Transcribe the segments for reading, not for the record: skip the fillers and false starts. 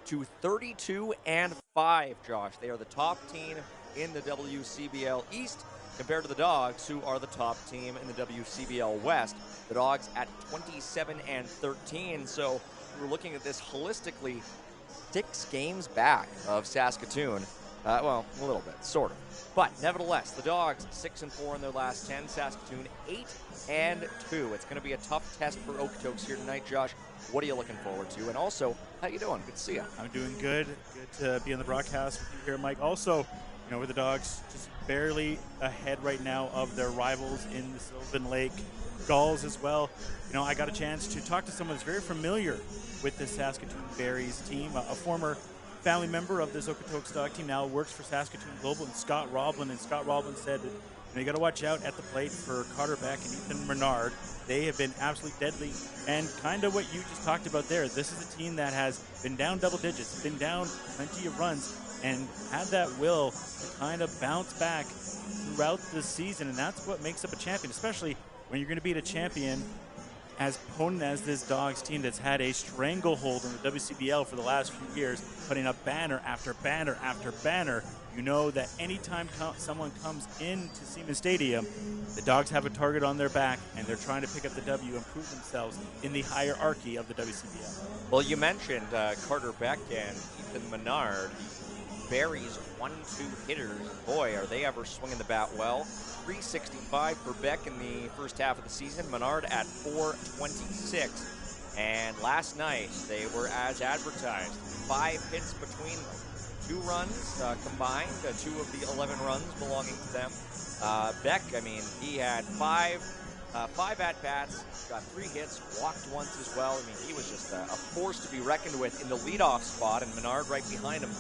to 32-5, Josh. They are the top team in the WCBL East compared to the Dawgs, who are the top team in the WCBL West. The Dawgs at 27-13. So we're looking at this holistically, 6 games back of Saskatoon. Well, a little bit, sort of. But nevertheless, the Dawgs 6-4 in their last 10. Saskatoon 8-2. It's going to be a tough test for Okotoks here tonight, Josh. What are you looking forward to? And also, how you doing? Good to see you. I'm doing good. Good to be on the broadcast with you here, Mike. Also, with the Dawgs just barely ahead right now of their rivals in the Sylvan Lake Gulls as well. I got a chance to talk to someone that's very familiar with the Saskatoon Berries team, a former family member of this Okotoks Dog team, now works for Saskatoon Global, and Scott Roblin. And Scott Roblin said that you got to watch out at the plate for Carter Beck and Ethan Menard. They have been absolutely deadly. And kind of what you just talked about there, this is a team that has been down double digits, been down plenty of runs, and had that will to kind of bounce back throughout the season. And that's what makes up a champion, especially when you're going to beat a champion as potent as this Dawgs team that's had a stranglehold in the WCBL for the last few years, putting up banner after banner after banner. You know that anytime someone comes into Siemens Stadium, the Dawgs have a target on their back, and they're trying to pick up the W and prove themselves in the hierarchy of the WCBL. Well, you mentioned Carter Beck and Ethan Menard, Berries 1-2 hitters. Boy, are they ever swinging the bat well. 365 for Beck in the first half of the season. Menard at 426. And last night, they were as advertised. 5 hits between them. 2 runs combined, 2 of the 11 runs belonging to them. Beck, he had 5 at-bats, got 3 hits, walked once as well. He was just a force to be reckoned with in the leadoff spot, and Menard right behind him,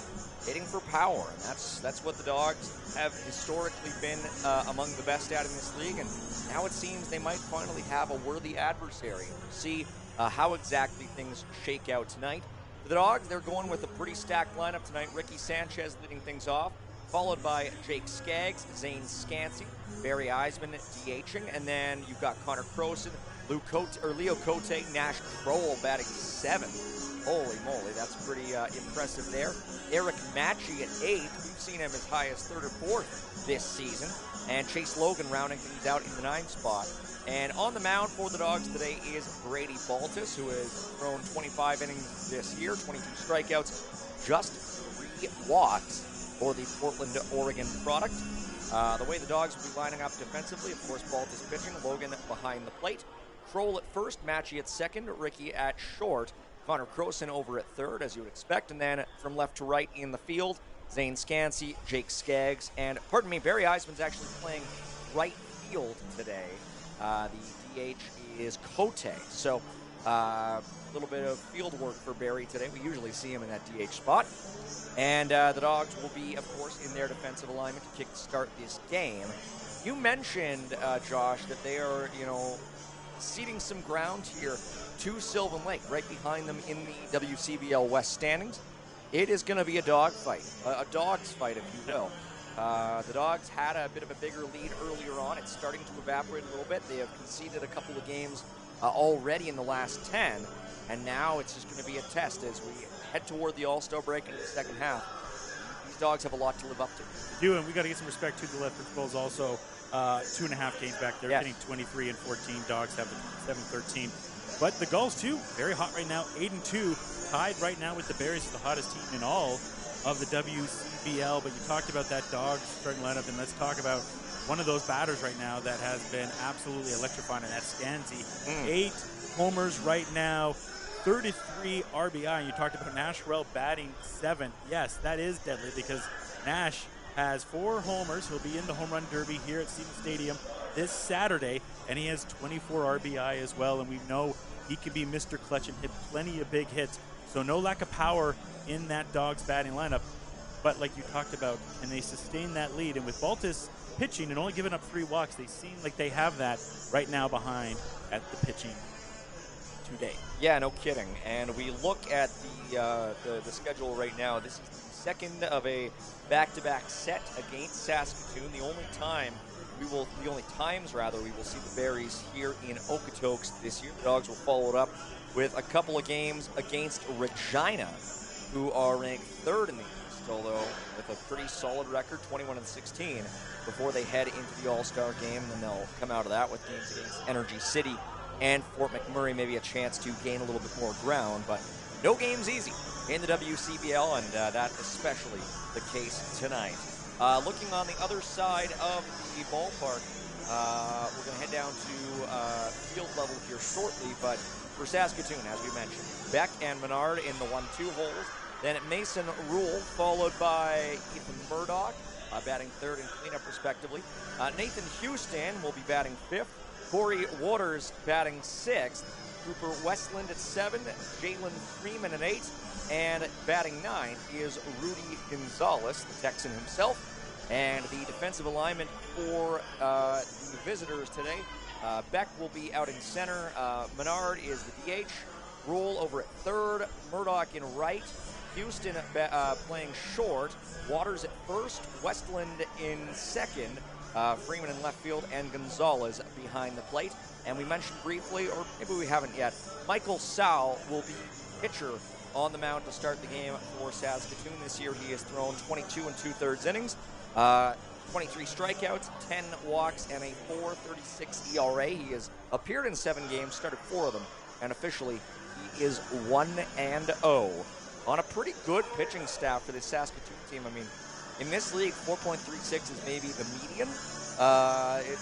hitting for power. And that's what the Dawgs have historically been among the best at in this league, and now it seems they might finally have a worthy adversary. We'll see how exactly things shake out tonight. For the Dawgs, they're going with a pretty stacked lineup tonight. Ricky Sanchez leading things off, followed by Jake Skaggs, Zane Scansey, Barry Eisman DHing, and then you've got Connor Croson, Leo Cote, Nash Crowell batting 7th. Holy moly, that's pretty impressive there. Eric Matchey at 8th. We've seen him as high as 3rd or 4th this season. And Chase Logan rounding things out in the 9th spot. And on the mound for the Dawgs today is Brady Baltus, who has thrown 25 innings this year, 22 strikeouts, just 3 walks for the Portland, Oregon product. The way the Dawgs will be lining up defensively, of course, Baltus pitching, Logan behind the plate. Kroll at first, Matchey at second, Ricky at short, Connor Croson over at third, as you would expect, and then from left to right in the field, Zane Scansey, Jake Skaggs, and, Barry Eisman's actually playing right field today. The DH is Cote, so a little bit of field work for Barry today. We usually see him in that DH spot. And the Dawgs will be, of course, in their defensive alignment to kick-start this game. You mentioned, Josh, that they are, ceding some ground here to Sylvan Lake, right behind them in the WCBL West standings. It is going to be a dogfight, a Dawgs fight, if you will. The Dawgs had a bit of a bigger lead earlier on. It's starting to evaporate a little bit. They have conceded a couple of games already in the last 10, and now it's just going to be a test as we head toward the All-Star break into the second half. These Dawgs have a lot to live up to. They do, and we got to get some respect to the Lethbridge Bulls also. 2.5 games back. They're getting 23-14. Dawgs have the 7-13. But the Gulls, too, very hot right now, 8-2, tied right now with the Berries, the hottest team in all of the WCBL. But you talked about that Dawgs starting lineup, and let's talk about one of those batters right now that has been absolutely electrifying, and that's Scansey. 8 homers right now, 33 RBI. And you talked about Nash Crowell batting 7th. Yes, that is deadly because Nash has 4 homers. He'll be in the home run derby here at Siemens Stadium this Saturday, and he has 24 RBI as well, and we know he can be Mr. Clutch and hit plenty of big hits. So no lack of power in that Dawgs batting lineup. But like you talked about, can they sustain that lead? And with Baltus pitching and only giving up 3 walks, they seem like they have that right now behind at the pitching today. Yeah, no kidding. And we look at the schedule right now. This is the second of a back-to-back set against Saskatoon. The only times we will see the Berries here in Okotoks this year. The Dawgs will follow it up with a couple of games against Regina who are ranked third in the East, although with a pretty solid record, 21-16, before they head into the All-Star game. And then they'll come out of that with games against Energy City and Fort McMurray, maybe a chance to gain a little bit more ground. But no game's easy in the WCBL, and that especially the case tonight. Looking on the other side of the ballpark, we're going to head down to field level here shortly, but for Saskatoon, as we mentioned, Beck and Menard in the 1-2 holes. Then Mason Rule, followed by Ethan Murdoch, batting third and cleanup respectively. Nathan Houston will be batting fifth. Corey Waters batting sixth. Cooper Westland at 7. Jalen Freeman at 8. And batting 9 is Rudy Gonzalez, the Texan himself. And the defensive alignment for the visitors today, Beck will be out in center. Menard is the DH. Rule over at third. Murdoch in right. Houston playing short. Waters at first. Westland in second. Freeman in left field. And Gonzalez behind the plate. And we mentioned briefly, or maybe we haven't yet, Michael Sowell will be pitcher on the mound to start the game for Saskatoon. This year he has thrown 22 2/3 innings. 23 strikeouts, 10 walks, and a 4.36 ERA. He has appeared in 7 games, started 4 of them, and officially he is 1-0 on a pretty good pitching staff for the Saskatoon team. I mean, in this league, 4.36 is maybe the median.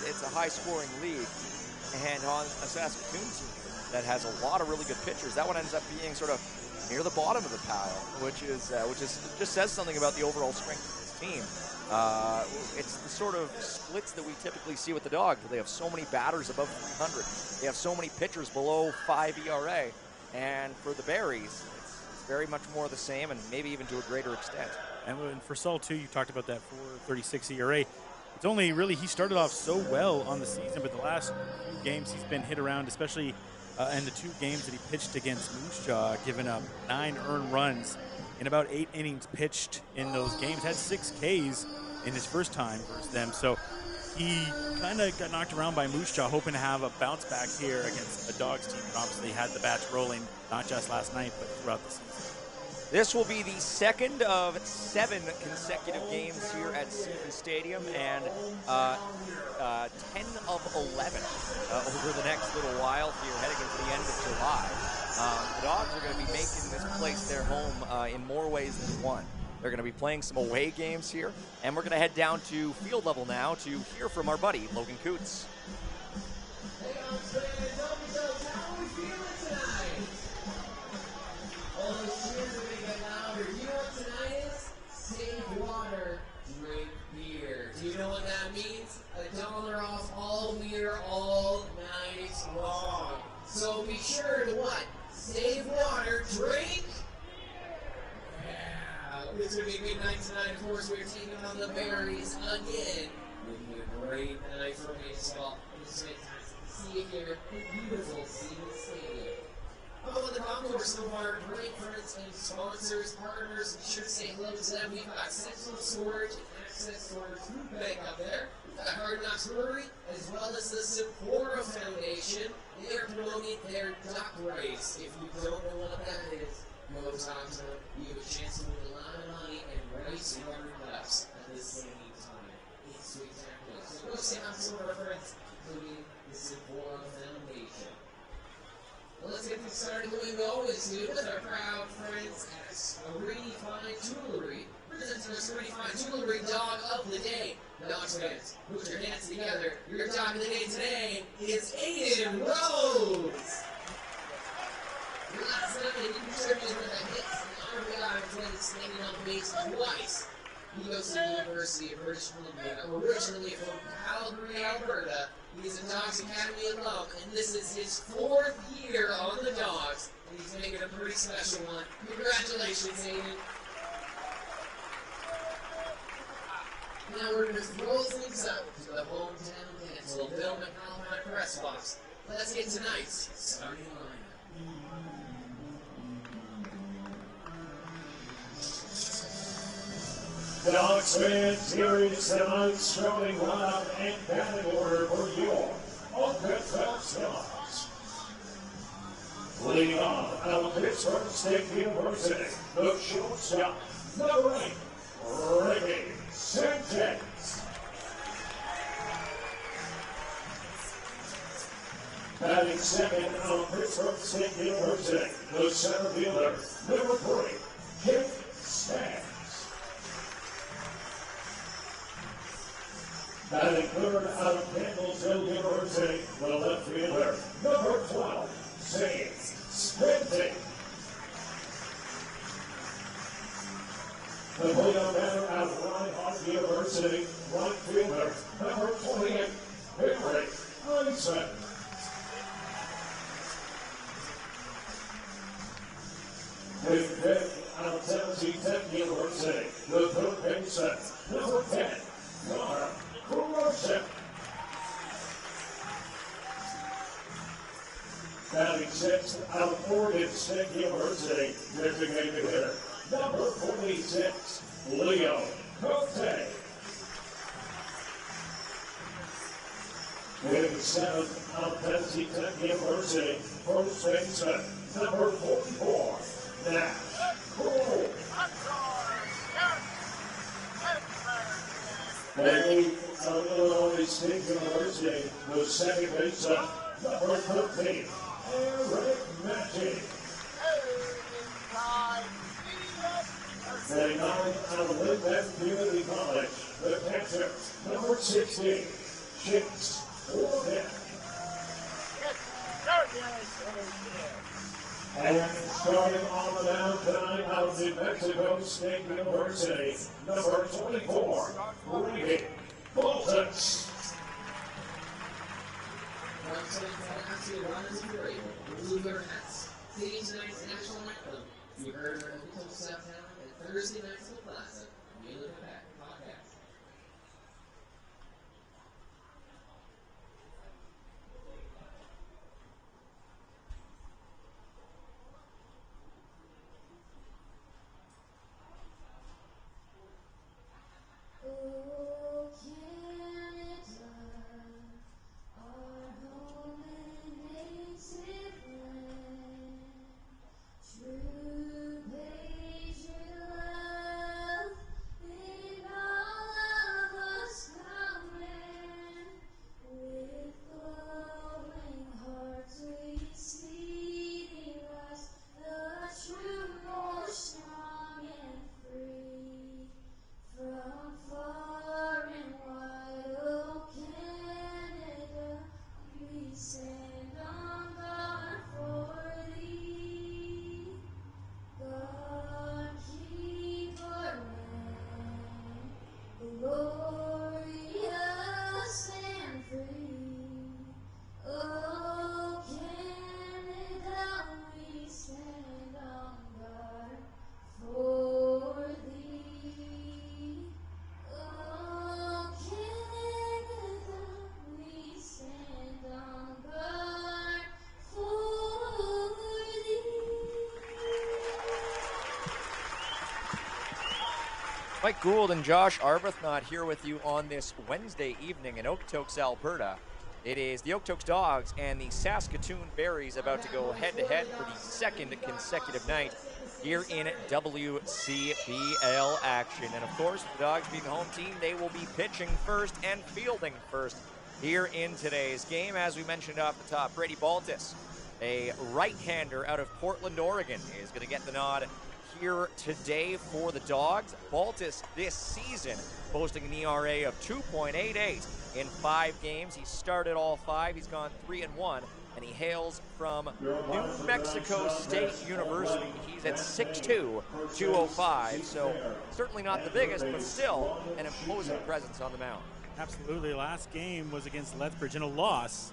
It's a high-scoring league, and on a Saskatoon team that has a lot of really good pitchers, that one ends up being sort of near the bottom of the pile, which is just says something about the overall strength of this team. It's the sort of splits that we typically see with the Dawgs. They have so many batters above 300. They have so many pitchers below 5 ERA. And for the Berries, it's very much more the same, and maybe even to a greater extent. And for Saul, too, you talked about that 4.36 ERA. It's only really, he started off so well on the season, but the last few games he's been hit around, especially in the 2 games that he pitched against Moose Jaw, giving up 9 earned runs in about 8 innings pitched in those games. Had 6 Ks in his first time versus them. So he kind of got knocked around by Moose Jaw, hoping to have a bounce back here against a Dawgs team. And obviously had the bats rolling, not just last night, but throughout the season. This will be the second of 7 consecutive games here at Seton Stadium, and 10 of 11 over the next little while here, heading into the end of July. The Dawgs are going to be making this place their home in more ways than one. They're going to be playing some away games here, and we're going to head down to field level now to hear from our buddy, Logan Coots. Do you know what that means? $1 off all beer all night long. So be sure to what? Save water, drink. Yeah, it's going to be a good night tonight. Of course, we're taking on the Berries again. It'll be a great night for baseball. It's fantastic to see you here at beautiful Seton Stadium. Oh, and the concourse of our great friends and sponsors, partners, be sure to say hello to them. We've got Central Storage and Access to our food bank up there. We've got Hard Knocks Brewery, as well as the Sapporo Foundation. They are promoting their duck race. If you don't know what that is, go talk to them. You have a chance to win a lot of money and race rubber ducks at the same time. It's spectacular. So go say hi to some of our friends, including the Sapporo Foundation. Well, let's get things started the way we always do with our proud friends at Sweetie Fine Jewelry. Presenting our Sweetie Fine Jewelry Dog of the Day. Dogs fans, put your hands together. Your dog of the day today is Aiden Rose. Last night, he contributed with a hit in the RBI playing standing on base twice. He goes to the University of British Columbia, originally from Calgary, Alberta. He's a Dawgs Academy alum, and this is his 4th year on the Dawgs, and he's making a pretty special one. Congratulations, Aiden. Now we're going to throw things up to the hometown dance, little Bill McAlpine press box. Let's get tonight's starting lineup. Dawgs fans, here is the month-strolling lineup and batting order for your Okotoks Dawgs. Leading off out of Pittsburgh State University, the shortstop, number 8, Ricky Sanchez. Batting second out of Pittsburgh State University, the center fielder, number 3, Kip Staggs. Batting third out of Campbellsville University, the left fielder, number 12, Zane Sprinting. The leadoff batter out of Reinhardt University, right fielder, number 28, Henry Eisen. Big pick out of Tennessee Tech University, the third baseman, number 10, Connor Corrosion. Batting sixth out of Oregon State University, designated hitter, number 46, Leo Cote. Hitting seventh out of Tennessee Tech University, first baseman, number 44, Nash Cole. Batting out of Illinois State University, the second baseman, number 13, Eric Matty. Batting ninth out of Lindbeck Community College, the catcher, number 16, Chase Warden. And starting on the mound tonight out of New Mexico State University, number 24, Ricky Boltons. Blue Hats, leading tonight's national anthem. You heard our official South Town and Thursday night's the Plaza. We look back podcast. Oh, Canada, our home and native land, true patriot love in all of us common. With glowing hearts we see thee rise, the true more strong and free. From far and wide, oh Canada, we stand on guard for thee. God keep our land glorious and free. Oh Canada, we stand on guard for thee. Oh Canada, we stand on guard for thee. Mike Gould and Josh Arbuthnot here with you on this Wednesday evening in Okotoks, Alberta. It is the Okotoks Dawgs and the Saskatoon Berries about to go head-to-head for the second consecutive night here in WCBL action. And of course, the Dawgs being the home team, they will be pitching first and fielding first here in today's game. As we mentioned off the top, Brady Baltus, a right-hander out of Portland, Oregon, is going to get the nod here today for the Dawgs. Baltus this season posting an ERA of 2.88 in 5 games. He started all 5. He's gone 3-1, and he hails from New Mexico State University. He's at 6'2", 205, so certainly not the biggest, but still an imposing presence on the mound. Absolutely. Last game was against Lethbridge in a loss,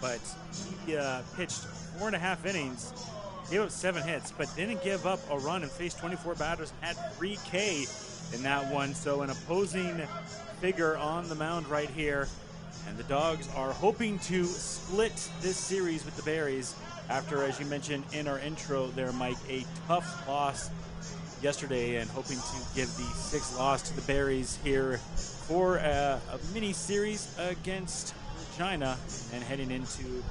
but he pitched 4.5 innings, gave up 7 hits, but didn't give up a run and faced 24 batters and had 3 K in that one. So an opposing figure on the mound right here. And the Dawgs are hoping to split this series with the Berries after, as you mentioned in our intro there, Mike, a tough loss yesterday, and hoping to give the 6th loss to the Berries here for a mini series against Regina and heading into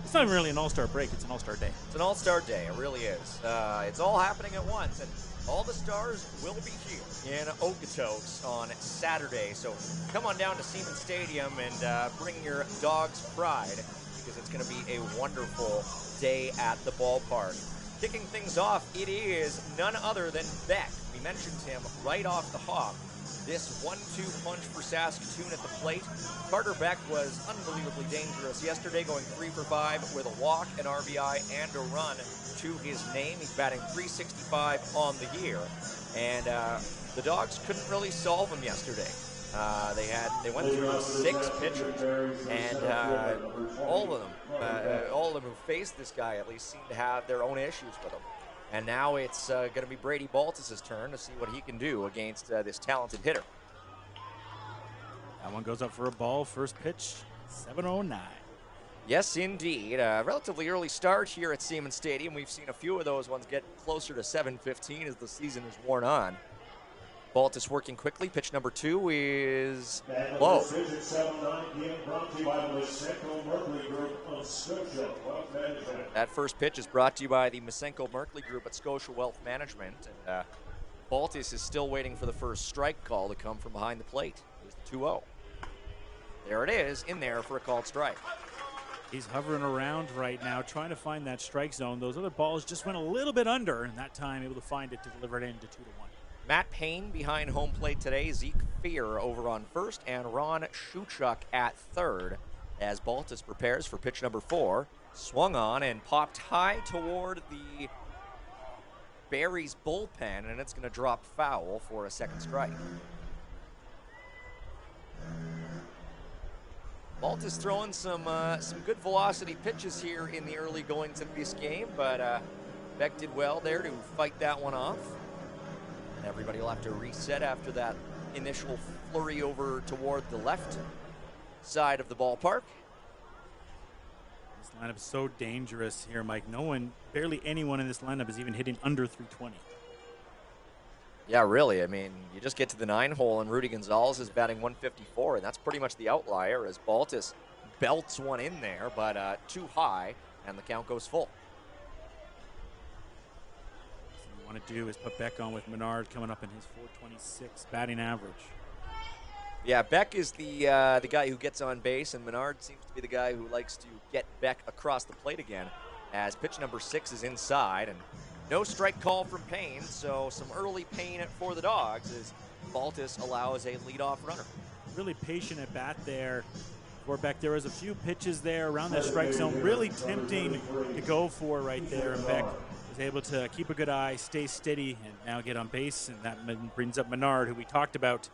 the It's not even really an all-star break. It's an all-star day. It's an all-star day. It really is. It's all happening at once, and all the stars will be here in Okotoks on Saturday. So come on down to Siemens Stadium and bring your dog's pride, because it's going to be a wonderful day at the ballpark. Kicking things off, it is none other than Beck. We mentioned him right off the hop. This 1-2 punch for Saskatoon at the plate. Carter Beck was unbelievably dangerous yesterday, going 3 for 5 with a walk, an RBI, and a run to his name. He's batting .365 on the year, and the Dawgs couldn't really solve him yesterday. They went through 6 pitchers, and all of them who faced this guy at least seem to have their own issues with him. And now it's going to be Brady Baltus' turn to see what he can do against this talented hitter. That one goes up for a ball. First pitch, 7:09. Yes, indeed. Relatively early start here at Siemens Stadium. We've seen a few of those ones get closer to 7:15 as the season has worn on. Baltus working quickly. Pitch number 2 is low. That first pitch is brought to you by the Masenko Merkley Group at Scotia Wealth Management. And Baltus is still waiting for the first strike call to come from behind the plate. Here's the 2-0. There it is, in there for a called strike. He's hovering around right now, trying to find that strike zone. Those other balls just went a little bit under, and that time able to find it to deliver it into 2-1. Matt Payne behind home plate today. Zeke Fear over on first, and Ron Shuchuk at third as Baltus prepares for pitch number 4. Swung on and popped high toward the Barry's bullpen, and it's going to drop foul for a second strike. Baltus throwing some good velocity pitches here in the early goings of this game, but Beck did well there to fight that one off. Everybody will have to reset after that initial flurry over toward the left side of the ballpark. This lineup is so dangerous here, Mike. Barely anyone in this lineup is even hitting under 320. Yeah, really. I mean, you just get to the 9 hole, and Rudy Gonzalez is batting 154, and that's pretty much the outlier as Baltus belts one in there, but too high, and the count goes full. Want to do is put Beck on with Menard coming up in his .426 batting average. Yeah, Beck is the guy who gets on base, and Menard seems to be the guy who likes to get Beck across the plate again, as pitch number 6 is inside, and no strike call from Payne, so some early pain for the Dawgs as Baltus allows a leadoff runner. Really patient at bat there for Beck. There was a few pitches there around that strike zone, really tempting to go for right there, and Beck was able to keep a good eye, stay steady, and now get on base. And that brings up Menard, who we talked about,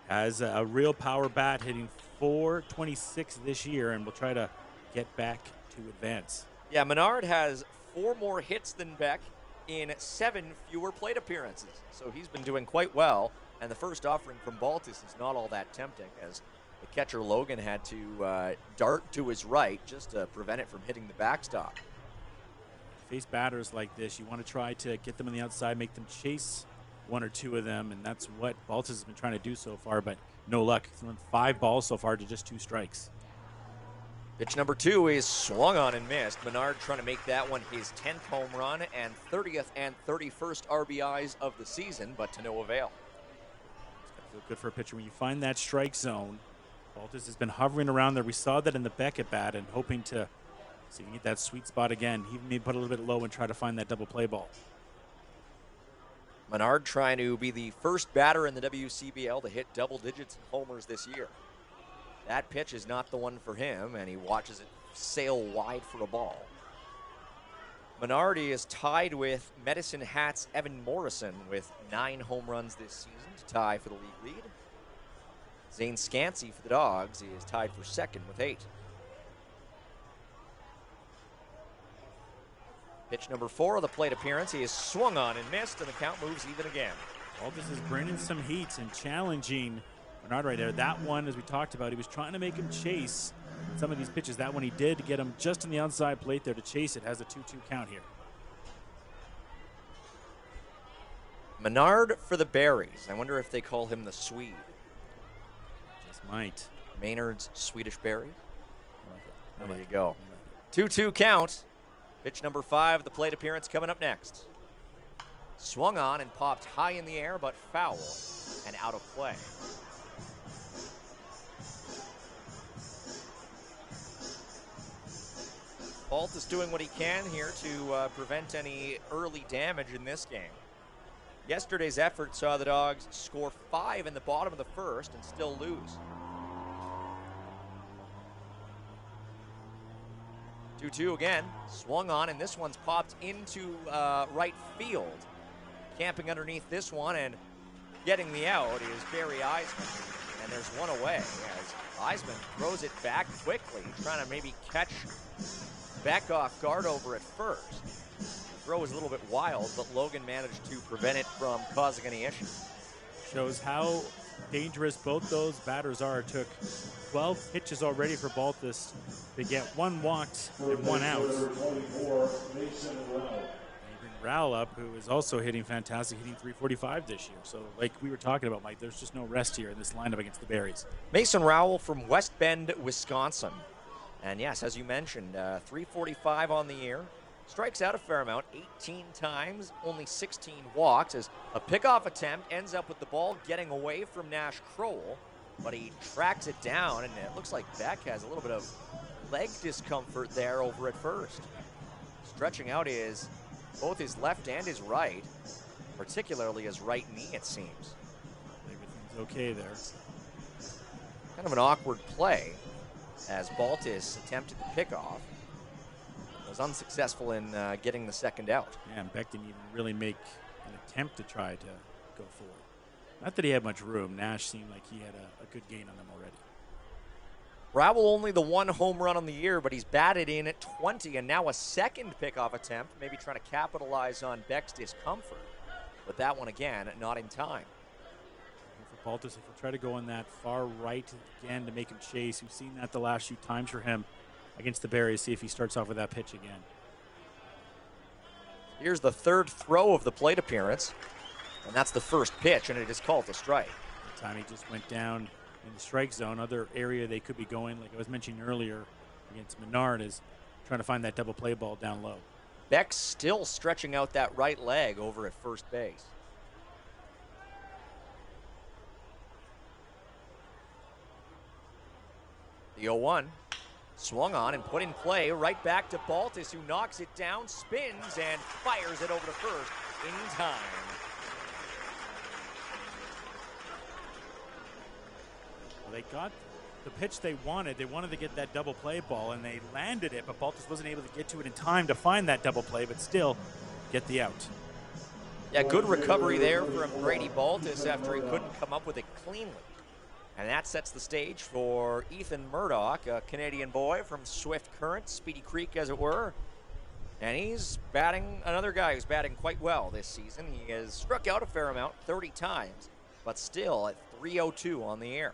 has a real power bat, hitting .426 this year, and will try to get back to advance. Yeah, Menard has 4 more hits than Beck in 7 fewer plate appearances. So he's been doing quite well, and the first offering from Baltus is not all that tempting, as the catcher Logan had to dart to his right just to prevent it from hitting the backstop. Face batters like this, you want to try to get them on the outside, make them chase 1 or 2 of them, and that's what Baltus has been trying to do so far, but no luck. He's thrown 5 balls so far to just 2 strikes. Pitch number 2 is swung on and missed. Menard trying to make that one his 10th home run and 30th and 31st RBIs of the season, but to no avail. It's got to feel good for a pitcher when you find that strike zone. Baltus has been hovering around there. We saw that in the Beck at bat, and hoping to see if you can get that sweet spot again. He may put a little bit low and try to find that double play ball. Menard trying to be the first batter in the WCBL to hit double digits in homers this year. That pitch is not the one for him, and he watches it sail wide for a ball. Menard is tied with Medicine Hat's Evan Morrison with 9 home runs this season to tie for the league lead. Zane Scansey for the Dawgs is tied for second with 8. Pitch number 4 of the plate appearance. He is swung on and missed, and the count moves even again. Baltus is bringing some heat and challenging Menard right there. That one, as we talked about, he was trying to make him chase some of these pitches. That one he did get him just on the outside plate there to chase it. Has a 2-2 count here. Menard for the Berries. I wonder if they call him the Swede. Just might. Maynard's Swedish Berries. I like it. There you go. 2-2 count. Pitch number 5, the plate appearance coming up next. Swung on and popped high in the air, but foul and out of play. Balt is doing what he can here to prevent any early damage in this game. Yesterday's effort saw the Dawgs score 5 in the bottom of the first and still lose. 2-2 again, swung on, and this one's popped into right field. Camping underneath this one and getting the out is Barry Eisman. And there's one away as Eisman throws it back quickly, trying to maybe catch Beck off guard over at first. The throw was a little bit wild, but Logan managed to prevent it from causing any issues. Shows how dangerous both those batters are. It took 12 pitches already for Baltus to get 1 walked and 1 out. Rowell up, who is also hitting fantastic, hitting .345 this year. So like we were talking about, Mike, there's just no rest here in this lineup against the Berries. Mason Rowell from West Bend, Wisconsin. And yes, as you mentioned, .345 on the year. Strikes out a fair amount, 18 times, only 16 walks, as a pickoff attempt ends up with the ball getting away from Nash Crowell, but he tracks it down, and it looks like Beck has a little bit of leg discomfort there over at first. Stretching out both his left and his right, particularly his right knee, it seems. Everything's okay there. Kind of an awkward play as Baltus attempted the pickoff. Was unsuccessful in getting the second out. Yeah, and Beck didn't even really make an attempt to try to go forward. Not that he had much room. Nash seemed like he had a good gain on him already. Rowell only the 1 home run on the year, but he's batted in at 20, and now a second pickoff attempt, maybe trying to capitalize on Beck's discomfort. But that one again, not in time. And for Baltus, if he'll try to go in that far right again to make him chase, we've seen that the last few times for him against the Berries. See if he starts off with that pitch again. Here's the third throw of the plate appearance, and that's the first pitch, and it is called a strike. The time he just went down in the strike zone. Other area they could be going, like I was mentioning earlier against Menard, is trying to find that double play ball down low. Beck's still stretching out that right leg over at first base. The 0-1. Swung on and put in play right back to Baltus, who knocks it down, spins, and fires it over to first in time. Well, they got the pitch they wanted. They wanted to get that double play ball, and they landed it, but Baltus wasn't able to get to it in time to find that double play, but still get the out. Yeah, good recovery there from Brady Baltus after he couldn't come up with it cleanly. And that sets the stage for Ethan Murdoch, a Canadian boy from Swift Current, Speedy Creek as it were. And he's batting, another guy who's batting quite well this season. He has struck out a fair amount, 30 times, but still at .302 on the year.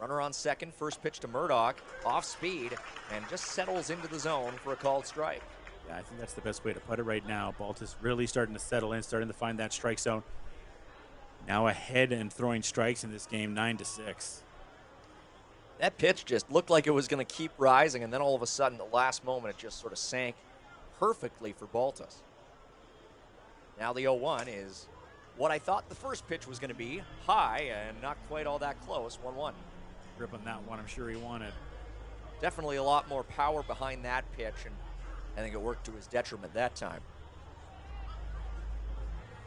Runner on second, first pitch to Murdoch, off speed, and just settles into the zone for a called strike. Yeah, I think that's the best way to put it right now. Baltus really starting to settle in, starting to find that strike zone. Now ahead and throwing strikes in this game, 9-6. That pitch just looked like it was going to keep rising, and then all of a sudden, the last moment, it just sort of sank perfectly for Baltus. Now the 0-1 is what I thought the first pitch was going to be, high and not quite all that close, 1-1. Grip on that one, I'm sure he wanted. Definitely a lot more power behind that pitch, and I think it worked to his detriment that time.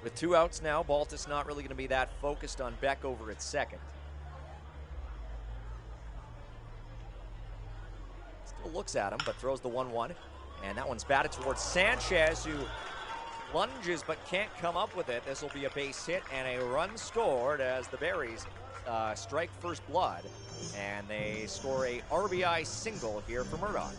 With 2 outs now, Baltus not really going to be that focused on Beck over at second. Still looks at him, but throws the 1-1. And that one's batted towards Sanchez, who lunges but can't come up with it. This will be a base hit and a run scored as the Berries strike first blood. And they score a RBI single here for Murdoch.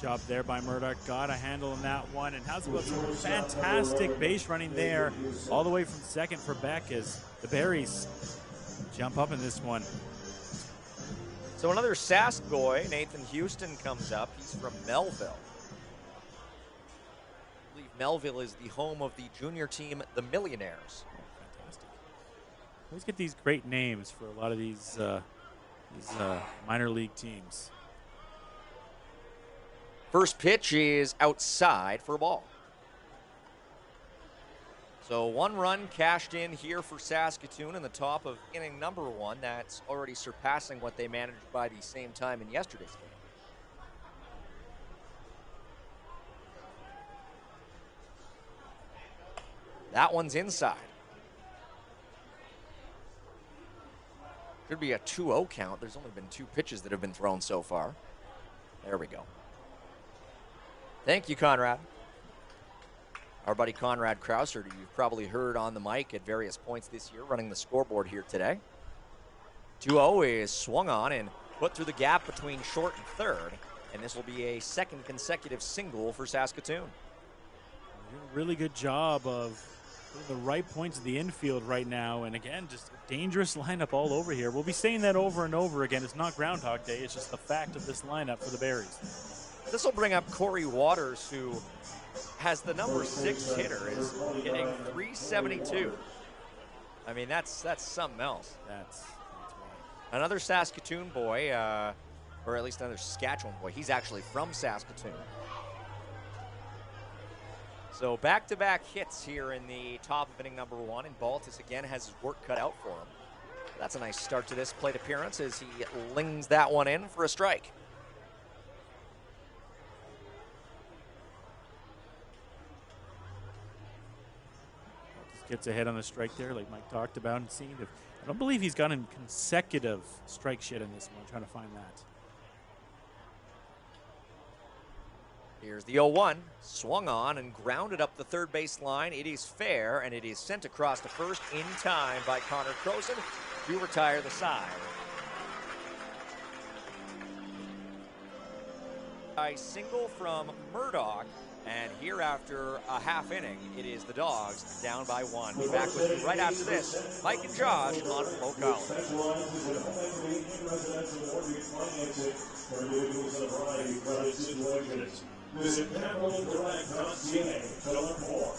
Job there by Murdoch. Got a handle on that one. And how's about some fantastic base running there all the way from second for Beck as the Berries jump up in this one. So another Sask boy, Nathan Houston, comes up. He's from Melville. I believe Melville is the home of the junior team, the Millionaires. Fantastic. Always get these great names for a lot of these these minor league teams. First pitch is outside for a ball. So 1 run cashed in here for Saskatoon in the top of inning number 1. That's already surpassing what they managed by the same time in yesterday's game. That one's inside. Could be a 2-0 count. There's only been 2 pitches that have been thrown so far. There we go. Thank you, Conrad. Our buddy Conrad Krauser, who you've probably heard on the mic at various points this year, running the scoreboard here today. 2-0 is swung on and put through the gap between short and third, and this will be a second consecutive single for Saskatoon. Doing a really good job of putting the right points in the infield right now, and again, just a dangerous lineup all over here. We'll be saying that over and over again. It's not Groundhog Day, it's just the fact of this lineup for the Berries. This will bring up Corey Waters, who has the number 6 hitter, is hitting .372. I mean, that's something else. That's right. Another Saskatoon boy, or at least another Saskatchewan boy. He's actually from Saskatoon. So back-to-back hits here in the top of inning number 1, and Baltus again has his work cut out for him. That's a nice start to this plate appearance as he lings that one in for a strike. Gets ahead on the strike there, like Mike talked about, and seeing if I don't believe he's gotten consecutive strikes yet in this one. I'm trying to find that. Here's the 0-1, swung on and grounded up the third base line. It is fair, and it is sent across to first in time by Connor Croson to retire the side. A single from Murdoch. And here after a half inning, it is the Dawgs down by 1. Be back with you right after this. Mike and Josh on FloCollege. Visit capitaldirect.ca to learn more.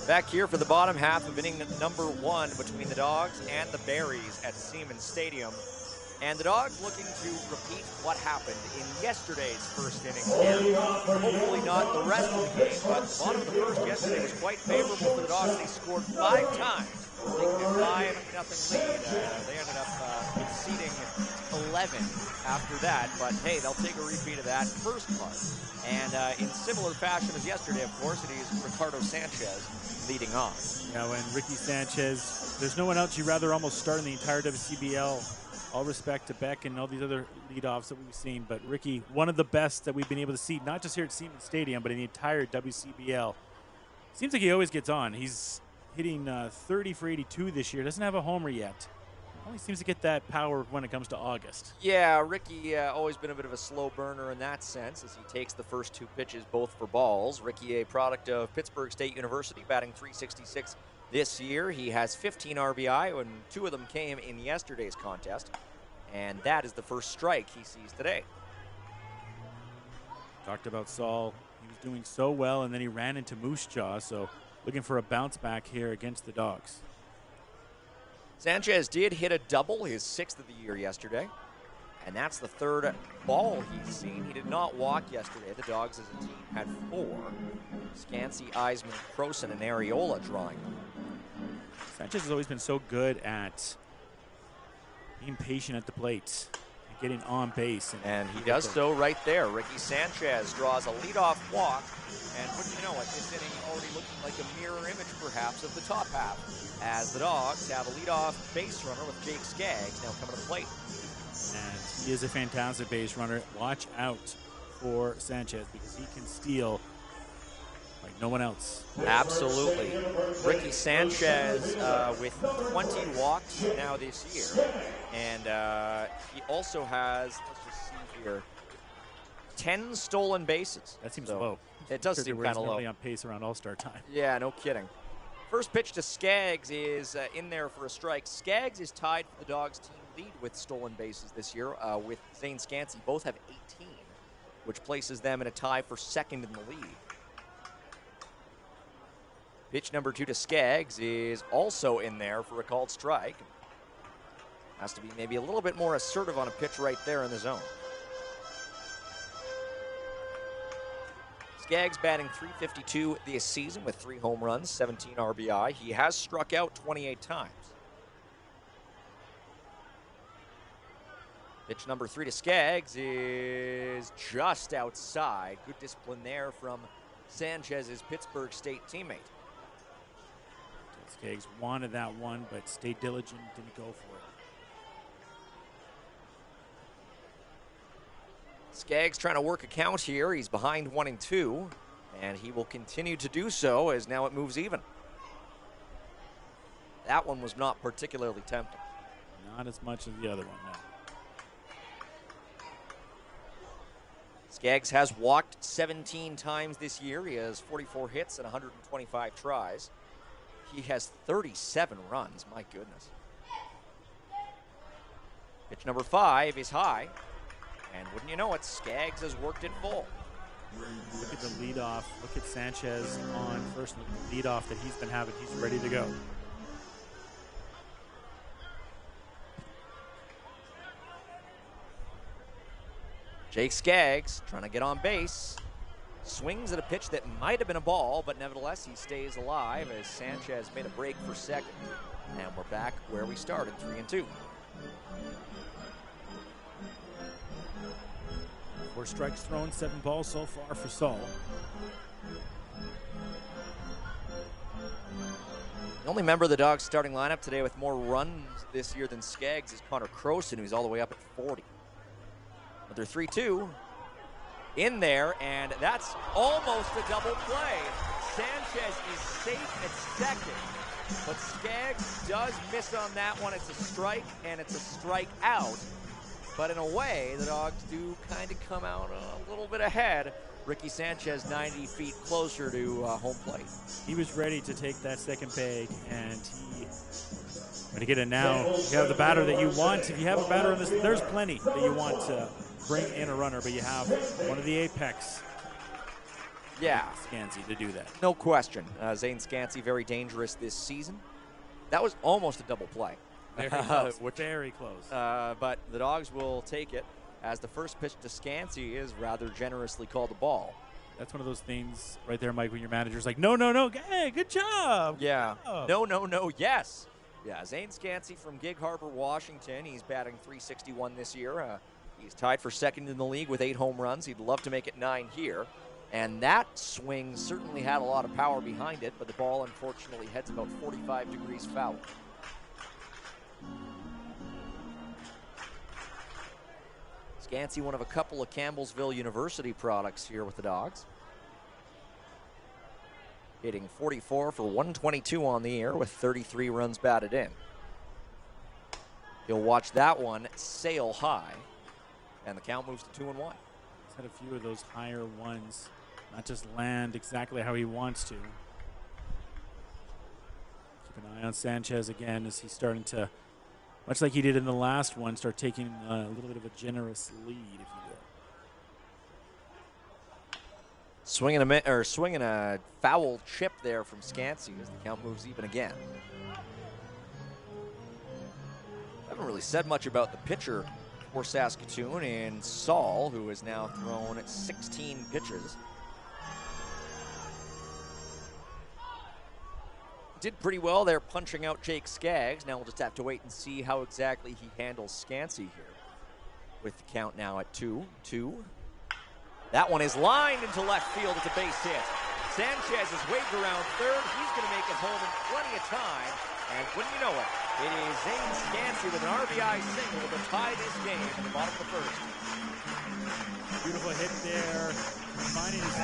Back here for the bottom half of inning number 1 between the Dawgs and the Berries at Siemens Stadium. And the Dawgs looking to repeat what happened in yesterday's first inning here. Hopefully not the rest of the game, but the bottom of the first yesterday was quite favorable for the Dawgs. They scored 5 times, taking a 5-0 lead. They ended up conceding 11 after that, but hey, they'll take a repeat of that first part. And in similar fashion as yesterday, of course, it is Ricardo Sanchez leading off. You know, and Ricky Sanchez, there's no one else you'd rather almost start in the entire WCBL. All respect to Beck and all these other leadoffs that we've seen, but Ricky, one of the best that we've been able to see, not just here at Siemens Stadium, but in the entire WCBL. Seems like he always gets on. He's hitting 30 for 82 this year. Doesn't have a homer yet. Only seems to get that power when it comes to August. Yeah, Ricky always been a bit of a slow burner in that sense as he takes the first 2 pitches both for balls. Ricky, a product of Pittsburgh State University, batting .366 this year. He has 15 RBI, and 2 of them came in yesterday's contest. And that is the first strike he sees today. Talked about Saul. He was doing so well, and then he ran into Moose Jaw, so looking for a bounce back here against the Dawgs. Sanchez did hit a double, his 6th of the year yesterday. And that's the 3rd ball he's seen. He did not walk yesterday. The Dawgs as a team had 4. Scansey, Eisman, Croson, and Areola drawing them. Sanchez has always been so good at being patient at the plate and getting on base. And he does so right there. Ricky Sanchez draws a leadoff walk. And wouldn't you know it, this inning already looking like a mirror image, perhaps, of the top half, as the Dawgs have a leadoff base runner with Jake Skaggs now coming to the plate. And he is a fantastic base runner. Watch out for Sanchez because he can steal like no one else. Absolutely. Ricky Sanchez with 20 walks now this year. And he also has, let's just see here, 10 stolen bases. That seems So low. It does seem kind of low. Really on pace around All-Star time. Yeah, no kidding. First pitch to Skaggs is in there for a strike. Skaggs is tied for the Dawgs team lead with stolen bases this year with Zane Scansey. Both have 18, which places them in a tie for 2nd in the league. Pitch number 2 to Skaggs is also in there for a called strike. Has to be maybe a little bit more assertive on a pitch right there in the zone. Skaggs batting .352 this season with 3 home runs, 17 RBI. He has struck out 28 times. Pitch number 3 to Skaggs is just outside. Good discipline there from Sanchez's Pittsburgh State teammate. Skaggs wanted that one, but stayed diligent, didn't go for it. Skaggs trying to work a count here. He's behind 1-2, and he will continue to do so as now it moves even. That one was not particularly tempting. Not as much as the other one, no. Skaggs has walked 17 times this year. He has 44 hits and 125 tries. He has 37 runs. My goodness. Pitch number 5 is high. And wouldn't you know it, Skaggs has worked it full. Look at the leadoff. Look at Sanchez on first. Look at the leadoff that he's been having. He's ready to go. Jake Skaggs trying to get on base. Swings at a pitch that might have been a ball, but nevertheless he stays alive as Sanchez made a break for 2nd. And we're back where we started, 3-2. 4 strikes thrown, 7 balls so far for Saul. The only member of the Dawgs starting lineup today with more runs this year than Skaggs is Connor Croson, who's all the way up at 40. Another 3-2 in there, and that's almost a double play. Sanchez is safe at 2nd, but Skaggs does miss on that one. It's a strike, and it's a strike out. But in a way, the Dawgs do kind of come out a little bit ahead. Ricky Sanchez 90 feet closer to home plate. He was ready to take that 2nd bag, and he's going to get it now. You have the batter that you want. If you have a batter on this, there's plenty that you want to bring in a runner, but you have one of the apex. Yeah. Scansey to do that. No question. Zane Scansey, very dangerous this season. That was almost a double play. Very close. Very close. But the Dawgs will take it as the first pitch to Scansey is rather generously called a ball. That's one of those things right there, Mike, when your manager's like, no, no, no, hey, good job. Yeah. Good job. No, no, no, yes. Yeah, Zane Scansey from Gig Harbor, Washington. He's batting .361 this year. He's tied for 2nd in the league with 8 home runs. He'd love to make it 9 here. And that swing certainly had a lot of power behind it, but the ball unfortunately heads about 45 degrees foul. Scansey, one of a couple of Campbellsville University products here with the Dawgs. Hitting 44 for 122 on the air with 33 runs batted in. He'll watch that one sail high, and the count moves to 2-1. He's had a few of those higher ones, not just land exactly how he wants to. Keep an eye on Sanchez again as he's starting to, much like he did in the last one, start taking a little bit of a generous lead, if you will. Swinging a foul chip there from Scansey as the count moves even again. Haven't really said much about the pitcher for Saskatoon in Saul, who has now thrown 16 pitches. Did pretty well there punching out Jake Skaggs. Now we'll just have to wait and see how exactly he handles Scansey here. With the count now at 2-2. That one is lined into left field. It's a base hit. Sanchez is waved around third. He's going to make it home in plenty of time. And wouldn't you know it, it is Zane Scansey with an RBI single to tie this game in the bottom of the first. Beautiful hit there. Finding his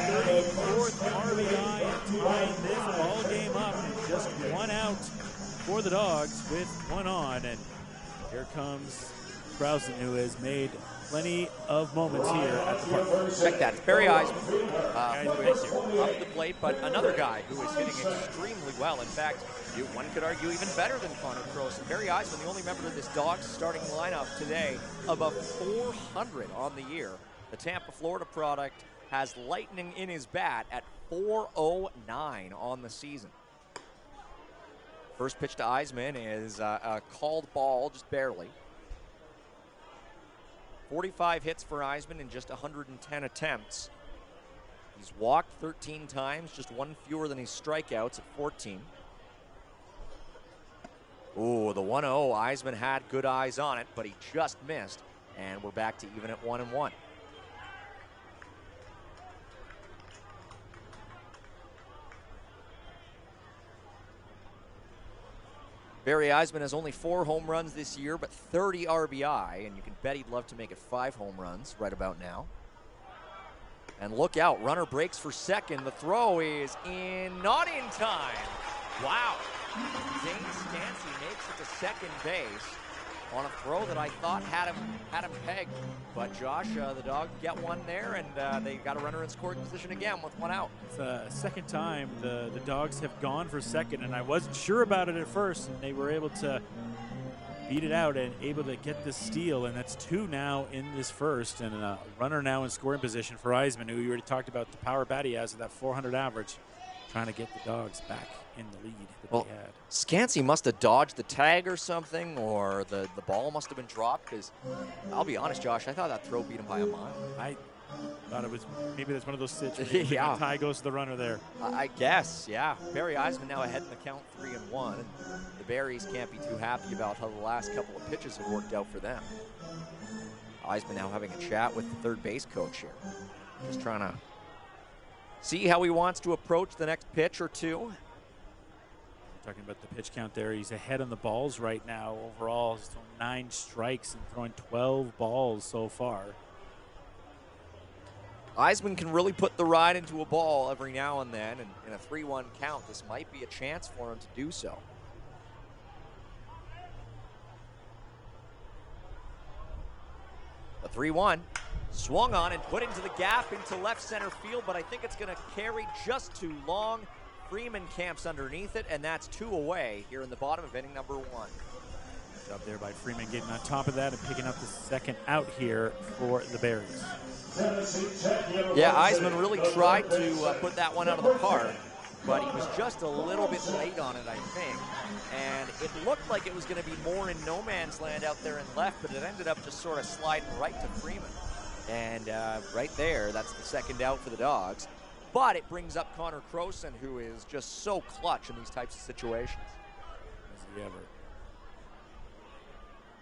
34th RBI and tying this ball game up. And just one out for the Dawgs with one on. And here comes Krausen, who has made plenty of moments here at the park. Check that. It's Barry Eisman up the plate, but another guy who is hitting extremely well. In fact, one could argue even better than Connor Croson. Barry Eisman, the only member of this Dawgs starting lineup today, above 400 on the year. The Tampa, Florida product has lightning in his bat at 409 on the season. First pitch to Eisman is a called ball, just barely. 45 hits for Eisman in just 110 attempts. He's walked 13 times, just one fewer than his strikeouts at 14. Ooh, the 1-0. Eisman had good eyes on it, but he just missed. And we're back to even at 1-1. Barry Eisman has only 4 home runs this year, but 30 RBI, and you can bet he'd love to make it 5 home runs right about now. And look out, runner breaks for second. The throw is not in time. Wow. Zane Scansey makes it to second base on a throw that I thought had him pegged. But Josh, the Dog get one there, and they got a runner in scoring position again with one out. It's the second time the Dawgs have gone for second, and I wasn't sure about it at first, and they were able to beat it out and able to get the steal, and that's 2 now in this first, and a runner now in scoring position for Eisman, who you already talked about the power bat he has at that 400 average, trying to get the Dawgs back in the lead that they had. Scansey must have dodged the tag or something, or the ball must have been dropped, because I'll be honest, Josh, I thought that throw beat him by a mile. I thought it was, maybe that's one of those situations. Yeah. The tie goes to the runner there. I guess, yeah. Barry Eisman now ahead in the count 3-1, and the Berries can't be too happy about how the last couple of pitches have worked out for them. Eisman now having a chat with the third base coach here. Just trying to see how he wants to approach the next pitch or two. Talking about the pitch count there, he's ahead on the balls right now. Overall, he's thrown 9 strikes and throwing 12 balls so far. Eisman can really put the ride into a ball every now and then, and in a 3-1 count, this might be a chance for him to do so. The 3-1 swung on and put into the gap into left center field, but I think it's going to carry just too long. Freeman camps underneath it, and that's 2 away here in the bottom of inning number 1. Good job there by Freeman getting on top of that and picking up the second out here for the Berries. Yeah, Eisman really tried to put that one out of the park, but he was just a little bit late on it, I think. And it looked like it was going to be more in no man's land out there in left, but it ended up just sort of sliding right to Freeman. And right there, that's the second out for the Dawgs. But it brings up Connor Croson, who is just so clutch in these types of situations. As he ever.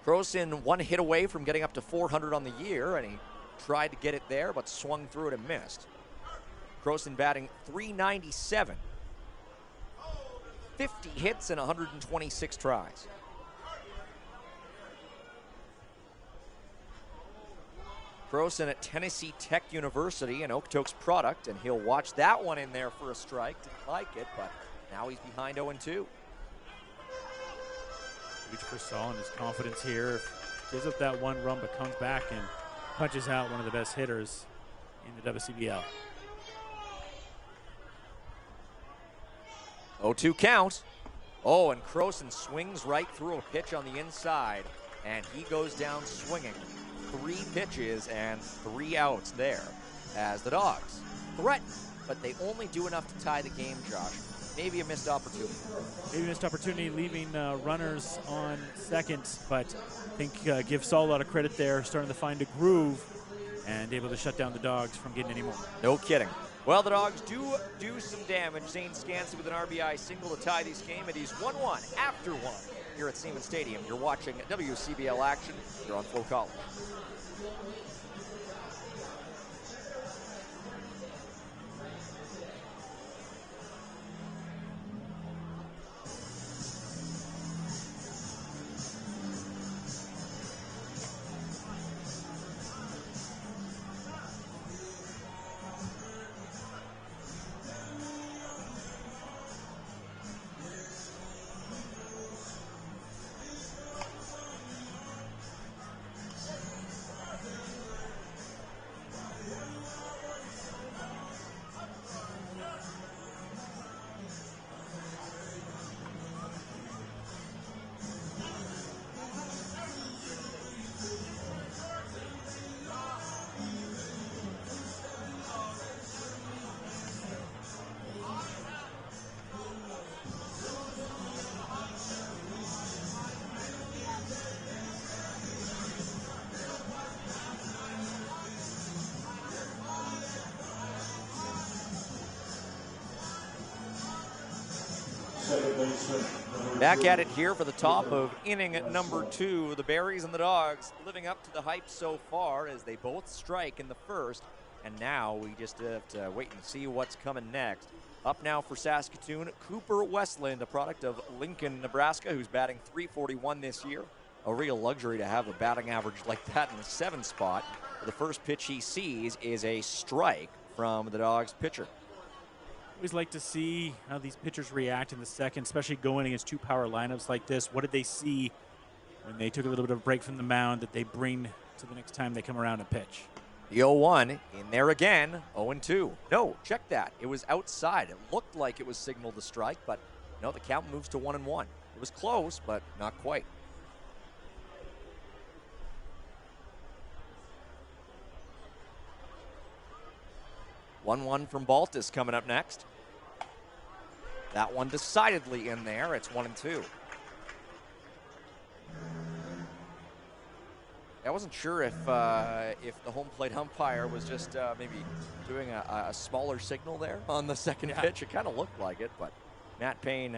Croson 1 hit away from getting up to 400 on the year, and he tried to get it there, but swung through it and missed. Croson batting .397. 50 hits and 126 tries. Croson at Tennessee Tech University, an Okotoks product, and he'll watch that one in there for a strike. Didn't like it, but now he's behind 0-2. Huge for Saul and his confidence here. Gives up that 1 run, but comes back and punches out one of the best hitters in the WCBL. 0-2 count. Oh, and Croson swings right through a pitch on the inside, and he goes down swinging. 3 pitches and 3 outs there as the Dawgs threaten, but they only do enough to tie the game, Josh. Maybe a missed opportunity. Maybe missed opportunity leaving runners on second, but I think give Saul a lot of credit there, starting to find a groove and able to shut down the Dawgs from getting any more. No kidding. Well, the Dawgs do some damage. Zane Scancy with an RBI single to tie this game. It is 1-1 after 1 here at Siemens Stadium. You're watching WCBL action. You're on FloCollege. Back at it here for the top of inning number 2. The Berries and the Dawgs living up to the hype so far as they both strike in the first. And now we just have to wait and see what's coming next. Up now for Saskatoon, Cooper Westland, a product of Lincoln, Nebraska, who's batting .341 this year. A real luxury to have a batting average like that in the 7th spot. The first pitch he sees is a strike from the Dawgs pitcher. Always like to see how these pitchers react in the second, especially going against 2 power lineups like this. What did they see when they took a little bit of a break from the mound that they bring to the next time they come around and pitch? The 0-1 in there again, 0-2. No, check that. It was outside. It looked like it was signaled a strike, but no, the count moves to 1-1. It was close, but not quite. One from Baltus coming up next. That one decidedly in there. It's 1-2. I wasn't sure if the home plate umpire was just maybe doing a smaller signal there on the second pitch. It kind of looked like it, but Matt Payne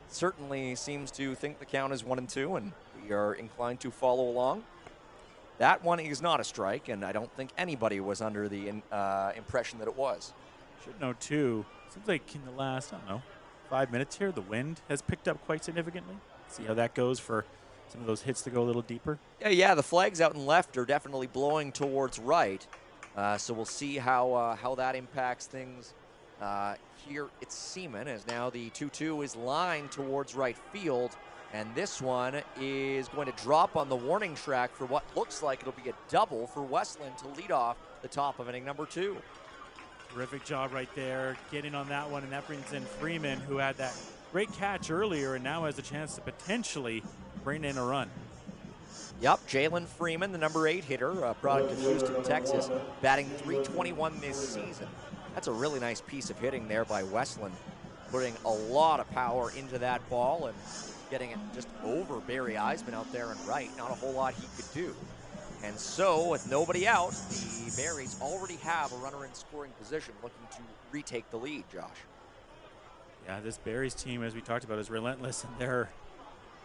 certainly seems to think the count is 1-2, and we are inclined to follow along. That one is not a strike, and I don't think anybody was under the impression that it was. Should know, too. Seems like in the last, 5 minutes here, the wind has picked up quite significantly. See how that goes for some of those hits to go a little deeper. Yeah, the flags out and left are definitely blowing towards right. So we'll see how that impacts things here at Seaman, as now the 2-2 is lined towards right field. And this one is going to drop on the warning track for what looks like it'll be a double for Westland to lead off the top of inning number 2. Terrific job right there, getting on that one, and that brings in Freeman, who had that great catch earlier and now has a chance to potentially bring in a run. Yep, Jalen Freeman, the number 8 hitter, a product of Houston, Texas, batting .321 this season. That's a really nice piece of hitting there by Westland, putting a lot of power into that ball and getting it just over Barry Eisman out there and right. Not a whole lot he could do. And so, with nobody out, the Berries already have a runner in scoring position looking to retake the lead, Josh. Yeah, this Berries team, as we talked about, is relentless, and they're,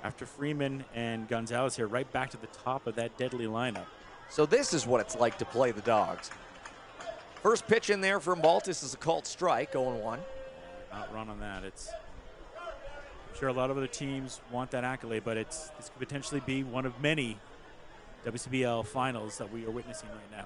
after Freeman and Gonzalez here, right back to the top of that deadly lineup. So this is what it's like to play the Dawgs. First pitch in there from Baltus is a called strike, 0-1. Not run on that. I'm sure a lot of other teams want that accolade, but this could potentially be one of many WCBL finals that we are witnessing right now.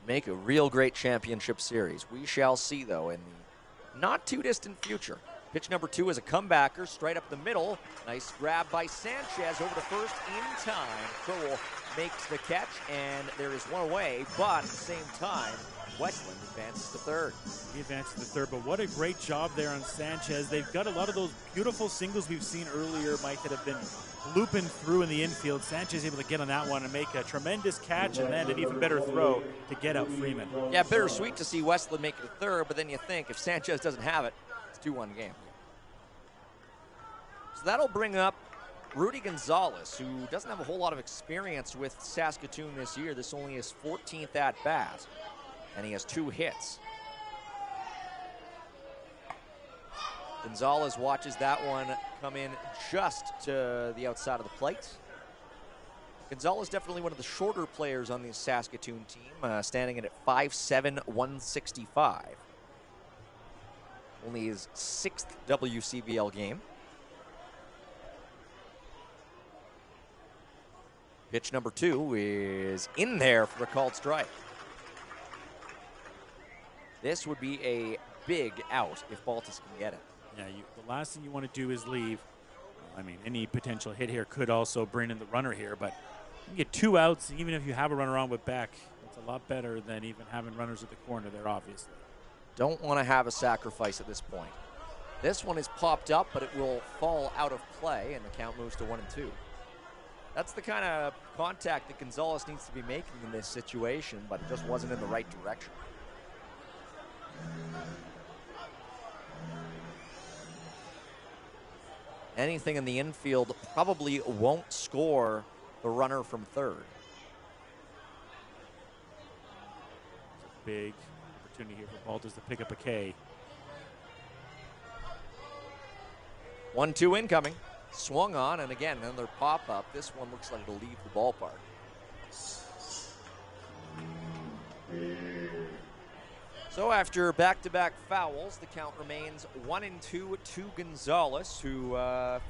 Make a real great championship series. We shall see, though, in the not too distant future. Pitch number 2 is a comebacker, straight up the middle. Nice grab by Sanchez over to first in time. Crowell makes the catch, and there is one away, but at the same time, Westland advances to third. He advances to third, but what a great job there on Sanchez. They've got a lot of those beautiful singles we've seen earlier, Mike, that have been looping through in the infield. Sanchez able to get on that one and make a tremendous catch, and then an even better throw to get out Freeman. Yeah, bittersweet to see Westland make it a third, but then you think if Sanchez doesn't have it, it's 2-1 game. So that'll bring up Rudy Gonzalez, who doesn't have a whole lot of experience with Saskatoon this year. This only his 14th at-bat, and he has 2 hits. Gonzalez watches that one come in just to the outside of the plate. Gonzalez definitely one of the shorter players on the Saskatoon team, standing at 5'7", 165. Only his 6th WCBL game. Pitch number 2 is in there for a called strike. This would be a big out if Baltus can get it. Yeah, the last thing you want to do is leave. I mean, any potential hit here could also bring in the runner here, but you get 2 outs, even if you have a runner on with Beck, it's a lot better than even having runners at the corner there, obviously. Don't want to have a sacrifice at this point. This one is popped up, but it will fall out of play, and the count moves to 1-2. That's the kind of contact that Gonzalez needs to be making in this situation, but it just wasn't in the right direction. Anything in the infield probably won't score the runner from third. It's a big opportunity here for Baltus to pick up a K. 1-2 incoming. Swung on, and again, another pop-up. This one looks like it'll leave the ballpark. So after back-to-back fouls, the count remains 1-2 to Gonzalez, who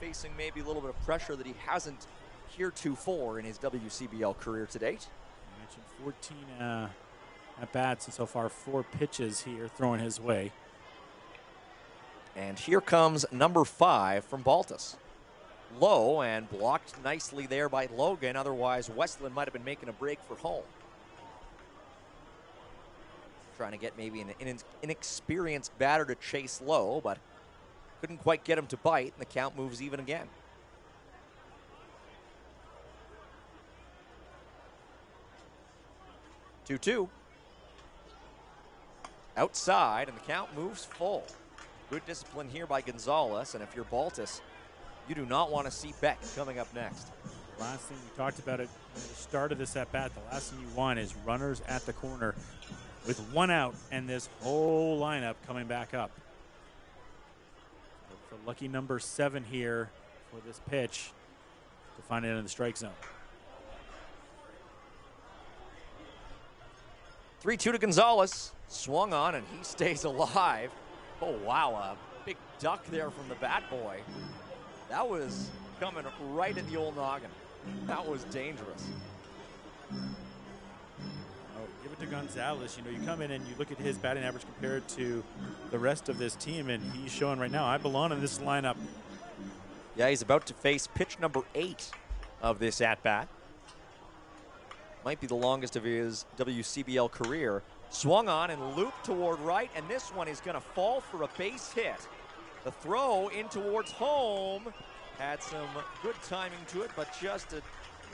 facing maybe a little bit of pressure that he hasn't heretofore in his WCBL career to date. I mentioned 14 at-bats, and so far 4 pitches here thrown his way. And here comes number 5 from Baltus. Low and blocked nicely there by Logan. Otherwise, Westland might have been making a break for home. Trying to get maybe an inexperienced batter to chase low, but couldn't quite get him to bite, and the count moves even again. 2-2. Outside, and the count moves full. Good discipline here by Gonzalez, and if you're Baltus, you do not want to see Beck coming up next. Last thing we talked about at the start of this at-bat, the last thing you want is runners at the corner with 1 out and this whole lineup coming back up. For lucky number 7 here for this pitch to find it in the strike zone. 3-2 to Gonzalez. Swung on, and he stays alive. Oh, wow, a big duck there from the bat boy. That was coming right at the old noggin. That was dangerous. Oh, give it to Gonzalez. You know, you come in and you look at his batting average compared to the rest of this team, and he's showing right now, I belong in this lineup. Yeah, he's about to face pitch number 8 of this at-bat. Might be the longest of his WCBL career. Swung on and looped toward right, and this one is going to fall for a base hit. The throw in towards home had some good timing to it, but just a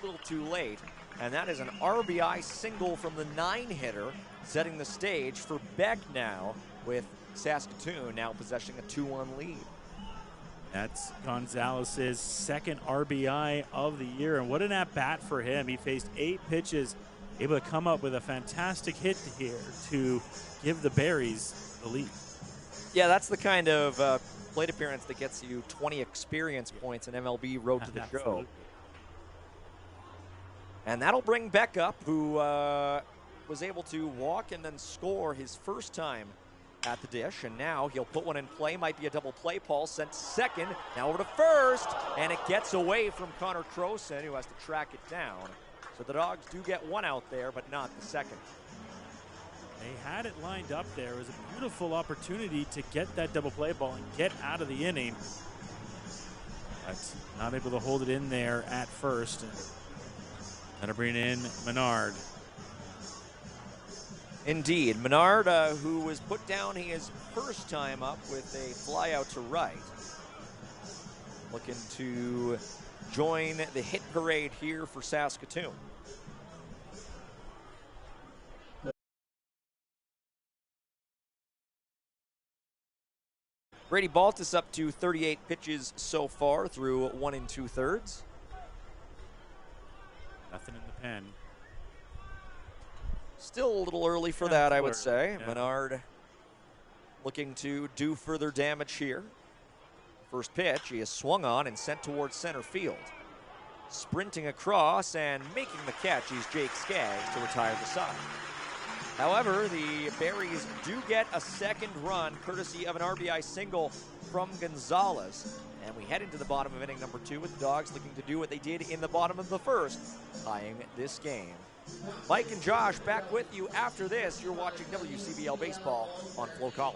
little too late. And that is an RBI single from the 9-hitter, setting the stage for Beck now, with Saskatoon now possessing a 2-1 lead. That's Gonzalez's 2nd RBI of the year, and what an at-bat for him. He faced 8 pitches, able to come up with a fantastic hit here to give the Berries the lead. Yeah, that's the kind of plate appearance that gets you 20 experience points in MLB Road to the Show. And that'll bring Beck up, who was able to walk and then score his first time at the dish, and now he'll put one in play. Might be a double play. Paul sent second, now over to first, and it gets away from Connor Croson, who has to track it down. So the Dogs do get 1 out there, but not the second. They had it lined up there. It was a beautiful opportunity to get that double play ball and get out of the inning, but not able to hold it in there at first. And that'll bring in Menard. Indeed. Menard, who was put down his first time up with a fly out to right. Looking to join the hit parade here for Saskatoon. Brady Baltus up to 38 pitches so far through 1 2/3. Nothing in the pen. Still a little early for Yeah, that, I early, would say. yeah. Menard looking to do further damage here. First pitch, he is swung on and sent towards center field. Sprinting across and making the catch, he's Jake Skaggs to retire the side. However, the Berries do get a second run courtesy of an RBI single from Gonzalez. And we head into the bottom of inning number 2 with the Dogs looking to do what they did in the bottom of the first, tying this game. Mike and Josh back with you after this. You're watching WCBL Baseball on FloCollege.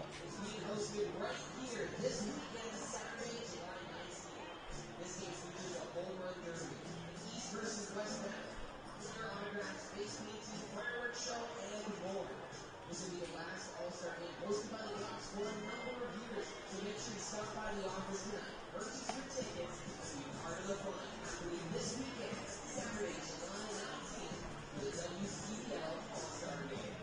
This will be the last All-Star game hosted by the Dawgs for a number of years, so make sure you stop by the office tonight. Purchase your tickets to be part of the fun happening this weekend, Saturday, July 19th, for the WCBL All-Star game.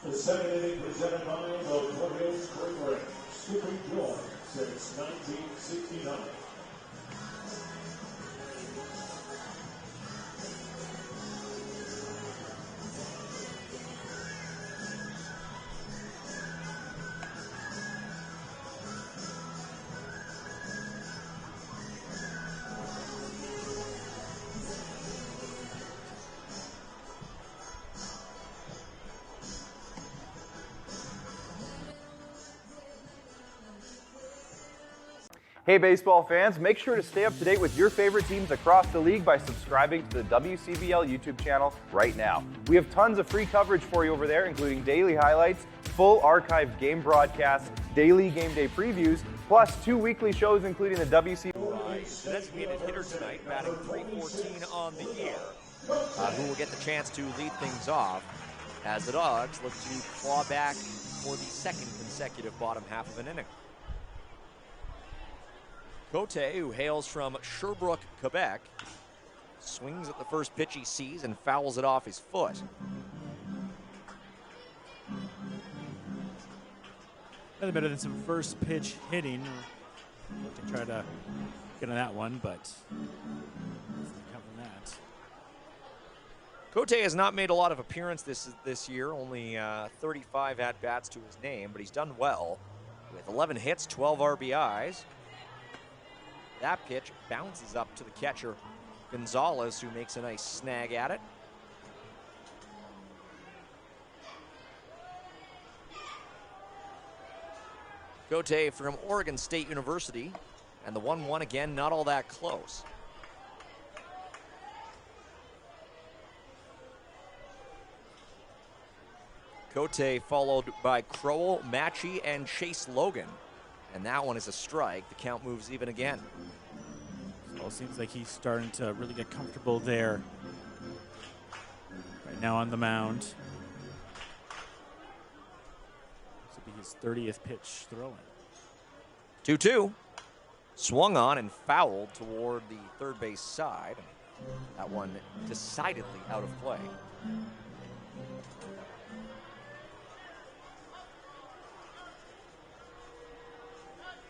The second inning presented by the Okotoks Creamery. Scooping joy since 1969. Hey baseball fans, make sure to stay up to date with your favorite teams across the league by subscribing to the WCBL YouTube channel right now. We have tons of free coverage for you over there, including daily highlights, full archived game broadcasts, daily game day previews, plus 2 weekly shows including the WCBL. Designated hitter tonight, batting .314 on the year, who will get the chance to lead things off as the Dogs look to claw back for the second consecutive bottom half of an inning. Cote, who hails from Sherbrooke, Quebec, swings at the first pitch he sees and fouls it off his foot. Nothing better than some first pitch hitting. To try to get on that one, but nothing come from that. Cote has not made a lot of appearances this year, only 35 at-bats to his name, but he's done well with 11 hits, 12 RBIs. That pitch bounces up to the catcher, Gonzalez, who makes a nice snag at it. Cote from Oregon State University, and the 1-1 again, not all that close. Cote followed by Crowell, Matchy, and Chase Logan. And that one is a strike. The count moves even again. So it seems like he's starting to really get comfortable there. Right now on the mound. This will be his 30th pitch throwing. 2-2. Swung on and fouled toward the third base side. That one decidedly out of play.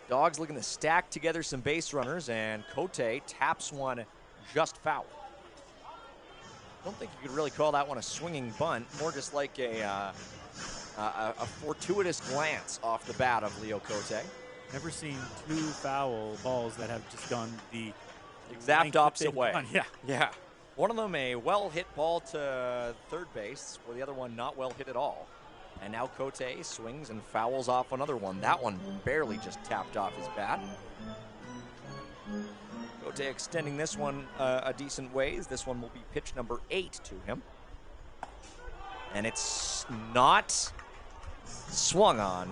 Dogs looking to stack together some base runners, and Cote taps one just foul. Don't think you could really call that one a swinging bunt, more just like a fortuitous glance off the bat of Leo Cote. Never seen 2 foul balls that have just gone the Exact opposite way. Yeah. Yeah. One of them a well-hit ball to third base, where the other one not well hit at all. And now Cote swings and fouls off another one. That one barely just tapped off his bat. Cote extending this one a decent ways. This one will be pitch number 8 to him. And it's not swung on.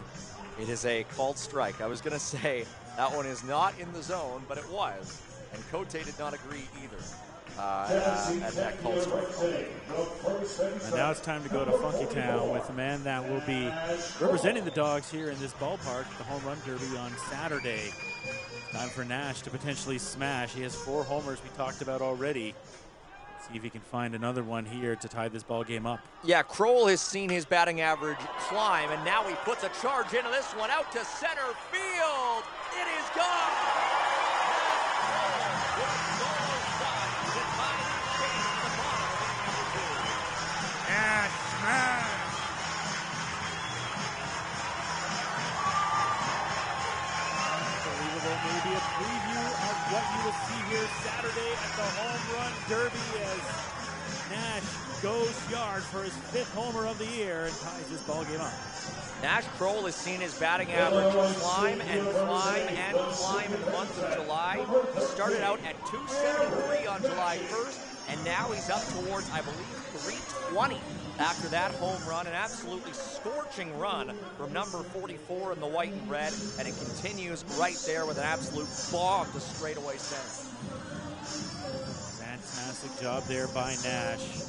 It is a called strike. I was going to say that one is not in the zone, but it was. And Cote did not agree either. at that called strike. And now it's time to go to Funky Town with the man that will be representing the Dogs here in this ballpark at the Home Run Derby on Saturday. Time for Nash to potentially smash. He has 4 homers we talked about already. Let's see if he can find another one here to tie this ball game up. Yeah, Kroll has seen his batting average climb, and now he puts a charge into this one out to center field. It is gone. Nash smash! Unbelievable. Maybe a preview of what you will see here Saturday at the Home Run Derby as Nash goes yard for his 5th homer of the year and ties this ball game up. Nash Kroll has seen his batting average climb and climb and climb in the month of July. He started out at 273 on July 1st, and now he's up towards, I believe, 320 after that home run. An absolutely scorching run from number 44 in the white and red, and it continues right there with an absolute bomb to straightaway center. Fantastic job there by Nash.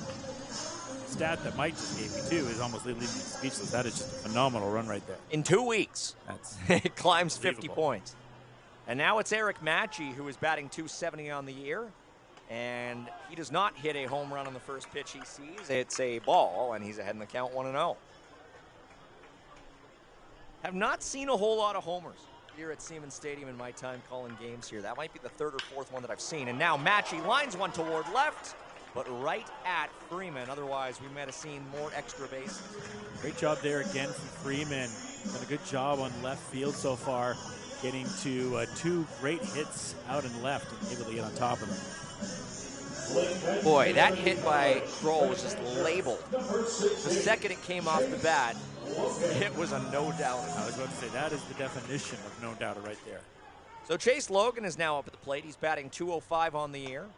Stat that Mike just gave me too is almost leaving me speechless. That is just a phenomenal run right there. In 2 weeks, it climbs 50 unbelievable. points. And now it's Eric Matchey, who is batting 270 on the year. And he does not hit a home run on the first pitch he sees. It's a ball, and he's ahead in the count 1-0. Have not seen a whole lot of homers here at Siemens Stadium in my time calling games here. That might be the 3rd or 4th one that I've seen. And now Matchey lines one toward left, but right at Freeman. Otherwise, we might have seen more extra bases. Great job there again from Freeman. He's done a good job on left field so far, getting to 2 great hits out and left and able to get on top of them. Boy, that hit by Kroll was just labeled. The second it came off the bat, it was a no-doubter. I was about to say, that is the definition of no-doubter right there. So Chase Logan is now up at the plate. He's batting 205 on the year.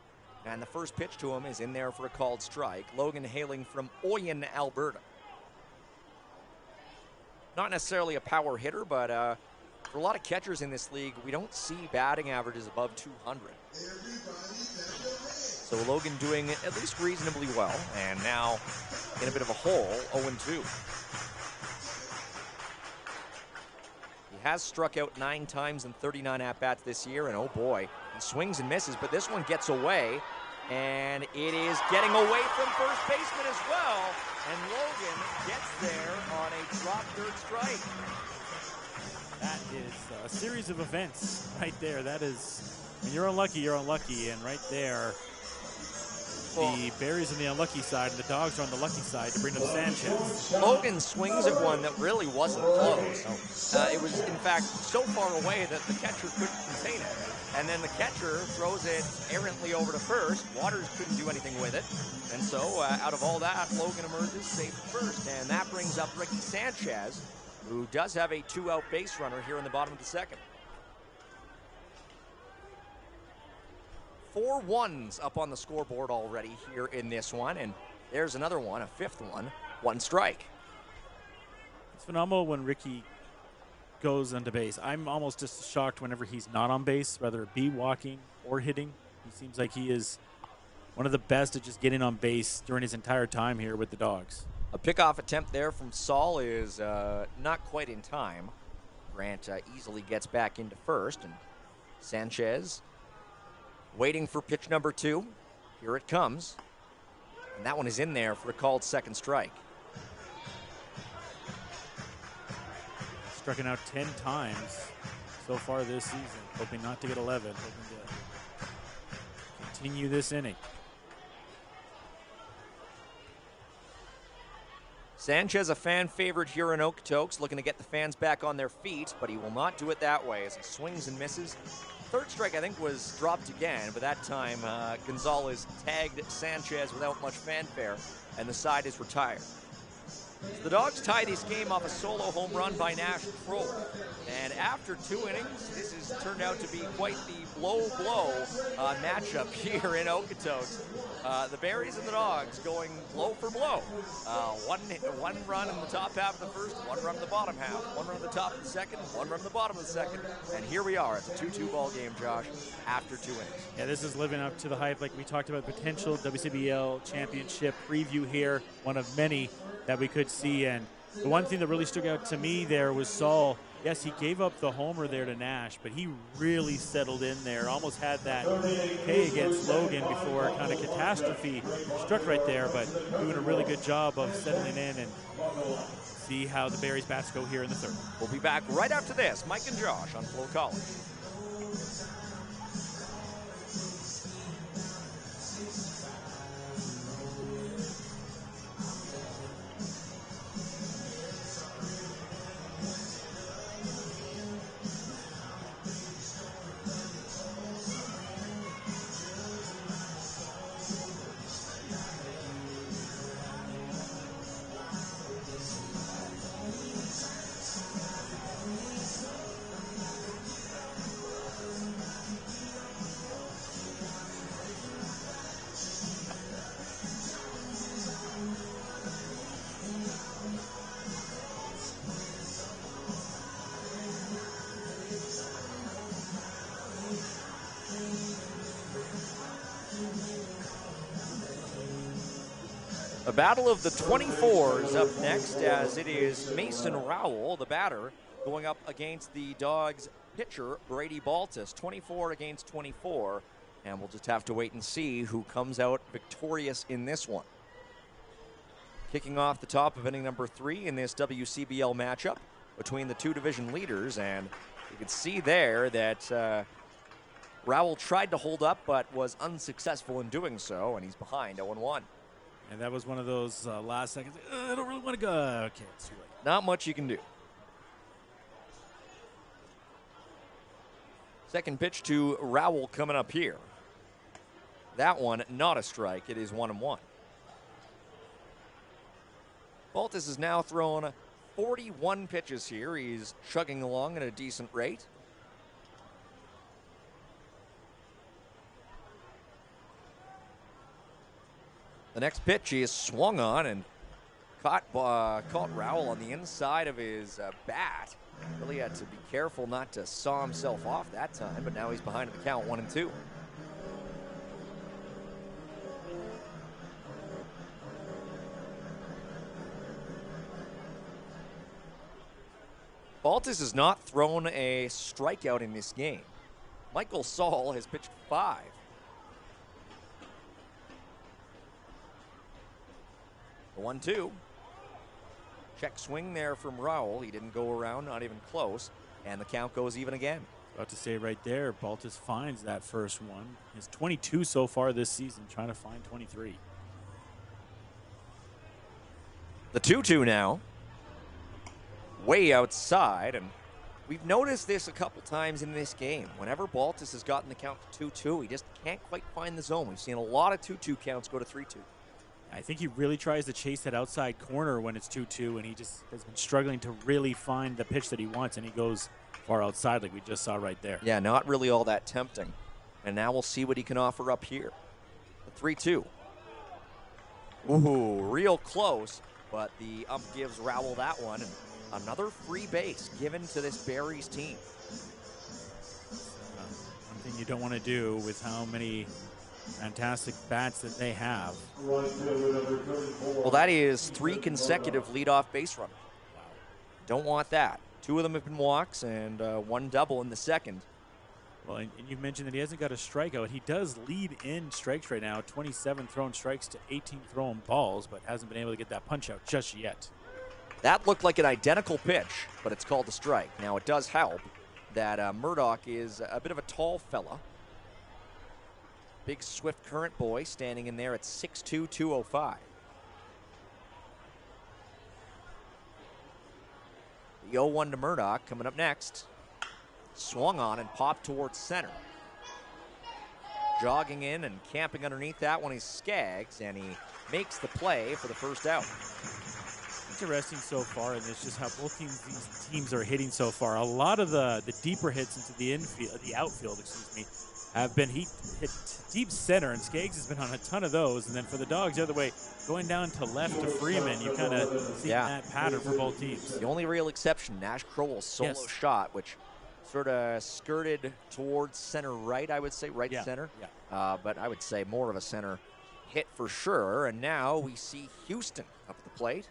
And the first pitch to him is in there for a called strike. Logan hailing from Oyen, Alberta. Not necessarily a power hitter, but for a lot of catchers in this league, we don't see batting averages above 200. So Logan doing at least reasonably well, and now in a bit of a hole, 0-2. He has struck out 9 times in 39 at-bats this year, and oh boy, he swings and misses, but this one gets away, and it is getting away from first baseman as well, and Logan gets there on a drop third strike. That is a series of events right there. That is, when you're unlucky, and right there, the Berries on the unlucky side and the Dogs are on the lucky side to bring up Sanchez. Logan swings at one that really wasn't close. It was, in fact, so far away that the catcher couldn't contain it. And then the catcher throws it errantly over to first. Waters couldn't do anything with it. And so, out of all that, Logan emerges safe at first. And that brings up Ricky Sanchez, who does have a 2-out base runner here in the bottom of the second. 4 ones up on the scoreboard already here in this one, and there's another one, a 5th one, 1 strike. It's phenomenal when Ricky goes onto base. I'm almost just shocked whenever he's not on base, whether it be walking or hitting. He seems like he is one of the best at just getting on base during his entire time here with the Dogs. A pickoff attempt there from Saul is not quite in time. Grant easily gets back into first, and Sanchez waiting for pitch number 2. Here it comes. And that one is in there for a called second strike. Striking out 10 times so far this season, hoping not to get 11, hoping to continue this inning. Sanchez, a fan favorite here in Okotoks, looking to get the fans back on their feet, but he will not do it that way as he swings and misses. Third strike, I think, was dropped again, but that time Gonzalez tagged Sanchez without much fanfare, and the side is retired. The Dawgs tie this game off a solo home run by Nash Kroll. And after 2 innings, this has turned out to be quite the blow-blow matchup here in Okotoks. The Berries and the Dawgs going blow for blow. One run in the top half of the first, one run in the bottom half, one run at the top of the second, one run in the bottom of the second. And here we are. It's a 2-2 ball game, Josh, after 2 innings. Yeah, this is living up to the hype. Like we talked about, potential WCBL championship preview here, one of many that we could see. And the one thing that really stuck out to me there was Saul. Yes, he gave up the homer there to Nash, but he really settled in there. Almost had that K against Logan before kind of catastrophe struck right there, but doing a really good job of settling in, and see how the Berries bats go here in the third. We'll be back right after this. Mike and Josh on FloCollege. A battle of the 24s up next, as it is Mason Rowell, the batter, going up against the Dawgs pitcher, Brady Baltus. 24 against 24, and we'll just have to wait and see who comes out victorious in this one. Kicking off the top of inning number 3 in this WCBL matchup between the two division leaders, and you can see there that Rowell tried to hold up but was unsuccessful in doing so, and he's behind 0-1. And that was one of those last seconds. I don't really want to go. Okay, it's too late. Not much you can do. Second pitch to Rowell coming up here. That one, not a strike. It is 1-1. Baltus has now thrown 41 pitches here. He's chugging along at a decent rate. The next pitch he is swung on and caught Rowell on the inside of his bat. Really had to be careful not to saw himself off that time, but now he's behind the count, 1-2. Baltus has not thrown a strikeout in this game. Michael Saul has pitched 5. The 1-2. Check swing there from Rowell. He didn't go around, not even close. And the count goes even again. About to say right there, Baltus finds that first one. He's 22 so far this season, trying to find 23. The 2-2 now. Way outside. And we've noticed this a couple times in this game. Whenever Baltus has gotten the count to 2-2, he just can't quite find the zone. We've seen a lot of 2-2 counts go to 3-2. I think he really tries to chase that outside corner when it's 2-2, and he just has been struggling to really find the pitch that he wants, and he goes far outside like we just saw right there. Yeah, not really all that tempting. And now we'll see what he can offer up here. The 3-2. Ooh, real close, but the ump gives Rowell that one. And another free base given to this Berries team. One thing you don't want to do with how many fantastic bats that they have. Well, that is 3 consecutive leadoff base runners. Wow. Don't want that. 2 of them have been walks and 1 double in the second. Well, and you mentioned that he hasn't got a strikeout. He does lead in strikes right now, 27 thrown strikes to 18 thrown balls, but hasn't been able to get that punch out just yet. That looked like an identical pitch, but it's called a strike. Now, it does help that Murdoch is a bit of a tall fella. Big Swift Current boy standing in there at 6'2", 205. The 0-1 to Murdoch coming up next. Swung on and popped towards center. Jogging in and camping underneath that one is Skaggs, and he makes the play for the first out. interesting so far, and it's just how both these teams are hitting so far. A lot of the deeper hits into the outfield, have been hit deep center, and Skaggs has been on a ton of those. And then for the Dawgs, the other way, going down to left to Freeman, you kind of see that pattern for both teams. The only real exception, Nash Crowell's solo shot, which sort of skirted towards center right, I would say, center. Yeah. But I would say more of a center hit for sure. And now we see Houston up at the plate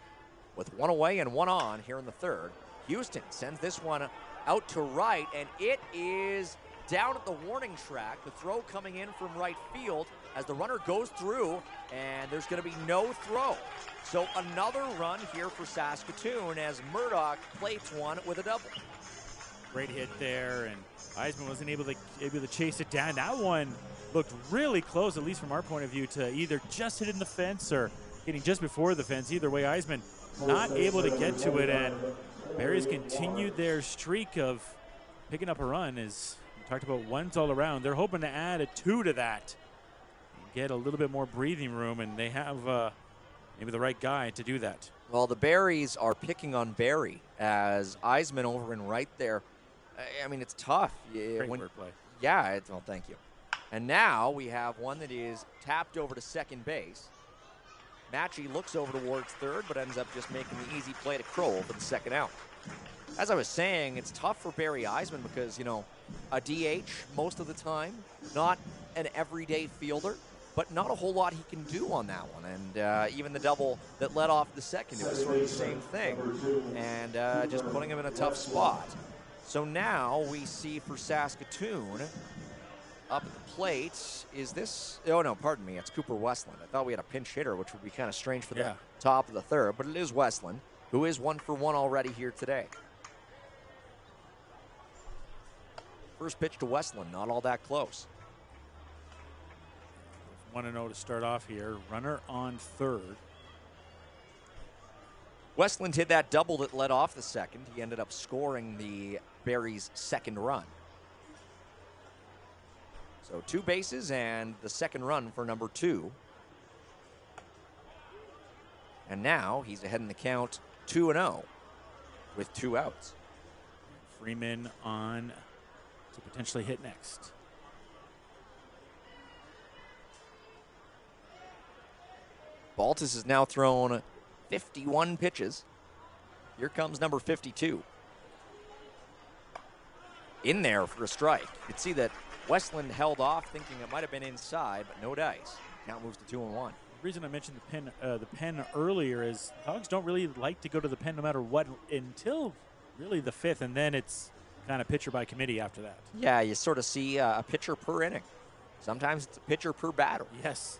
with one away and one on here in the third. Houston sends this one out to right, and it is down at the warning track. The throw coming in from right field as the runner goes through, and there's going to be no throw. So another run here for Saskatoon as Murdoch plates one with a double. Great hit there, and Eisman wasn't able to chase it down. That one looked really close, at least from our point of view, to either just hitting the fence or hitting just before the fence. Either way, Eisman not able to get to it, and Barry's continued their streak of picking up a run. As we talked about, ones all around. They're hoping to add a 2 to that and get a little bit more breathing room, and they have maybe the right guy to do that. Well, the Berries are picking on Barry as Eisman over and right there. I mean, it's tough. Great wordplay. Yeah, well, thank you. And now we have one that is tapped over to second base. Matchy looks over towards third, but ends up just making the easy play to Crowell for the second out. As I was saying, it's tough for Barry Eisman because, a DH most of the time, not an everyday fielder, but not a whole lot he can do on that one. And even the double that led off the second, it was sort of the same thing. And just putting him in a tough spot. So now we see for Saskatoon, up at the plate, is this, oh no, pardon me, it's Cooper Westland. I thought we had a pinch hitter, which would be kind of strange for the top of the third, but it is Westland, who is 1 for 1 already here today. First pitch to Westland, not all that close. 1-0 to start off here. Runner on third. Westland hit that double that led off the second. He ended up scoring the Berries' second run. So 2 bases and the second run for number 2. And now he's ahead in the count 2-0 with 2 outs. Freeman on to potentially hit next. Baltus has now thrown 51 pitches. Here comes number 52. In there for a strike. You could see that Westland held off, thinking it might have been inside, but no dice. Count moves to 2-1. The reason I mentioned the pen earlier is Dogs don't really like to go to the pen no matter what until really the 5th, and then it's kind of pitcher by committee after that. Yeah, you sort of see a pitcher per inning. Sometimes it's a pitcher per batter. Yes.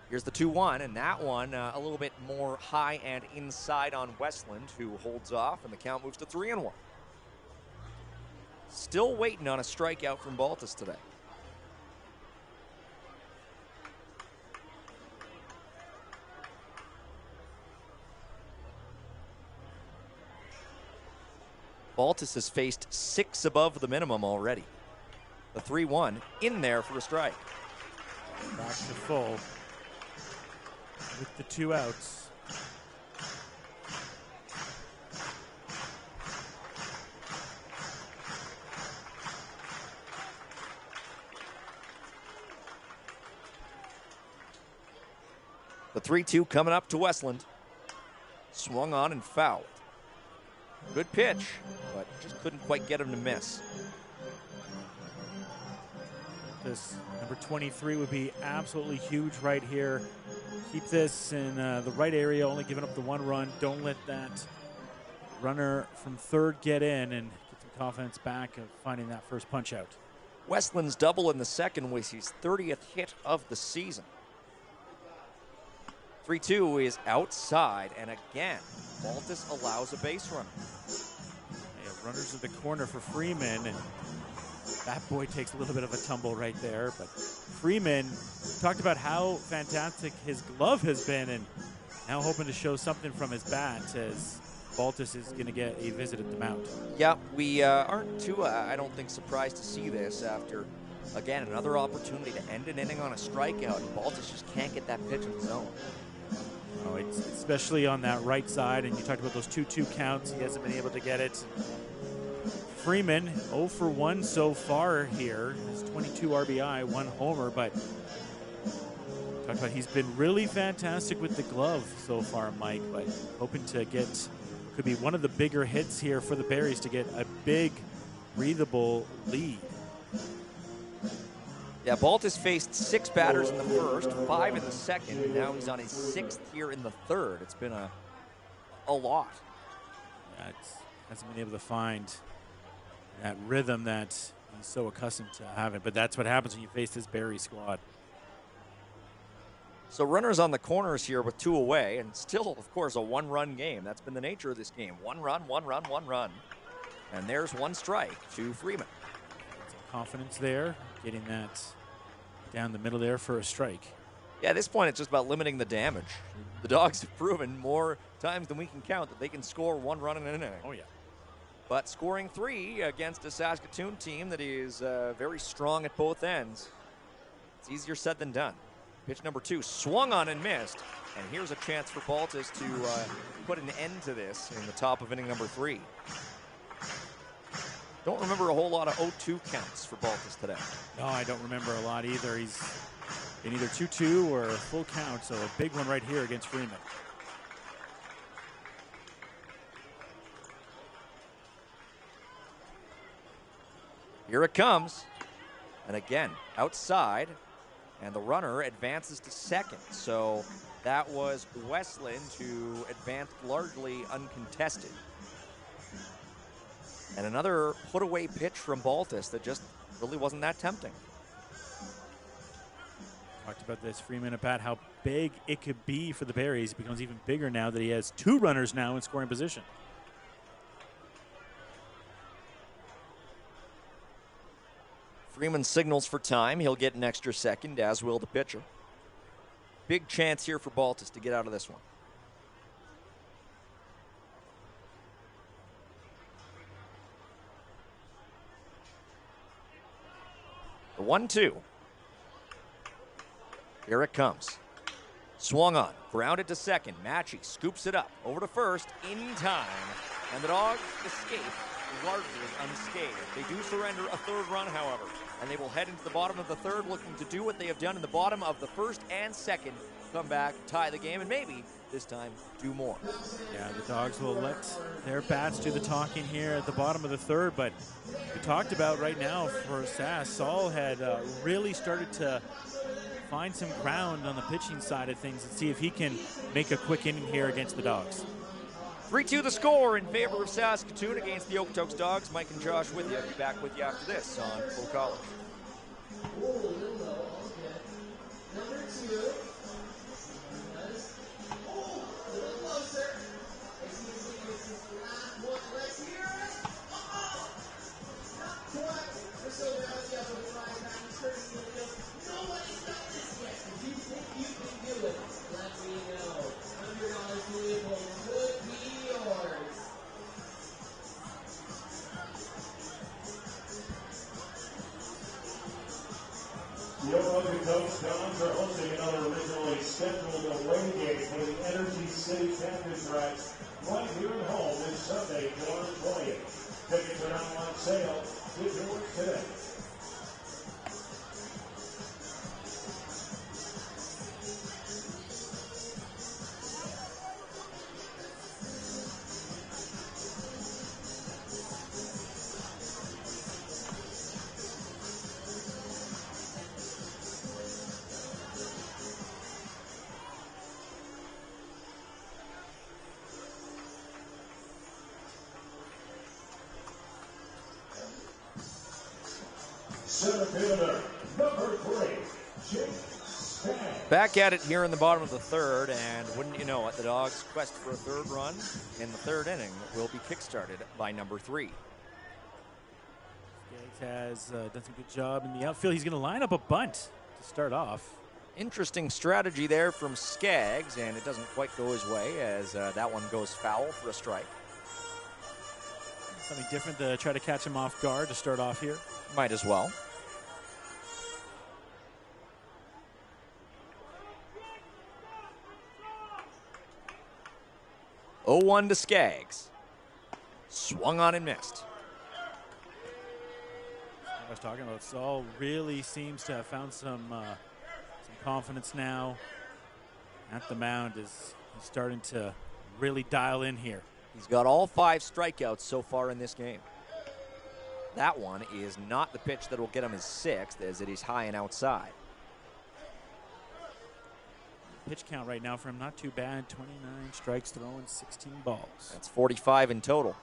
Here's the 2-1, and that one a little bit more high and inside on Westland, who holds off, and the count moves to 3-1. Still waiting on a strikeout from Baltus today. Baltus has faced 6 above the minimum already. The 3-1 in there for a strike. Back to full with the 2 outs. The 3-2 coming up to Westland. Swung on and fouled. Good pitch, but just couldn't quite get him to miss. This number 23 would be absolutely huge right here. Keep this in the right area, only giving up the 1 run. Don't let that runner from third get in and get some confidence back of finding that first punch out. Westland's double in the second was his 30th hit of the season. 3-2 is outside, and again, Baltus allows a base runner. Runners in the corner for Freeman, and that boy takes a little bit of a tumble right there. But Freeman talked about how fantastic his glove has been, and now hoping to show something from his bat as Baltus is going to get a visit at the mound. Yeah, we aren't too, I don't think, surprised to see this after, again, another opportunity to end an inning on a strikeout, and Baltus just can't get that pitch in the zone. Oh, it's especially on that right side. And you talked about those 2-2 counts. He hasn't been able to get it. Freeman 0 for 1 so far here. Has 22 RBI, 1 homer, but talked about he's been really fantastic with the glove so far, Mike, but hoping to get, could be one of the bigger hits here for the Berries to get a big, breathable lead. Yeah, Baltus faced 6 batters in the first, 5 in the second, and now he's on his 6th here in the third. It's been a lot. Yeah, hasn't been able to find that rhythm that he's so accustomed to having, but that's what happens when you face this Berry squad. So runners on the corners here with 2 away, and still, of course, a 1-run game. That's been the nature of this game. 1 run, 1 run, 1 run. And there's 1 strike to Freeman. Some confidence there, getting that down the middle there for a strike. Yeah, at this point, it's just about limiting the damage. The Dawgs have proven more times than we can count that they can score 1 run in an inning. Oh, yeah. But scoring 3 against a Saskatoon team that is very strong at both ends, it's easier said than done. Pitch number 2 swung on and missed. And here's a chance for Baltus to put an end to this in the top of inning number 3. Don't remember a whole lot of 0-2 counts for Baltus today. No, I don't remember a lot either. He's in either 2-2 or full count, so a big one right here against Freeman. Here it comes. And again, outside. And the runner advances to second. So that was Westland, who advanced largely uncontested. And another put-away pitch from Baltus that just really wasn't that tempting. Talked about this Freeman at bat, how big it could be for the Berries. It becomes even bigger now that he has 2 runners now in scoring position. Freeman signals for time. He'll get an extra second, as will the pitcher. Big chance here for Baltus to get out of this one. The 1-2. Here it comes. Swung on, grounded to second. Matchy scoops it up, over to first, in time. And the Dawgs escape largely unscathed. They do surrender a 3rd run, however, and they will head into the bottom of the 3rd, looking to do what they have done in the bottom of the 1st and 2nd, come back, tie the game, and maybe this time do more. Yeah, the Dawgs will let their bats do the talking here at the bottom of the 3rd, but we talked about right now for Sass, Saul had really started to find some ground on the pitching side of things and see if he can make a quick inning here against the Dawgs. 3-2 the score in favor of Saskatoon against the Okotoks Dawgs. Mike and Josh with you. I'll be back with you after this on FloCollege. Number 2. The Okotoks Dawgs are hosting another originally scheduled away game for the Energy City Campus Rights right here at home this Sunday, July 20th. Tickets are now on sale. Get yours today. Center fielder, number 3, Jake Staggs. Back at it here in the bottom of the 3rd, and wouldn't you know it, the Dawgs' quest for a 3rd run in the 3rd inning will be kickstarted by number 3. Skaggs has done some good job in the outfield. He's going to line up a bunt to start off. Interesting strategy there from Skaggs, and it doesn't quite go his way as that one goes foul for a strike. Something different to try to catch him off guard to start off here. Might as well. 0-1 to Skaggs. Swung on and missed. I was talking about Saul really seems to have found some confidence now at the mound as he's starting to really dial in here. He's got all 5 strikeouts so far in this game. That one is not the pitch that will get him his 6th, as it is high and outside. Pitch count right now for him, not too bad. 29 strikes thrown, 16 balls. That's 45 in total.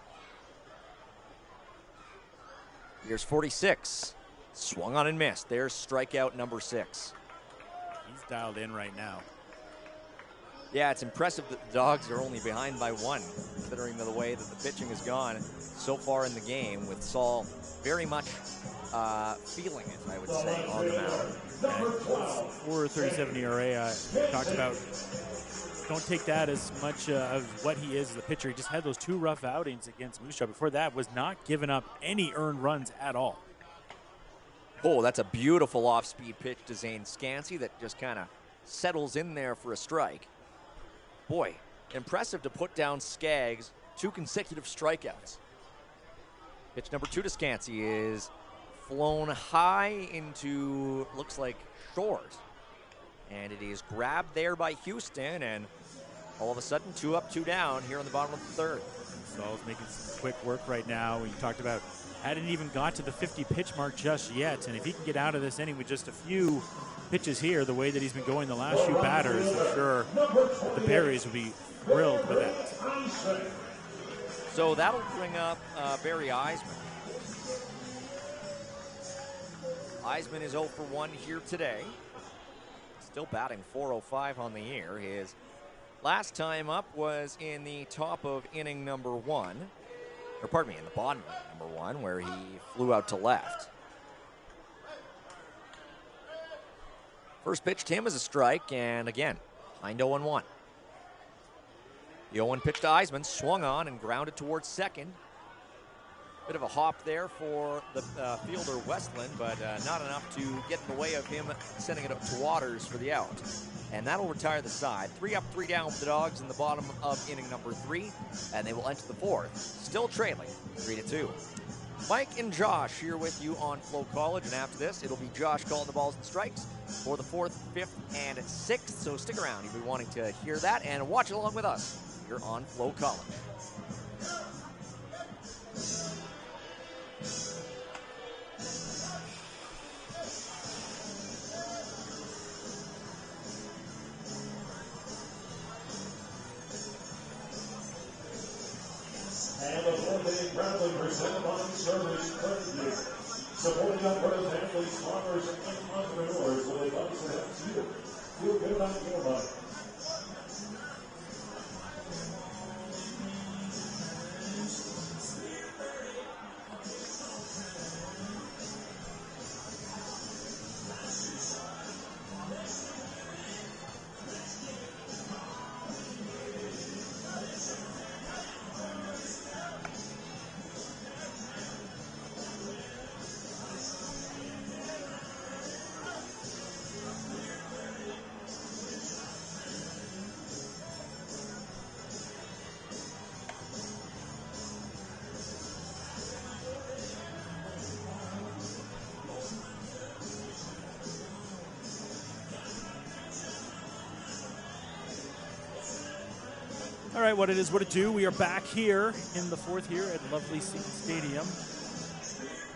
Here's 46. Swung on and missed. There's strikeout number 6. He's dialed in right now. Yeah, it's impressive that the Dawgs are only behind by 1, considering the way that the pitching has gone so far in the game, with Saul very much feeling it, I would say, on the mound. And 4.37 ERA, I talked about. Don't take that as much of what he is as a pitcher. He just had those 2 rough outings against Moose Jaw. Before that, was not giving up any earned runs at all. Oh, that's a beautiful off-speed pitch to Zane Scansey that just kind of settles in there for a strike. Boy, impressive to put down Skaggs 2 consecutive strikeouts. Pitch number 2 to Scansey is flown high into, looks like, short. And it is grabbed there by Houston, and all of a sudden 2 up, 2 down here on the bottom of the 3rd. Saul's making some quick work right now. We talked about hadn't even got to the 50 pitch mark just yet, and if he can get out of this inning with just a few pitches here, the way that he's been going the last few batters, I'm sure the Berries will be thrilled with that. So that'll bring up Barry Eisman. Eisman is 0 for 1 here today. Still batting .405 on the year. His last time up was in the top of inning number 1. Or pardon me, in the bottom of inning number 1, where he flew out to left. First pitch to him is a strike, and again, behind 0-1. The 0-1 pitch to Eisman, swung on and grounded towards second. Bit of a hop there for the fielder Westland, but not enough to get in the way of him sending it up to Waters for the out. And that'll retire the side. 3 up, 3 down for the Dawgs in the bottom of inning number 3, and they will enter the 4th, still trailing 3-2. Mike and Josh here with you on FloCollege, and after this, it'll be Josh calling the balls and strikes for the 4th, 5th, and 6th. So stick around. You'll be wanting to hear that and watch along with us here on FloCollege. And the 4th inning proudly presented by Service Credit Union. Supporting Alberta's athletes, farmers, and entrepreneurs with advice that helps you feel good about your money. All right, what it is, what it do. We are back here in the 4th here at lovely Seton Stadium.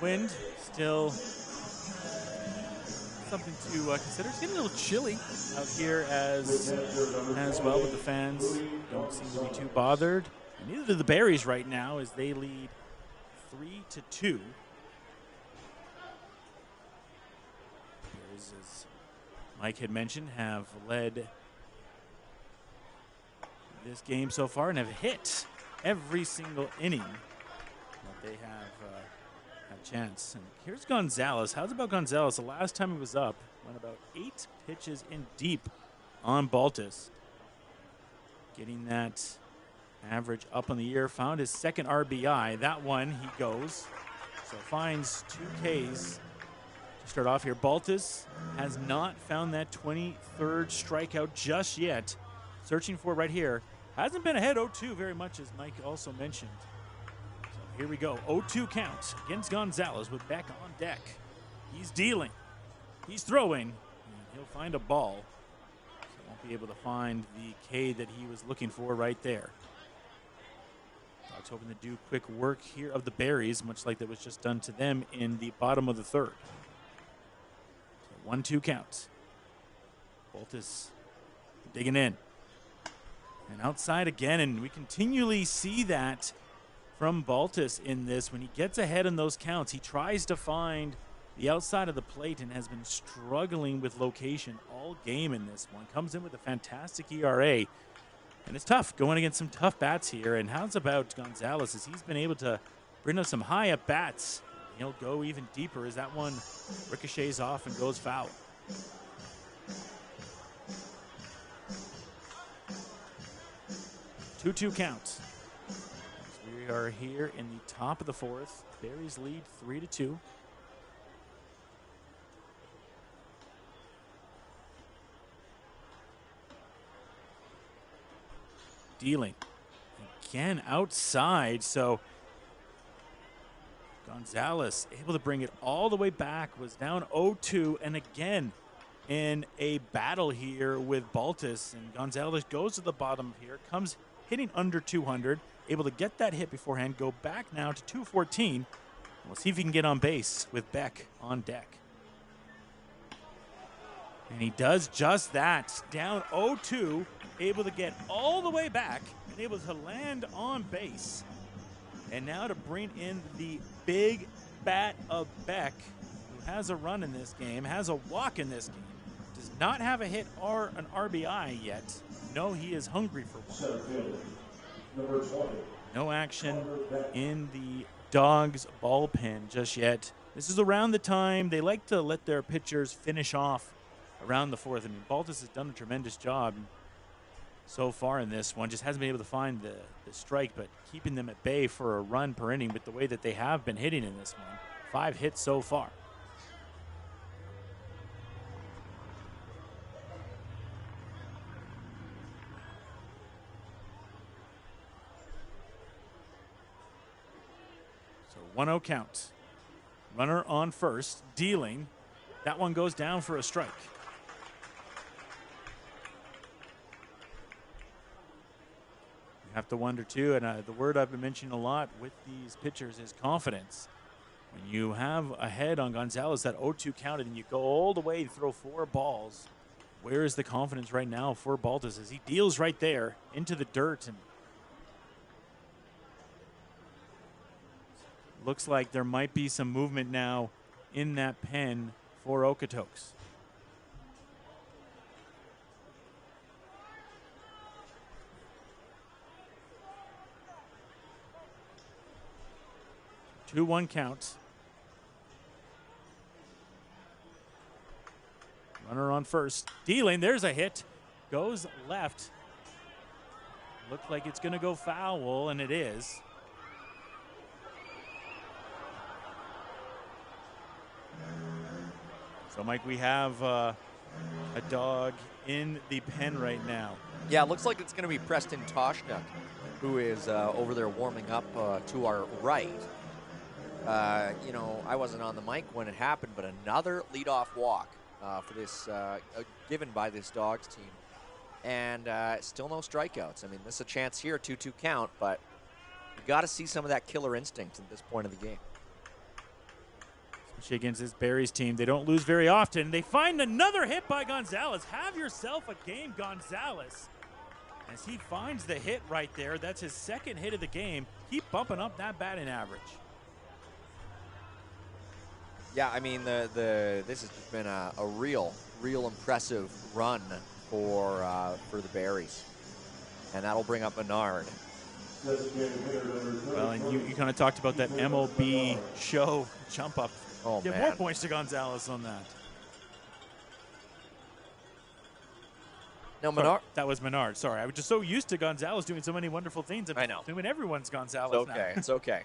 Wind still something to consider. It's getting a little chilly out here as well, but the fans don't seem to be too bothered. And neither do the Berries right now as they lead 3-2. Berries, as Mike had mentioned, have led this game so far and have hit every single inning that they have chance. And here's Gonzalez. How's about Gonzalez? The last time he was up, went about 8 pitches in deep on Baltus. Getting that average up on the year. Found his 2nd RBI. That one he goes. So finds 2 Ks to start off here. Baltus has not found that 23rd strikeout just yet. Searching for it right here. Hasn't been ahead 0-2 very much, as Mike also mentioned. So here we go. 0-2 count against Gonzalez with Beck on deck. He's dealing. He's throwing. And he'll find a ball. So won't be able to find the K that he was looking for right there. Dogs hoping to do quick work here of the Berries, much like that was just done to them in the bottom of the third. So 1-2 count. Boltus digging in. And outside again, and we continually see that from Baltus in this. When he gets ahead in those counts, he tries to find the outside of the plate and has been struggling with location all game in this one. Comes in with a fantastic ERA, and it's tough going against some tough bats here. And how's about Gonzalez, as he's been able to bring up some high at bats. He'll go even deeper as that one ricochets off and goes foul. 2-2 count. As we are here in the top of the fourth. Berries lead 3-2. Dealing. Again outside, so Gonzalez able to bring it all the way back, was down 0-2, and again in a battle here with Baltus, and Gonzalez goes to the bottom here, comes hitting under 200, able to get that hit beforehand, go back now to 214. We'll see if he can get on base with Beck on deck. And he does just that. Down 0-2, able to get all the way back and able to land on base. And now to bring in the big bat of Beck, who has a run in this game, has a walk in this game, does not have a hit or an RBI yet. No, he is hungry for one. No action in the Dawgs bullpen just yet. This is around the time they like to let their pitchers finish off around the fourth. I mean, Baltus has done a tremendous job so far in this one. Just hasn't been able to find the strike, but keeping them at bay for a run per inning with the way that they have been hitting in this one. 5 hits so far. So 1-0 count. Runner on first, dealing. That one goes down for a strike. You have to wonder too, and the word I've been mentioning a lot with these pitchers is confidence. When you have a head on Gonzalez, that 0-2 counted, and you go all the way to throw 4 balls, where is the confidence right now for Baltus as he deals right there into the dirt? And looks like there might be some movement now in that pen for Okotoks. So 2-1 count. Runner on first. Dealing. There's a hit. Goes left. Looks like it's going to go foul, and it is. So, Mike, we have a dog in the pen right now. Yeah, it looks like it's going to be Preston Toshnook, who is over there warming up to our right. You know, I wasn't on the mic when it happened, but another leadoff walk for this, given by this Dawgs team. And still no strikeouts. I mean, this is a chance here, 2-2 count, but you got to see some of that killer instinct at this point of the game. Especially against this Berries team. They don't lose very often. They find another hit by Gonzalez. Have yourself a game, Gonzalez. As he finds the hit right there. That's his second hit of the game. Keep bumping up that batting average. Yeah, I mean, this has just been a real impressive run for the Berries. And that'll bring up Menard. Well, and you kind of talked about that MLB show jump up. Oh, Give man. more points to Gonzalez on that. No, Menard. That was Menard. Sorry, I was just so used to Gonzalez doing so many wonderful things. I know. Assuming everyone's Gonzalez It's okay. now. It's okay.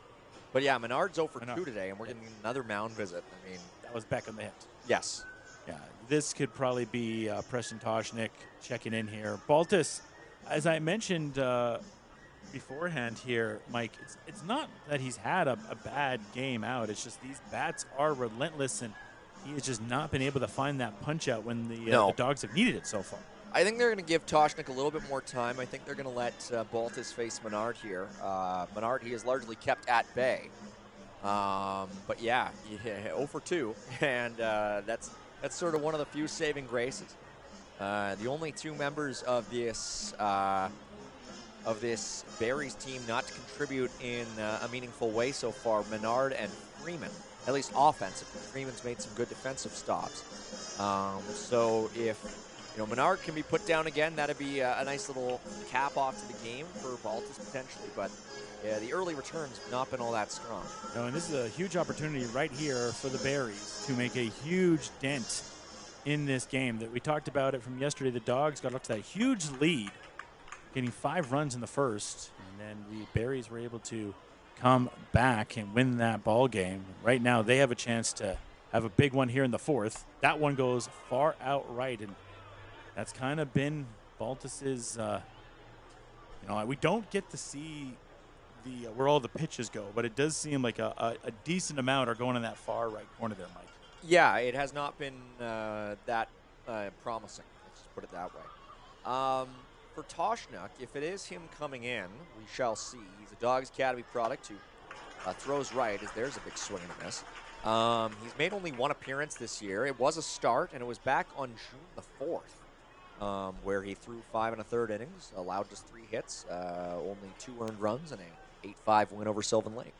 But yeah, Menard's 0 for Menard. 2 today, and we're getting another mound visit. I mean, That was Beck on the hit. yes. Yeah, this could probably be Preston Toshnick checking in here. Baltus as I mentioned beforehand here, Mike, it's not that he's had a bad game out. It's just these bats are relentless, and he has just not been able to find that punch out when the Dogs have needed it so far. I think they're going to give Toshnik a little bit more time. I think they're going to let Baltus face Menard here. Menard, he is largely kept at bay. But yeah, 0 for 2, and that's sort of one of the few saving graces. The only two members of this Barries team not to contribute in a meaningful way so far, Menard and Freeman, at least offensively. Freeman's made some good defensive stops. So if Menard can be put down again, that'd be a nice little cap off to the game for Baltus potentially, but yeah, the early returns have not been all that strong. No, and this is a huge opportunity right here for the Barries to make a huge dent in this game. That we talked about it from yesterday. The Dogs got up to that huge lead, getting 5 runs in the first, and then the Barries were able to come back and win that ball game. Right now, they have a chance to have a big one here in the fourth. That one goes far out right, and that's kind of been Baltus's. We don't get to see where all the pitches go, but it does seem like a decent amount are going in that far right corner there, Mike. Yeah, it has not been that promising. Let's just put it that way. For Toshnik, if it is him coming in, we shall see. He's a Dawgs Academy product who throws right, as there's a big swing and a miss. He's made only 1 appearance this year. It was a start, and it was back on June the 4th, where he threw 5 1/3 innings, allowed just 3 hits, only 2 earned runs, and a 8-5 win over Sylvan Lake.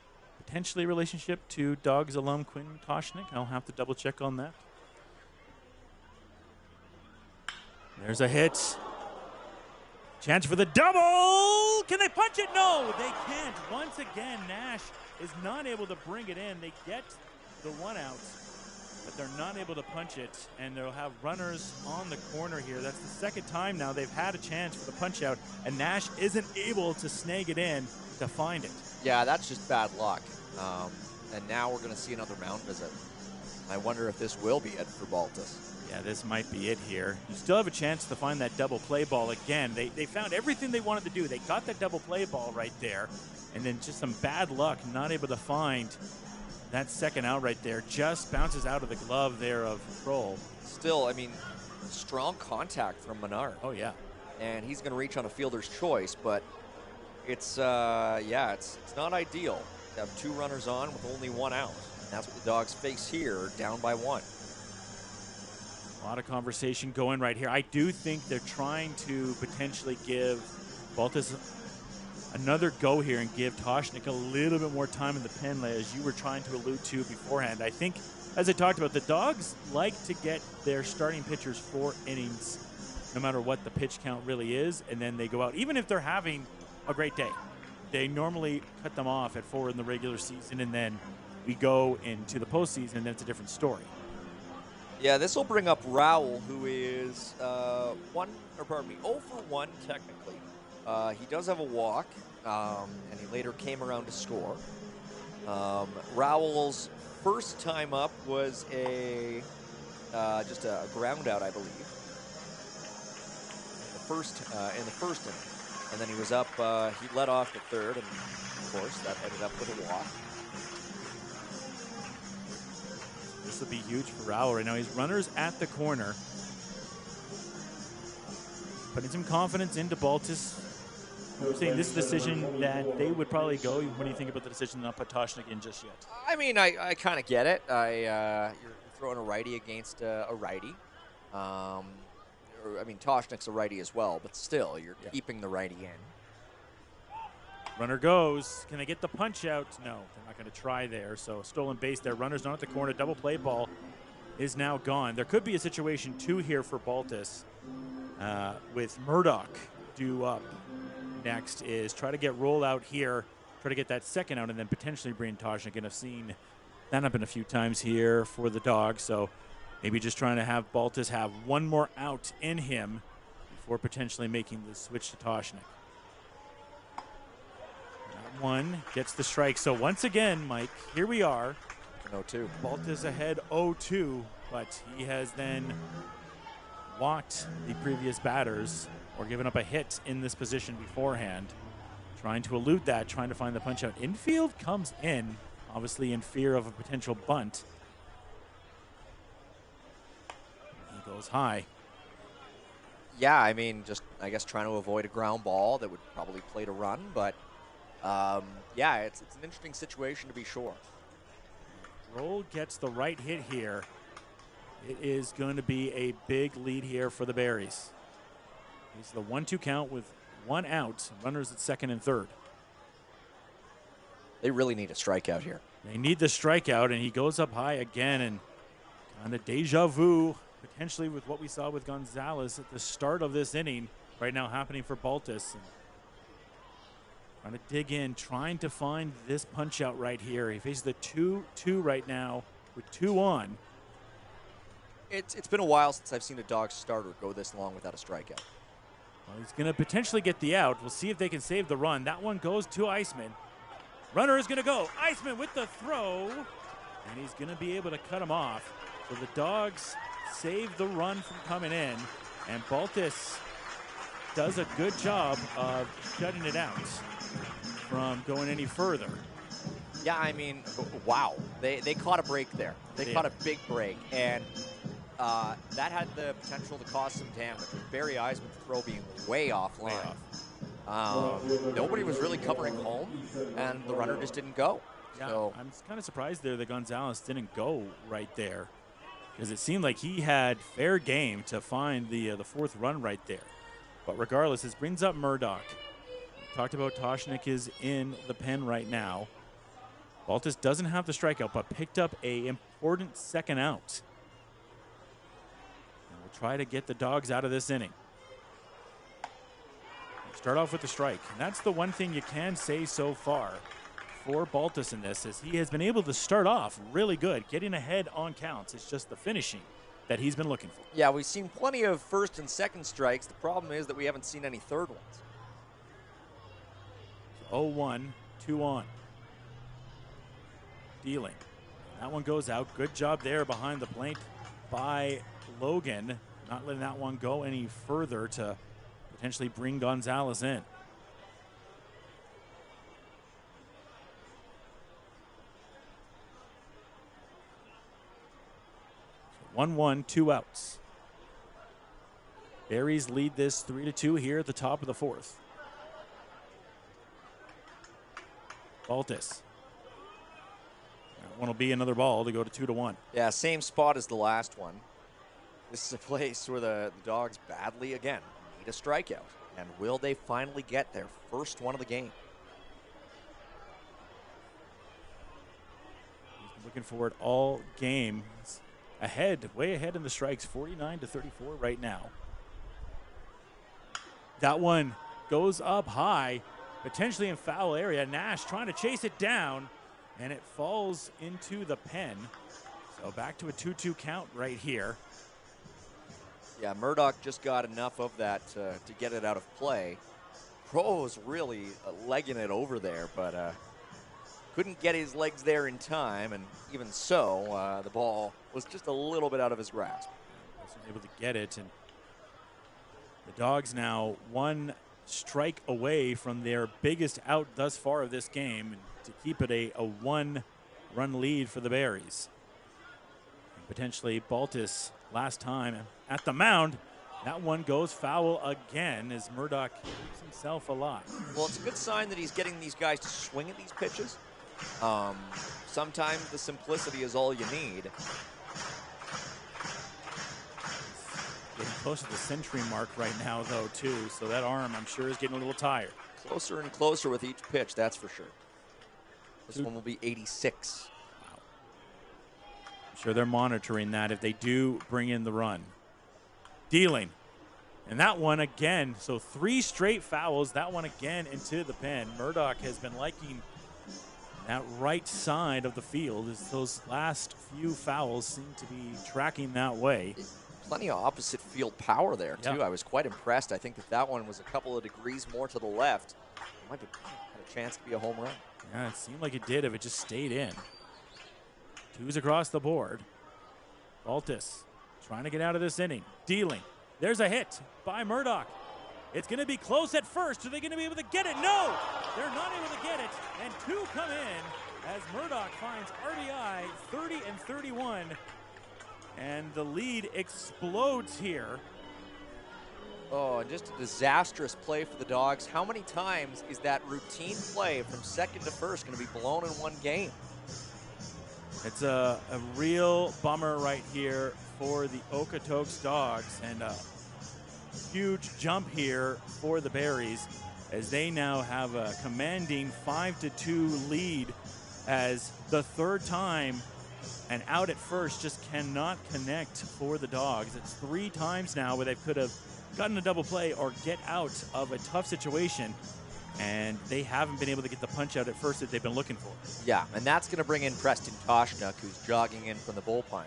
Potentially a relationship to Dogs alum Quinn Toshnik. I'll have to double check on that. There's a hit. Chance for the double. Can they punch it? No, they can't. Once again, Nash is not able to bring it in. They get the 1 out, but they're not able to punch it, and they'll have runners on the corner here. That's the second time now they've had a chance for the punch out, and Nash isn't able to snag it in to find it. Yeah, that's just bad luck. And now we're going to see another mound visit. I wonder if this will be it for Baltus. Yeah, this might be it here. You still have a chance to find that double play ball again. They found everything they wanted to do. They got that double play ball right there, and then just some bad luck, not able to find that second out right there. Just bounces out of the glove there of Kroll. Still, I mean, strong contact from Menard. Oh, yeah. And he's going to reach on a fielder's choice, but it's not ideal to have 2 runners on with only 1 out. And that's what the Dogs face here, down by 1. A lot of conversation going right here. I do think they're trying to potentially give Baltus another go here and give Toshnik a little bit more time in the pen, as you were trying to allude to beforehand. I think, as I talked about, the Dogs like to get their starting pitchers 4 innings, no matter what the pitch count really is, and then they go out. Even if they're having a great day, they normally cut them off at 4 in the regular season, and then we go into the postseason, and then it's a different story. Yeah, this will bring up Rowell, who is 0 for 1 technically. He does have a walk, and he later came around to score. Rowell's first time up was just a ground out, I believe, in the first inning. And then he was up. He led off the 3rd, and of course that ended up with a walk. This will be huge for Rowell right now. He's runners at the corner, putting some confidence into Baltus. I'm saying this is the decision that they would probably go. What do you think about the decision to not put Toshnik in just yet? I mean, I kind of get it. You're throwing a righty against a righty. Toshnik's a righty as well, but still, you're keeping the righty in. Runner goes. Can they get the punch out? No, they're not going to try there. So stolen base there. Runner's not at the corner. Double play ball is now gone. There could be a situation, too, here for Baltus with Murdoch due up. Next is try to get roll out here, try to get that second out, and then potentially bring Toshnik. And I've seen that happen a few times here for the Dogs. So maybe just trying to have Baltus have 1 more out in him before potentially making the switch to Toshnik. That one gets the strike. So once again, Mike, here we are. 0-2. Baltus ahead 0-2, but he has then walked the previous batters or given up a hit in this position beforehand. Trying to elude that, trying to find the punch out. Infield comes in, obviously in fear of a potential bunt. He goes high. Yeah, I mean, just, I guess, trying to avoid a ground ball that would probably play to run. But, yeah, it's an interesting situation to be sure. Roll gets the right hit here. It is going to be a big lead here for the Berries. It's the 1-2 count with 1 out. Runners at second and third. They really need a strikeout here. They need the strikeout, and he goes up high again, and kind of deja vu, potentially with what we saw with Gonzalez at the start of this inning, right now happening for Baltus. And trying to dig in, trying to find this punch out right here. He faces the 2-2 right now with 2 on. It's been a while since I've seen a Dawgs starter go this long without a strikeout. Well, he's going to potentially get the out. We'll see if they can save the run. That one goes to Iceman. Runner is going to go. Iceman with the throw, and he's going to be able to cut him off. So the Dawgs save the run from coming in, and Baltus does a good job of shutting it out from going any further. Yeah, I mean, wow. They caught a break there. They caught a big break, and that had the potential to cause some damage. Barry Eisman's throw being way offline. Nobody was really covering home, and the runner just didn't go. Yeah, So I'm kind of surprised there that Gonzalez didn't go right there, because it seemed like he had fair game to find the fourth run right there. But regardless, this brings up Murdoch. We talked about Toshnik is in the pen right now. Baltus doesn't have the strikeout, but picked up a important second out. And we'll try to get the Dawgs out of this inning. Start off with the strike. And that's the one thing you can say so far for Baltus in this, is he has been able to start off really good, getting ahead on counts. It's just the finishing that he's been looking for. yeah, we've seen plenty of first and second strikes. The problem is that we haven't seen any third ones. 0-1, 2 on. Dealing. That one goes out. Good job there behind the plate by Logan. Not letting that one go any further to potentially bring Gonzalez in. So 1-1, 2 outs. Berries lead this 3-2 here at the top of the fourth. Baltus. That one will be another ball to go to 2-1. Yeah, same spot as the last one. This is a place where the Dawgs badly, again, need a strikeout. And will they finally get their first one of the game? He's been looking for it all game. He's ahead, way ahead in the strikes, 49-34 right now. That one goes up high, potentially in foul area. Nash trying to chase it down, and it falls into the pen. So back to a 2-2 count right here. Yeah, Murdoch just got enough of that to get it out of play. Crow was really legging it over there, but couldn't get his legs there in time, and even so, the ball was just a little bit out of his grasp. Wasn't able to get it, and the Dawgs now 1 strike away from their biggest out thus far of this game, and to keep it a 1-run lead for the Berries. And potentially Baltus last time at the mound. That one goes foul again as Murdoch keeps himself alive. Well, it's a good sign that he's getting these guys to swing at these pitches. Sometimes the simplicity is all you need. Getting close to the century mark right now, though, too. So that arm, I'm sure, is getting a little tired. Closer and closer with each pitch, that's for sure. This one will be 86. Wow. I'm sure they're monitoring that if they do bring in the run. Dealing. And that one again, so 3 straight fouls. That one again into the pen. Murdoch has been liking that right side of the field as those last few fouls seem to be tracking that way. Plenty of opposite field power there, too. Yeah. I was quite impressed. I think that one was a couple of degrees more to the left. It might have had a chance to be a home run. Yeah, it seemed like it did if it just stayed in. 2s across the board. Baltus trying to get out of this inning. Dealing. There's a hit by Murdoch. It's going to be close at first. Are they going to be able to get it? No, they're not able to get it. And 2 come in as Murdoch finds RBI 30 and 31. And the lead explodes here. Oh, and just a disastrous play for the Dawgs. How many times is that routine play from second to first going to be blown in one game? It's a real bummer right here for the Okotoks Dawgs, and a huge jump here for the Berries as they now have a commanding 5-2 lead, as the third time and out at first just cannot connect for the Dawgs. It's 3 times now where they could have gotten a double play or get out of a tough situation, and they haven't been able to get the punch out at first that they've been looking for. Yeah, and that's going to bring in Preston Toshnook, who's jogging in from the bullpen.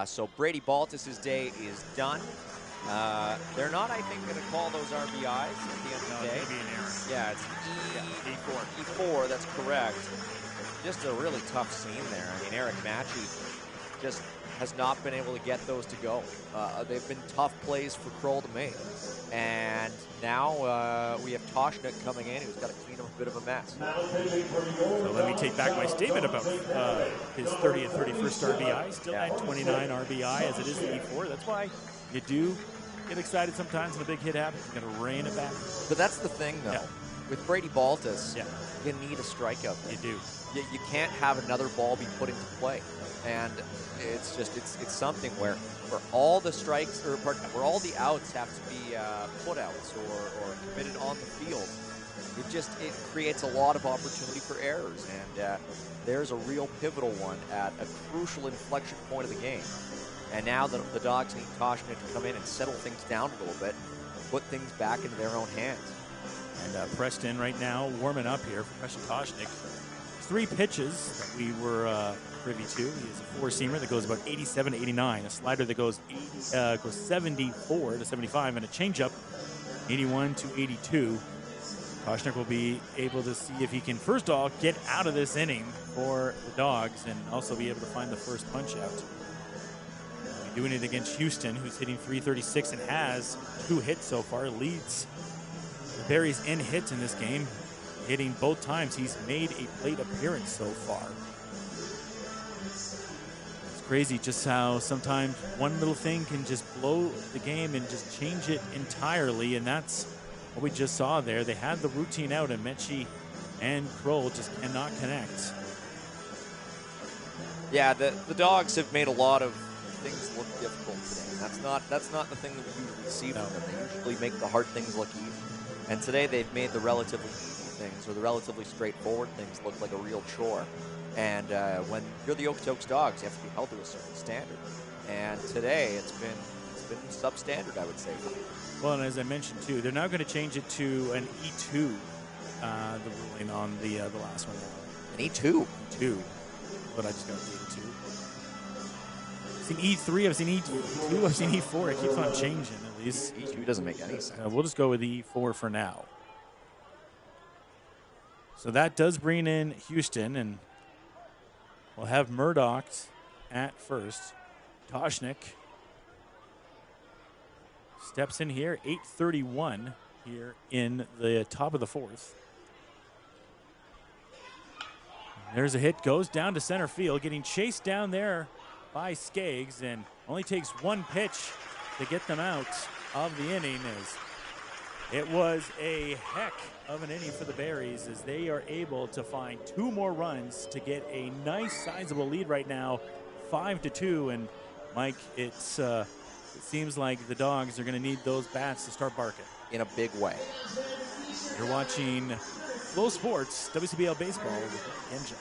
So Brady Baltus's day is done. They're not, I think, going to call those RBIs at the end of the day. It's going to be an error. Yeah, it's E4. That's correct. Just a really tough scene there. I mean, Eric Matchy just has not been able to get those to go. They've been tough plays for Kroll to make. And now we have Toshnook coming in, who's got to clean up a bit of a mess. So let me take back my statement about his 30 and 31st RBI. Still at 29 RBI as it is the E4. That's why you do get excited sometimes when a big hit happens. You're going to rein it back. But that's the thing, though. Yeah. With Brady Baltus, you need a strikeout. You do. You can't have another ball be put into play. And it's just, it's something where all the strikes, or pardon, where all the outs have to be put-outs or committed on the field, it creates a lot of opportunity for errors. And there's a real pivotal one at a crucial inflection point of the game. And now the Dawgs need Toshnook to come in and settle things down a little bit, put things back into their own hands. And Preston right now warming up here for Preston Toshnook. 3 pitches that we were privy to. He is a 4-seamer that goes about 87 to 89, a slider that goes 74 to 75, and a changeup 81 to 82. Toshnook will be able to see if he can, first of all, get out of this inning for the Dawgs and also be able to find the first punch out. Doing it against Houston, who's hitting .336 and has 2 hits so far, leads the Berries in hits in this game, hitting both times he's made a plate appearance so far. It's crazy just how sometimes one little thing can just blow the game and just change it entirely, and that's what we just saw there. They had the routine out, and Mechie and Kroll just cannot connect. Yeah, the Dawgs have made a lot of things look difficult today. That's not the thing that we usually see from them. They usually make the hard things look easy. And today they've made the relatively easy things, or the relatively straightforward things, look like a real chore. And when you're the Okotoks Dawgs, you have to be held to a certain standard. And today it's been substandard, I would say. Well, and as I mentioned too, they're now going to change it to an E2. The ruling on the last one. An E2. E2. But I just got updated to. I've seen E3, I've seen E2, I've seen E4. It keeps on changing at least. E2 doesn't make any sense. We'll just go with E4 for now. So that does bring in Houston, and we'll have Murdoch at first. Toshnook steps in here, 8:31 here in the top of the 4th. There's a hit, goes down to center field, getting chased down there by Skaggs, and only takes 1 pitch to get them out of the inning. As it was a heck of an inning for the Berries, as they are able to find 2 more runs to get a nice sizable lead right now, 5-2. And Mike, it seems like the Dawgs are going to need those bats to start barking in a big way. You're watching Flow Sports WCBL baseball with Ken Josh.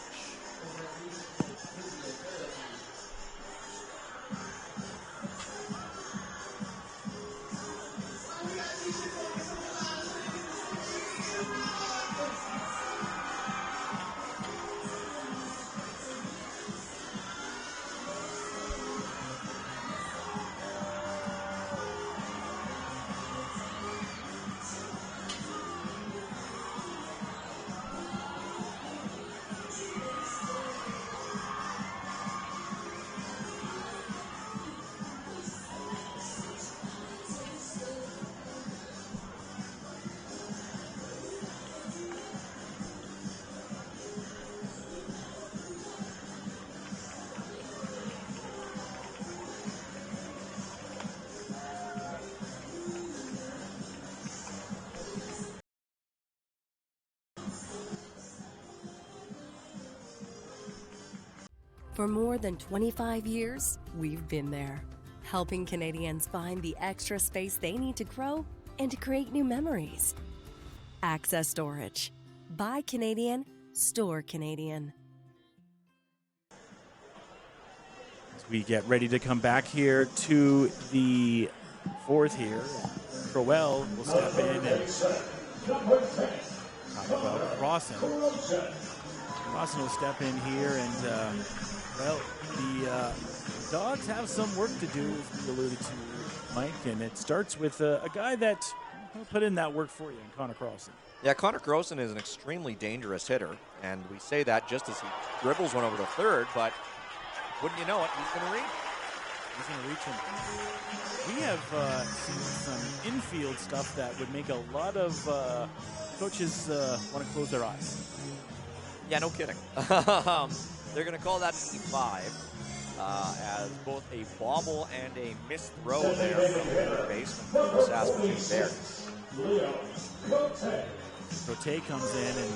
For more than 25 years, we've been there, helping Canadians find the extra space they need to grow and to create new memories. Access Storage. Buy Canadian, store Canadian. As we get ready to come back here to the fourth here, Crowell will step in and talk about Crossan. Crossan will step in here and, well, the Dawgs have some work to do, as we alluded to, Mike, and it starts with a guy that put in that work for you, in Connor Crossan. Yeah, Connor Crossan is an extremely dangerous hitter, and we say that just as he dribbles one over to third, but wouldn't you know it, he's going to reach. He's going to reach him. We have seen some infield stuff that would make a lot of coaches want to close their eyes. Yeah, no kidding. They're going to call that an E5 as both a bobble and a missed throw there from the third baseman for the Saskatoon Bears. Cote comes in, and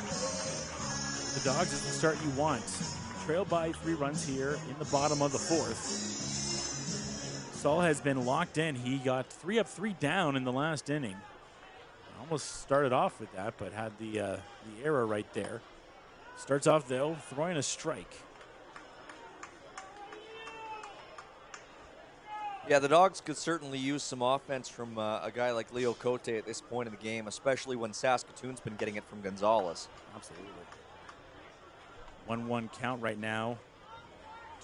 the Dawgs is the start you want. Trailed by 3 runs here in the bottom of the fourth. Saul has been locked in. He got 3 up, 3 down in the last inning. Almost started off with that, but had the error right there. Starts off, though, throwing a strike. Yeah, the Dawgs could certainly use some offense from a guy like Leo Cote at this point in the game, especially when Saskatoon's been getting it from Gonzalez. Absolutely. 1-1 count right now.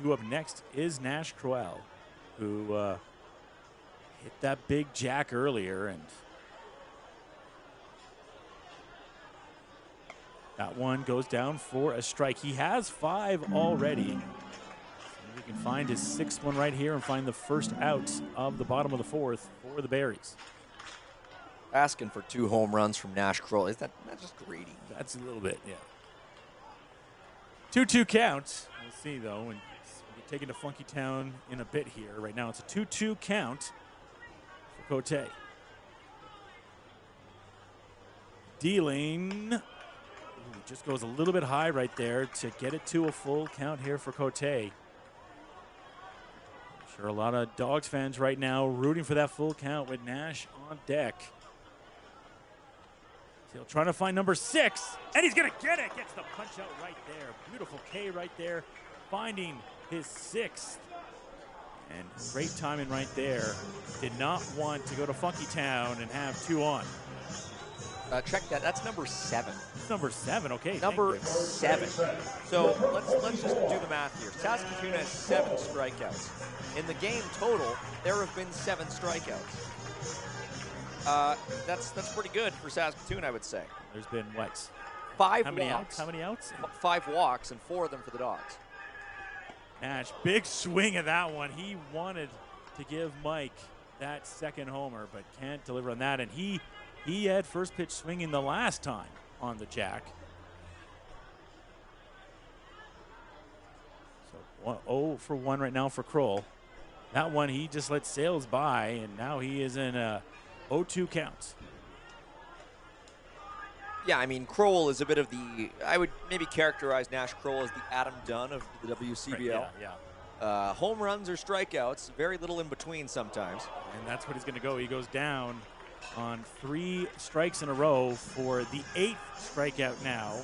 Due up next is Nash Crowell, who hit that big jack earlier, and that one goes down for a strike. He has 5 already. He can find his 6th one right here and find the first out of the bottom of the fourth for the Berries. Asking for 2 home runs from Nash Crowell. Is that just greedy? That's a little bit, yeah. 2-2 count. We'll see, though, and we'll get taken to Funky Town in a bit here. Right now it's a 2-2 count for Cote. Dealing. Ooh, just goes a little bit high right there to get it to a full count here for Cote. Sure, a lot of Dawgs fans right now rooting for that full count with Nash on deck. He'll try to find number 6, and he's going to get it. Gets the punch out right there. Beautiful K right there, finding his 6th. And great timing right there. Did not want to go to Funky Town and have 2 on. Check that. That's number 7. It's number 7. Okay. Number 7. So let's just do the math here. Saskatoon has 7 strikeouts. In the game total, there have been 7 strikeouts. That's pretty good for Saskatoon, I would say. There's been what? 5 How many walks. outs? How many outs? 5 walks and 4 of them for the Dawgs. Nash, big swing of that one. He wanted to give Mike that 2nd homer, but can't deliver on that. And he had first pitch swinging the last time on the jack. So 0 for 1 right now for Kroll. That one he just let sails by, and now he is in a 0-2 count. Yeah, I mean, Crowell is a bit of the, I would maybe characterize Nash Crowell as the Adam Dunn of the WCBL. Right, yeah. Home runs or strikeouts, very little in between sometimes. And that's what he's going to go. He goes down on 3 strikes in a row for the 8th strikeout now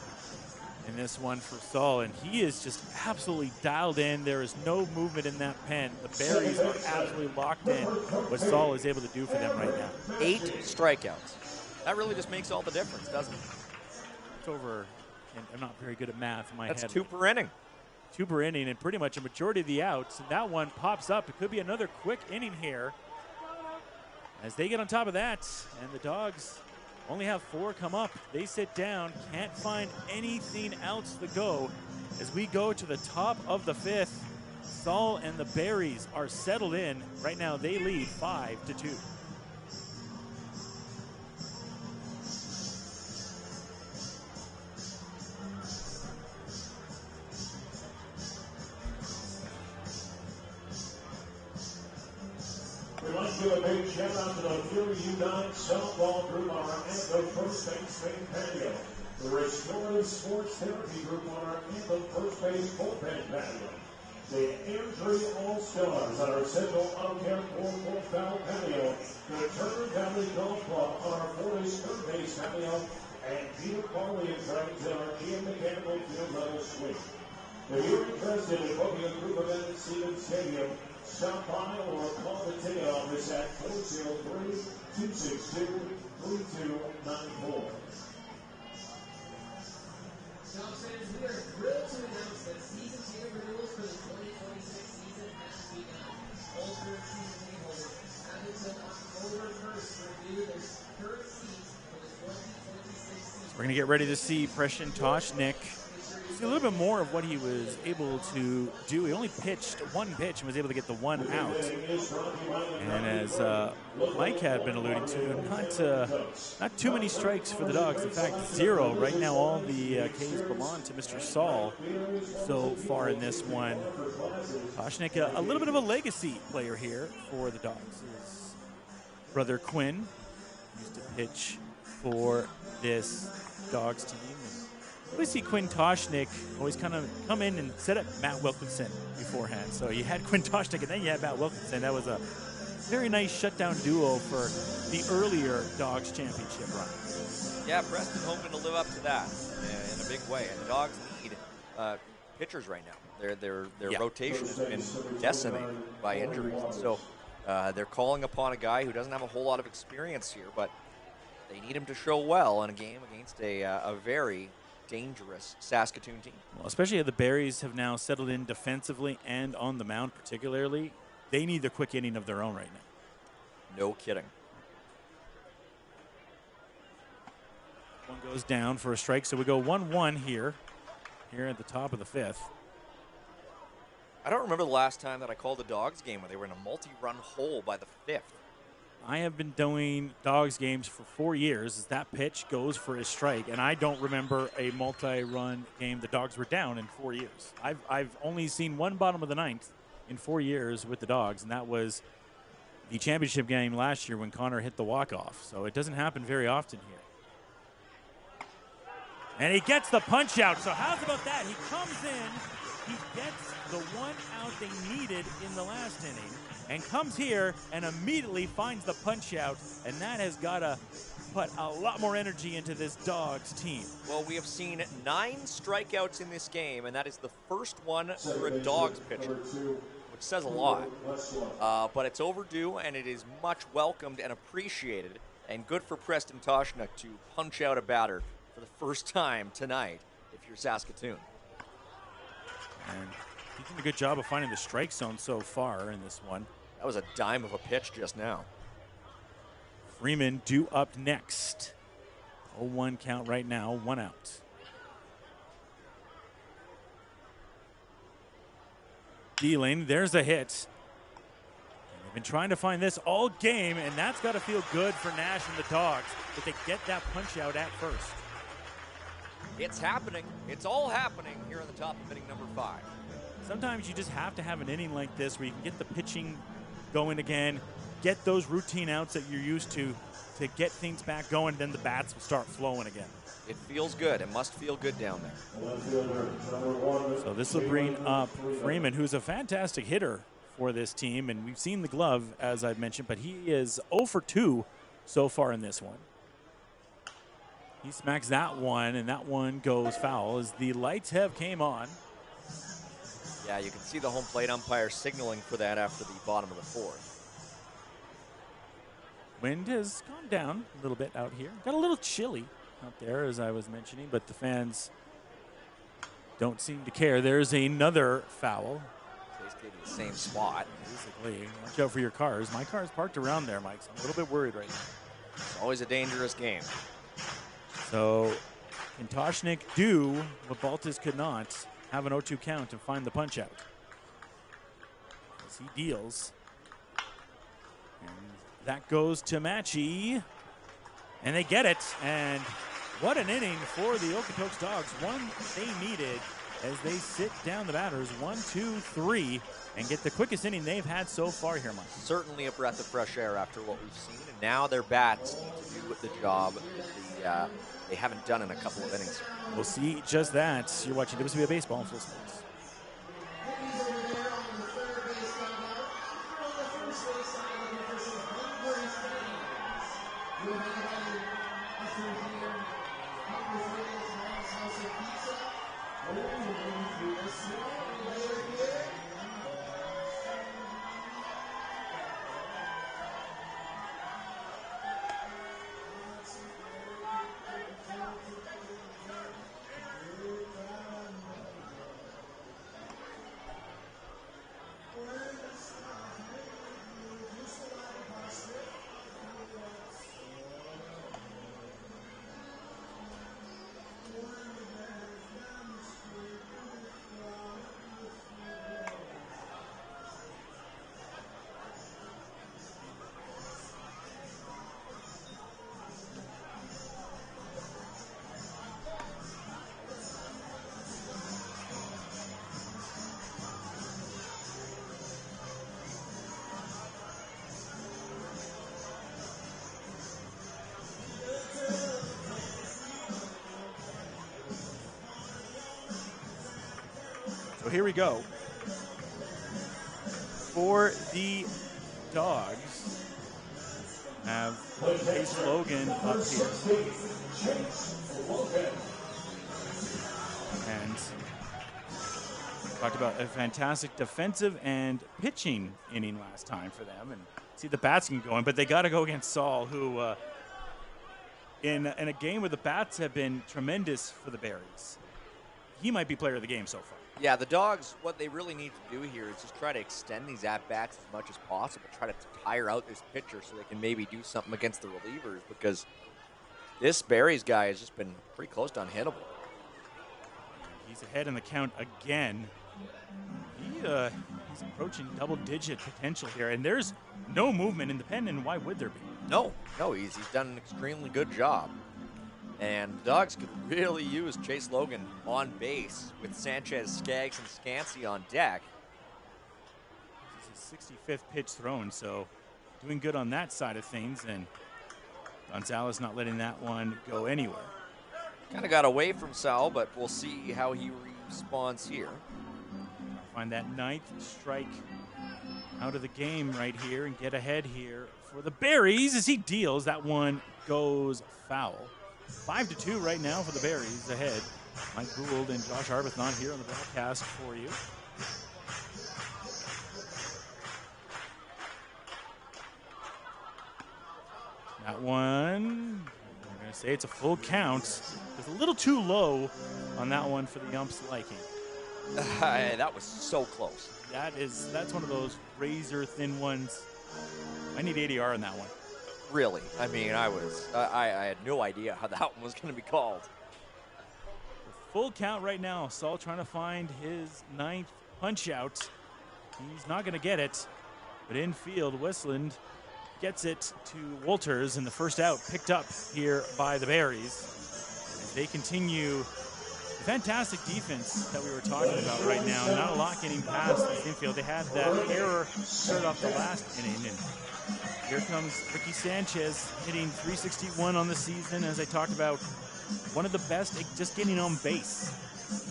in this one for Saul. And he is just absolutely dialed in. There is no movement in that pen. The Berries are absolutely locked in. What Saul is able to do for them right now. 8 strikeouts. That really just makes all the difference, doesn't it? It's over, and I'm not very good at math in my head. That's 2 per inning. 2 per inning, and pretty much a majority of the outs. And that one pops up. It could be another quick inning here as they get on top of that. And the Dawgs only have 4 come up. They sit down, can't find anything else to go. As we go to the top of the 5th, Saul and the Berries are settled in. Right now they lead 5-2. We'd like to do a big shout out to the Fury Unite softball group on our Anthem First Base main patio, the Restorative Sports Therapy group on our Anthem First Base bullpen patio, The Airdrie All-Stars on our central outcast 4-4 foul patio, the Turner Valley Golf Club on our Forest third base patio, and Peter Farley and friends in our Ian Mechanical field level suite. If you're interested in booking a group event at Stevens Stadium, stop by or call the ticket office at 403-262-3294. Dawgs fans, we are thrilled to announce that season ticket renewals for the 2026 season has begun. All current season ticket holders have until October 1st to renew their current seats for the 2026 season. We're going to get ready to see Preston Toshnik. See a little bit more of what he was able to do. He only pitched one pitch and was able to get the one out. And as Mike had been alluding to, not too many strikes for the Dawgs. In fact, 0. Right now, all the Ks belong to Mr. Saul so far in this one. Toshnik, a little bit of a legacy player here for the Dawgs. His brother Quinn used to pitch for this Dawgs team. We see Quinn Toshnik always kind of come in and set up Matt Wilkinson beforehand. So you had Quinn Toshnik and then you had Matt Wilkinson. That was a very nice shutdown duo for the earlier Dawgs championship run. Yeah, Preston hoping to live up to that in a big way. And the Dawgs need pitchers right now. Their rotation has been decimated by injuries. And so they're calling upon a guy who doesn't have a whole lot of experience here, but they need him to show well in a game against a very dangerous Saskatoon team. Well, especially if the Berries have now settled in defensively and on the mound particularly. They need the quick inning of their own right now. No kidding. One goes down for a strike, so we go 1-1 here at the top of the 5th. I don't remember the last time that I called a Dawgs game where they were in a multi-run hole by the 5th. I have been doing Dawgs games for 4 years as that pitch goes for a strike, and I don't remember a multi-run game the Dawgs were down in 4 years. I've only seen one bottom of the 9th in 4 years with the Dawgs, and that was the championship game last year when Connor hit the walk-off. So it doesn't happen very often here. And he gets the punch out. So how's about that? He comes in, he gets the one out they needed in the last inning, and comes here and immediately finds the punch out, and that has got to put a lot more energy into this Dawgs team. Well, we have seen 9 strikeouts in this game, and that is the first one for a Dawgs pitcher, which says a lot. But it's overdue, and it is much welcomed and appreciated, and good for Preston Toshnik to punch out a batter for the first time tonight if you're Saskatoon. And he's done a good job of finding the strike zone so far in this one. That was a dime of a pitch just now. Freeman due up next. 0-1 count right now, 1 out. Dealing, there's a hit. And they've been trying to find this all game, and that's got to feel good for Nash and the Dawgs that they get that punch out at first. It's happening. It's all happening here in the top of inning number 5. Sometimes you just have to have an inning like this where you can get the pitching going again, get those routine outs that you're used to get things back going, then the bats will start flowing again. It feels good. It must feel good down there. So this will bring up Freeman, who's a fantastic hitter for this team, and we've seen the glove, as I've mentioned, but he is 0 for 2 so far in this one. He smacks that one, and that one goes foul as the lights have came on. Yeah, you can see the home plate umpire signaling for that after the bottom of the 4th. Wind has gone down a little bit out here. Got a little chilly out there, as I was mentioning, but the fans don't seem to care. There's another foul. Basically the same spot. Basically, watch out for your cars. My car's parked around there, Mike, so I'm a little bit worried right now. It's always a dangerous game. So can Toshnik do what Baltus could not, have an 0-2 count and find the punch out? As he deals. And that goes to Matchy. And they get it. And what an inning for the Okotoks Dawgs. One they needed as they sit down the batters 1, 2, 3 and get the quickest inning they've had so far here, Mike. Certainly a breath of fresh air after what we've seen. And now their bats need to do the job that they haven't done in a couple of innings. We'll see just that. You're watching WCBL Baseball on Full Sports. So here we go. For the Dawgs, have Chase Logan up here. And talked about a fantastic defensive and pitching inning last time for them. And see the bats can go in, but they got to go against Saul, who in a game where the bats have been tremendous for the Berries, he might be player of the game so far. Yeah, the Dawgs, what they really need to do here is just try to extend these at-bats as much as possible. Try to tire out this pitcher so they can maybe do something against the relievers, because this Berries guy has just been pretty close to unhittable. He's ahead in the count again. He's approaching double-digit potential here, and there's no movement in the pen, and why would there be? No, he's done an extremely good job. And the Dawgs could really use Chase Logan on base with Sanchez, Skaggs, and Scansey on deck. This is his 65th pitch thrown, so doing good on that side of things, and Gonzalez not letting that one go anywhere. Kind of got away from Sal, but we'll see how he responds here. Find that 9th strike out of the game right here and get ahead here for the Berries as he deals. That one goes foul. 5-2 right now for the Berries ahead. Mike Gould and Josh Arbuthnot here on the broadcast for you. That one, I'm going to say it's a full count. It's a little too low on that one for the ump's liking. That was so close. That's one of those razor thin ones. I need ADR on that one. Really? I mean, I had no idea how that one was going to be called. Full count right now. Saul trying to find his 9th punch out. He's not going to get it. But infield, Westland gets it to Walters, and the first out picked up here by the Berries. As they continue the fantastic defense that we were talking about right now. Not a lot getting past the infield. They had that error start off the last inning, and here comes Ricky Sanchez hitting .361 on the season. As I talked about, one of the best at just getting on base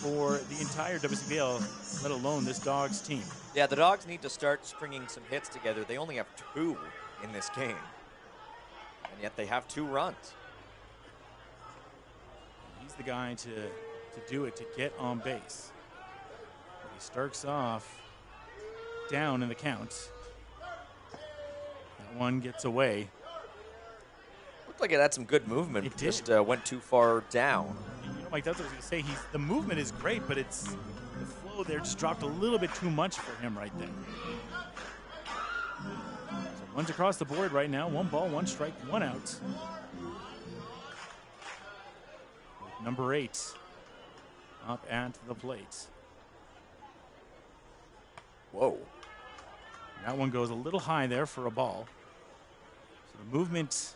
for the entire WCBL, let alone this Dawgs team. Yeah, the Dawgs need to start stringing some hits together. They only have 2 in this game, and yet they have 2 runs. He's the guy to do it, to get on base. He starts off down in the count. That one gets away. Looked like it had some good movement. It did. Just went too far down. You know, Mike, that's what I was going to say. The movement is great, but the flow there just dropped a little bit too much for him right there. So runs across the board right now. 1 ball, 1 strike, 1 out. Number 8 up at the plate. Whoa. That one goes a little high there for a ball. So the movement,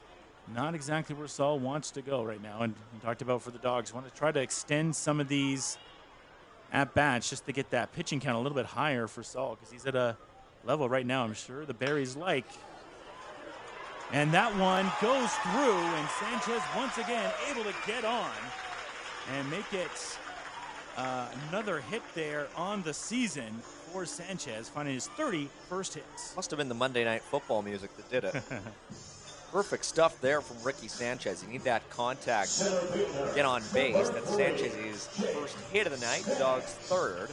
not exactly where Saul wants to go right now. And we talked about for the Dawgs, want to try to extend some of these at-bats just to get that pitching count a little bit higher for Saul, because he's at a level right now I'm sure the Berries like. And that one goes through, and Sanchez once again able to get on and make it another hit there on the season for Sanchez, finding his 31st hit. Must have been the Monday Night Football music that did it. Perfect stuff there from Ricky Sanchez. You need that contact to get on base. That's Sanchez's first hit of the night, the Dawgs' 3rd.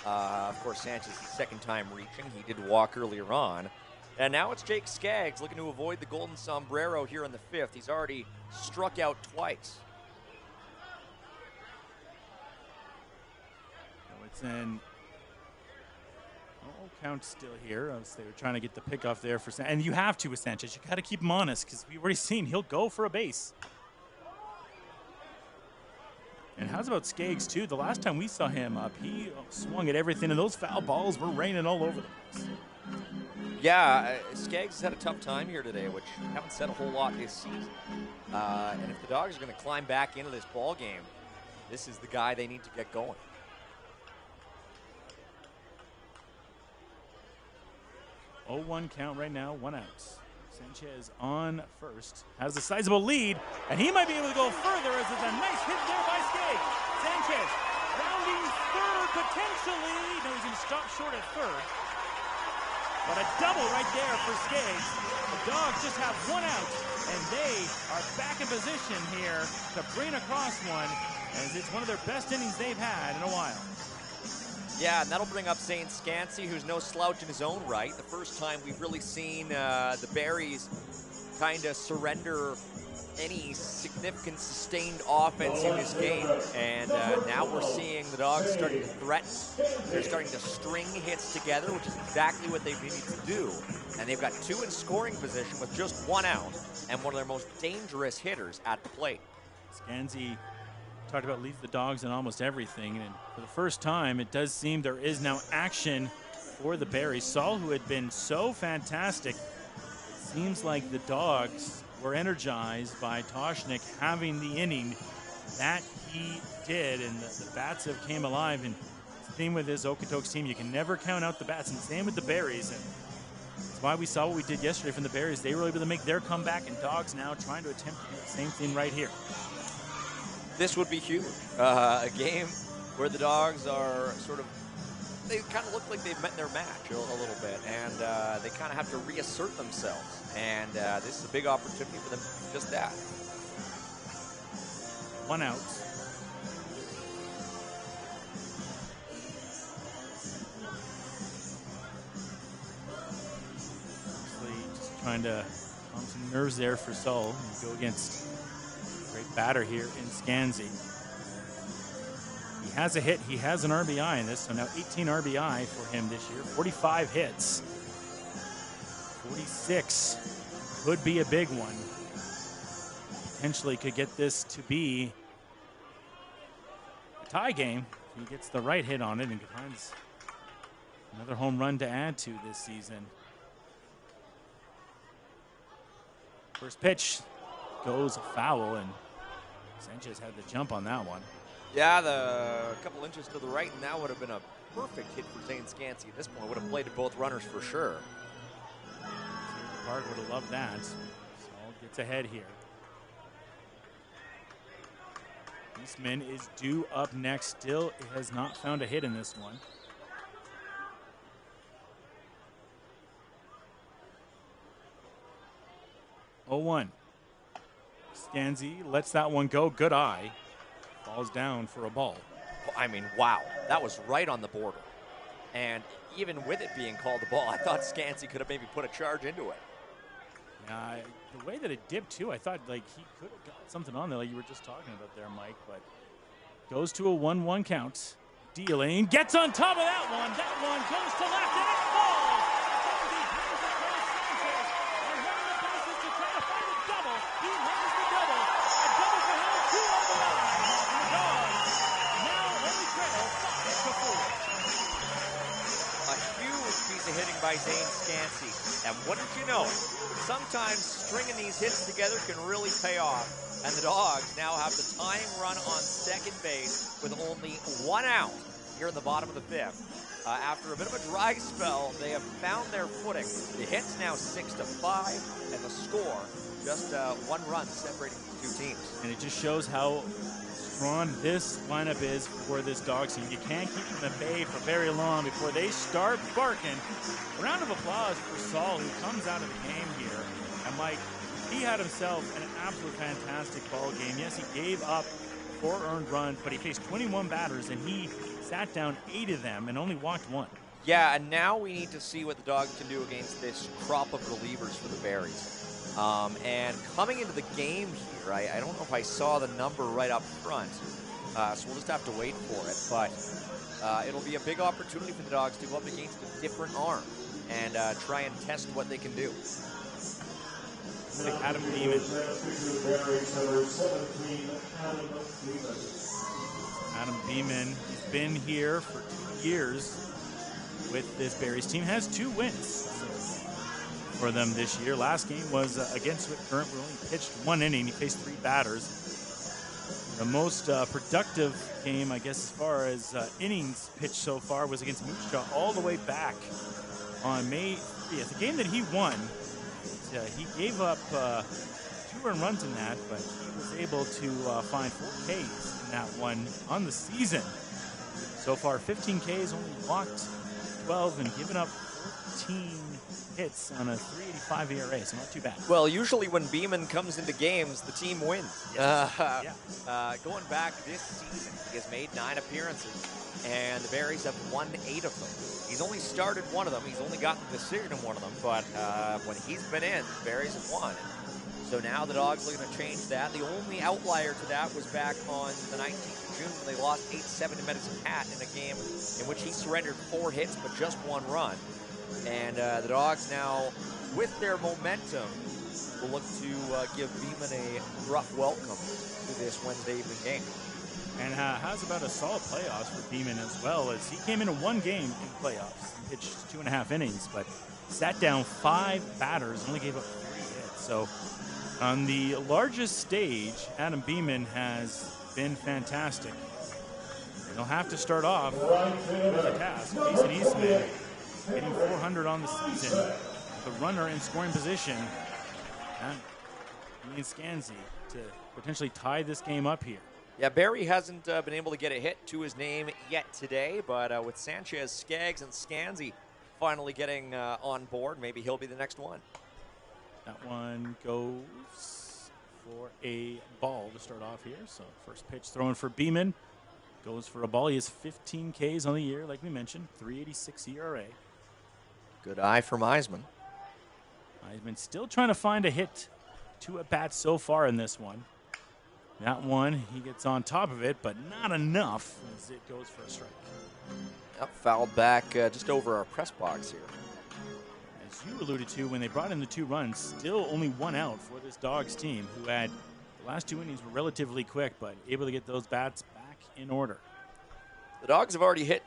Of course, Sanchez's 2nd time reaching. He did walk earlier on. And now it's Jake Skaggs looking to avoid the golden sombrero here in the 5th. He's already struck out twice. It's in count still here. They were trying to get the pick off there for and you have to with Sanchez. You got to keep him honest, because we've already seen he'll go for a base. And how's about Skaggs too? The last time we saw him up, he swung at everything, and those foul balls were raining all over the place. Yeah, Skaggs has had a tough time here today, which we haven't said a whole lot this season. And if the Dawgs are going to climb back into this ball game, this is the guy they need to get going. 0-1 count right now, 1 out. Sanchez on first, has a sizable lead, and he might be able to go further as it's a nice hit there by Skaggs. Sanchez rounding 3rd potentially, no, he's going to stop short at third. But a double right there for Skaggs. The Dawgs just have one out, and they are back in position here to bring across one, as it's one of their best innings they've had in a while. Yeah, and that'll bring up Zane Scansey, who's no slouch in his own right. The first time we've really seen the Berries kind of surrender any significant sustained offense in this game. And now we're seeing the Dawgs starting to threaten. They're starting to string hits together, which is exactly what they need to do. And they've got two in scoring position with just one out and one of their most dangerous hitters at the plate. Scansey talked about leads the Dawgs in almost everything, and for the first time it does seem there is now action for the Berries. Saul, who had been so fantastic, it seems like the Dawgs were energized by Toshnik having the inning that he did, and the bats have came alive. And the theme with this Okotoks team, you can never count out the bats, and same with the Berries. And that's why we saw what we did yesterday from the Berries. They were able to make their comeback, and Dawgs now trying to attempt to do the same thing right here. This would be huge. A game where the Dawgs are sort of, they kind of look like they've met their match a little bit, and they kind of have to reassert themselves. And this is a big opportunity for them to do just that. One out. Obviously, just trying to calm some nerves there for Saul. You go against a great batter here in Scansey. He has a hit. He has an RBI in this, so now 18 RBI for him this year. 45 hits. 46 could be a big one. Potentially could get this to be a tie game. He gets the right hit on it and finds another home run to add to this season. First pitch goes foul, and Sanchez had the jump on that one. Yeah, a couple inches to the right, and that would have been a perfect hit for Zane Scansey at this point. Would have played to both runners for sure. The Park would have loved that. Saul gets ahead here. Eastman is due up next. Still has not found a hit in this one. Oh, 1. Scansey lets that one go. Good eye. Falls down for a ball. I mean, wow. That was right on the border. And even with it being called a ball, I thought Scansey could have maybe put a charge into it. Yeah, the way that it dipped, too, I thought like he could have got something on there like you were just talking about there, Mike. But goes to a 1-1 count. Dealing. Gets on top of that one. That one goes to left, and it falls. Scansey brings across Sanchez. And running the bases to try to find a double. He lands the double. A double for him. 2 on the line. And the Dawgs now only trail 5-4. A huge piece of hitting by Zane Scansey. And what did you know? Sometimes stringing these hits together can really pay off. And the Dawgs now have the tying run on second base with only 1 out here in the bottom of the 5th. After a bit of a dry spell, they have found their footing. The hit's now 6-5, and the score just 1 run separating these two teams. And it just shows how strong this lineup is for this Dawgs team. You can't keep them at bay for very long before they start barking. A round of applause for Saul, who comes out of the game here. And Mike, he had himself an absolute fantastic ball game. Yes, he gave up 4 earned runs, but he faced 21 batters, and he sat down 8 of them and only walked 1. Yeah, and now we need to see what the Dawgs can do against this crop of relievers for the Berries. And coming into the game here, I don't know if I saw the number right up front, so we'll just have to wait for it. But it'll be a big opportunity for the Dawgs to go up against a different arm and try and test what they can do. Adam Beeman. Adam Beeman, he's been here for 2 years with this Berries team, has 2 wins for them this year. Last game was against Current, where he only pitched 1 inning. He faced 3 batters. The most productive game, I guess, as far as innings pitched so far was against Moose Jaw all the way back on May 30th. A game that he won. He gave up 2 earned runs in that, but he was able to find 4 Ks in that one on the season. So far, 15 Ks, only walked 12 and given up 14 hits on a 3.85 ERA, so not too bad. Well, usually when Beeman comes into games, the team wins. Yeah. Going back this season, he has made 9 appearances, and the Berries have won 8 of them. He's only started one of them. He's only gotten the decision in one of them, but when he's been in, the Berries have won. So now the Dawgs looking to change that. The only outlier to that was back on the 19th of June when they lost 8-7 to Medicine Hat in a game in which he surrendered 4 hits but just 1 run. And the Dawgs now, with their momentum, will look to give Beeman a rough welcome to this Wednesday evening game. And has about a solid playoffs for Beeman as well, as he came into 1 game in playoffs and pitched 2.5 innings, but sat down 5 batters, only gave up 3 hits. So on the largest stage, Adam Beeman has been fantastic. And he'll have to start off with a task. Jason Eastman hitting 400 on the season, the runner in scoring position, and Ian Scansey to potentially tie this game up here. Yeah, Barry hasn't been able to get a hit to his name yet today, but with Sanchez, Skaggs, and Scansey finally getting on board, maybe he'll be the next one. That one goes for a ball to start off here. So first pitch thrown for Beeman goes for a ball. He has 15 Ks on the year, like we mentioned, 3.86 ERA. Good eye from Eisman. Eisman still trying to find a hit, 2 at-bats so far in this one. That one, he gets on top of it, but not enough as it goes for a strike. Yep, fouled back just over our press box here. As you alluded to, when they brought in the 2 runs, still only 1 out for this Dawgs team, who had the last 2 innings were relatively quick, but able to get those bats back in order. The Dawgs have already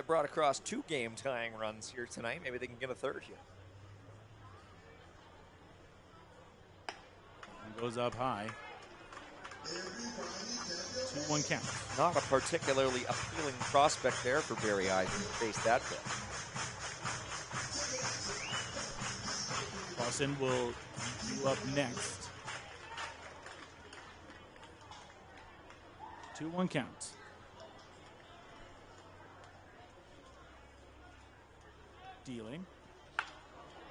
brought across 2 game-tying runs here tonight. Maybe they can get a 3rd here. And goes up high. 2-1 count. Not a particularly appealing prospect there for Barry Eisman to face that pitch. Lawson will you up next. 2-1 count. Dealing.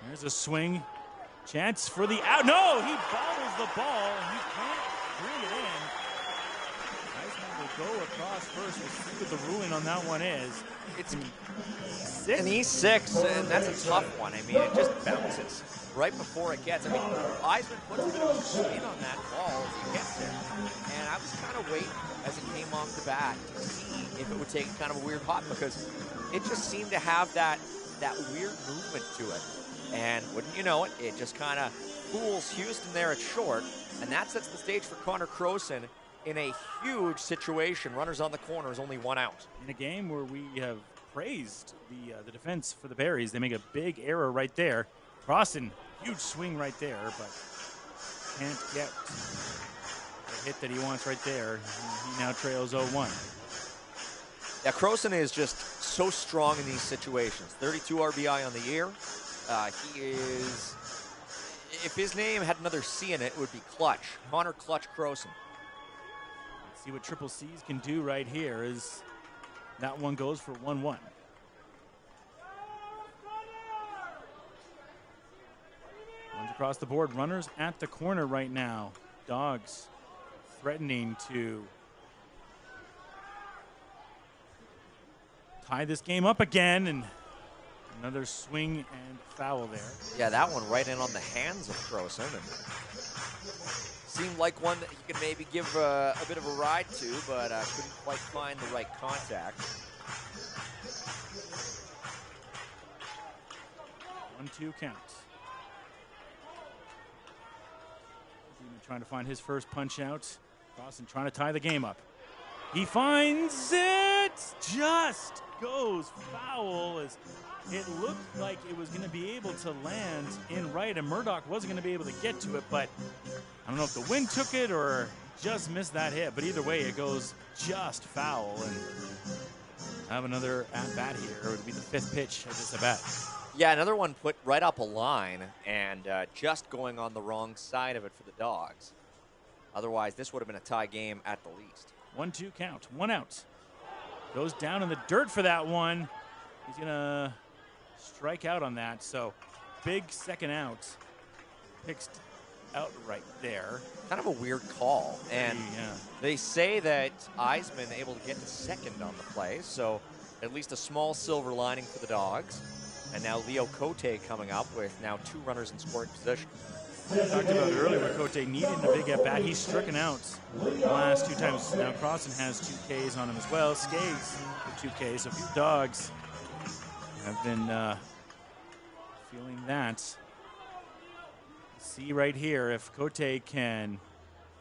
There's a swing. Chance for the out. No, he bobbles the ball. He can't bring it in. Eisman will go across first. We'll see what the ruling on that one is. It's an an E6, and that's a tough one. I mean, it just bounces right before it gets. I mean, Eisman puts a bit of a spin on that ball as he hits it. And I was kind of waiting as it came off the bat to see if it would take kind of a weird hop, because it just seemed to have that weird movement to it. And wouldn't you know it, it just kind of fools Houston there at short, and that sets the stage for Connor Croson in a huge situation. Runners on the corners, only 1 out. In a game where we have praised the defense for the Berries, they make a big error right there. Croson, huge swing right there, but can't get the hit that he wants right there. He now trails 0-1. Yeah, Croson is just so strong in these situations. 32 RBI on the year. He is, if his name had another C in it, it would be Clutch. Connor Clutch Croson. Let's see what Triple C's can do right here as that one goes for 1-1. Runs across the board. Runners at the corner right now. Dawgs threatening to tie this game up again, and another swing and foul there. Yeah, that one right in on the hands of Croson, and seemed like one that he could maybe give a bit of a ride to, but couldn't quite find the right contact. 1-2 count. Beeman trying to find his first punch out. Croson trying to tie the game up. He finds it! Just goes foul as it looked like it was going to be able to land in right, and Murdoch wasn't going to be able to get to it, but I don't know if the wind took it or just missed that hit, but either way, it goes just foul, and have another at-bat here. It would be the 5th pitch of this at-bat. Yeah, another one put right up a line and just going on the wrong side of it for the Dawgs. Otherwise, this would have been a tie game at the least. 1-2 count, 1 out. Goes down in the dirt for that one. He's going to strike out on that. So big second out. Picks out right there. Kind of a weird call. And Yeah. they say that Eisman able to get to second on the play. So at least a small silver lining for the Dogs. And now Leo Cote coming up with now 2 runners in scoring position. We talked about it earlier with Cote needing a big at-bat. He's stricken out the last 2 times. Now Crossan has 2 Ks on him as well. Skays with 2 Ks. So a few Dogs have been feeling that. See right here if Cote can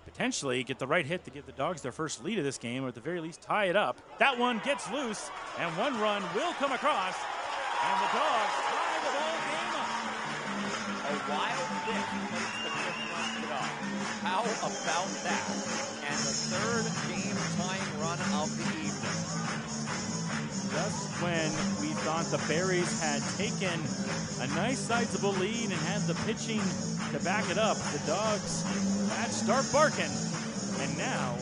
potentially get the right hit to give the Dogs their first lead of this game, or at the very least tie it up. That one gets loose, and 1 run will come across, and the Dogs tie the ball game up. A wild pitch makes the 5th run for the Dogs. How about that? And the 3rd game-tying run of the evening. Just when we thought the Berries had taken a nice sizable lead and had the pitching to back it up, the Dogs had to start barking. And now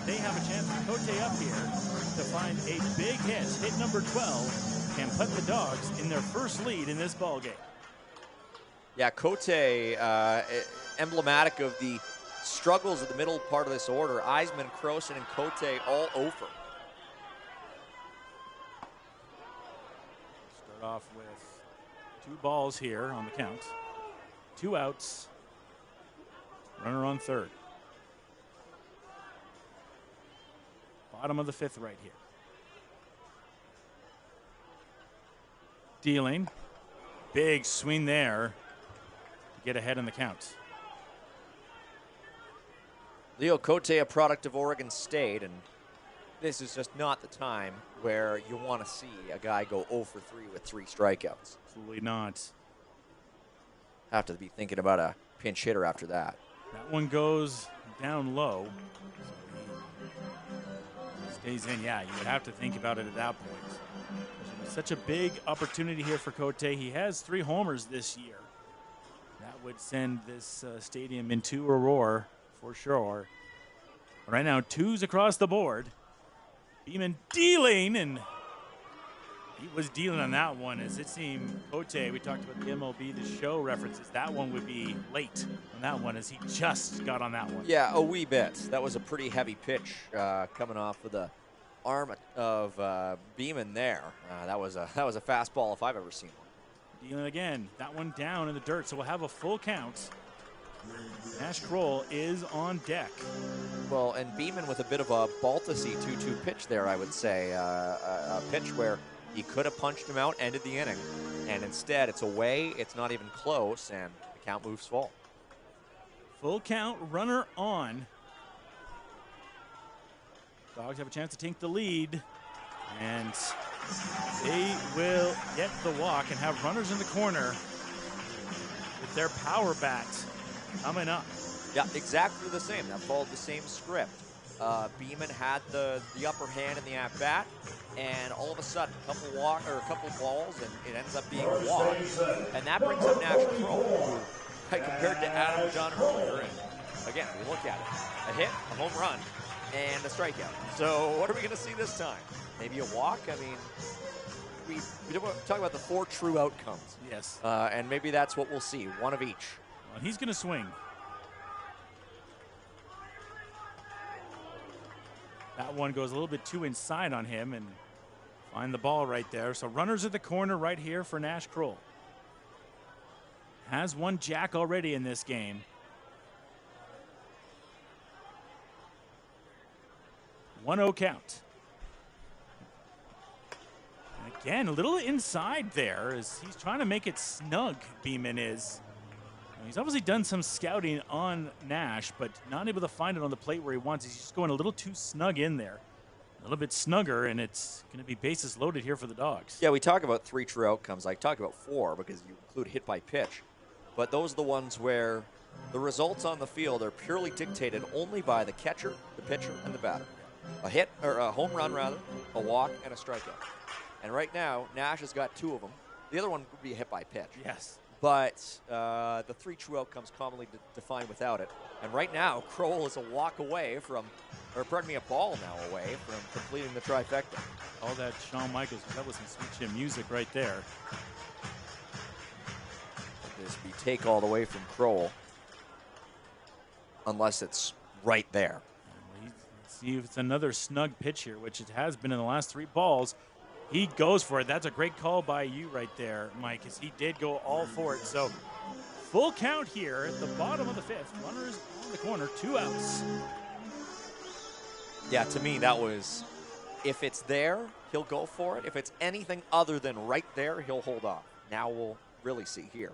they have a chance to Cote up here to find a big hit number 12, and put the Dogs in their first lead in this ball game. Yeah, Cote, emblematic of the struggles of the middle part of this order. Eisman, Crossan, and Cote all over. Start off with 2 balls here on the count. 2 outs. Runner on third. Bottom of the 5th right here. Dealing. Big swing there to get ahead in the count. Leo Cote, a product of Oregon State, and this is just not the time where you want to see a guy go 0 for 3 with 3 strikeouts. Absolutely not. Have to be thinking about a pinch hitter after that. That one goes down low. So he stays in. Yeah, you would have to think about it at that point. Such a big opportunity here for Cote. He has 3 homers this year. That would send this stadium into a roar for sure. Right now, 2s across the board. Beeman dealing, and he was dealing on that one, as it seemed Cote, we talked about the MLB, the show references, that one would be late on that one, as he just got on that one. Yeah, a wee bit. That was a pretty heavy pitch coming off of the arm of Beeman there. That was a fastball if I've ever seen one. Dealing again. That one down in the dirt, so we'll have a full count. Nash Kroll is on deck. Well, and Beeman with a bit of a Baltasy 2-2 pitch there, I would say. A pitch where he could have punched him out, ended the inning. And instead, it's away, it's not even close, and the count moves full. Full count, runner on. Dogs have a chance to take the lead, and they will get the walk and have runners in the corner with their power bat coming up. Yeah, exactly the same. That followed the same script. Beeman had the upper hand in the at-bat, and all of a sudden, a couple balls, and it ends up being a walk. And that brings up Nash Kroll, who I compared to Adam John earlier. And again, we look at it. A hit, a home run, and a strikeout. So what are we going to see this time? Maybe a walk? I mean, we talk about the 4 true outcomes. Yes. And maybe that's what we'll see, one of each. Well, he's going to swing. That one goes a little bit too inside on him and find the ball right there. So runners at the corner right here for Nash Kroll. Has 1 jack already in this game. 1-0 count. And again, a little inside there as he's trying to make it snug, Beeman is. He's obviously done some scouting on Nash, but not able to find it on the plate where he wants. He's just going a little too snug in there. A little bit snugger, and it's going to be bases loaded here for the Dogs. Yeah, we talk about 3 true outcomes. I talk about 4 because you include hit by pitch. But those are the ones where the results on the field are purely dictated only by the catcher, the pitcher, and the batter. A hit, or a home run rather, a walk, and a strikeout. And right now, Nash has got 2 of them. The other one would be a hit by pitch. Yes. But the 3 true outcomes commonly defined without it. And right now, Kroll is a walk away from or pardon me, a ball now away from completing the trifecta. All that Shawn Michaels, that was some sweet chin music right there. This be take all the way from Kroll, unless it's right there. See if it's another snug pitch here, which it has been in the last 3 balls. He goes for it. That's a great call by you right there, Mike, as he did go all for it. So full count here at the bottom of the 5th. Runners on the corner, 2 outs. Yeah, to me, that was, if it's there, he'll go for it. If it's anything other than right there, he'll hold off. Now we'll really see here.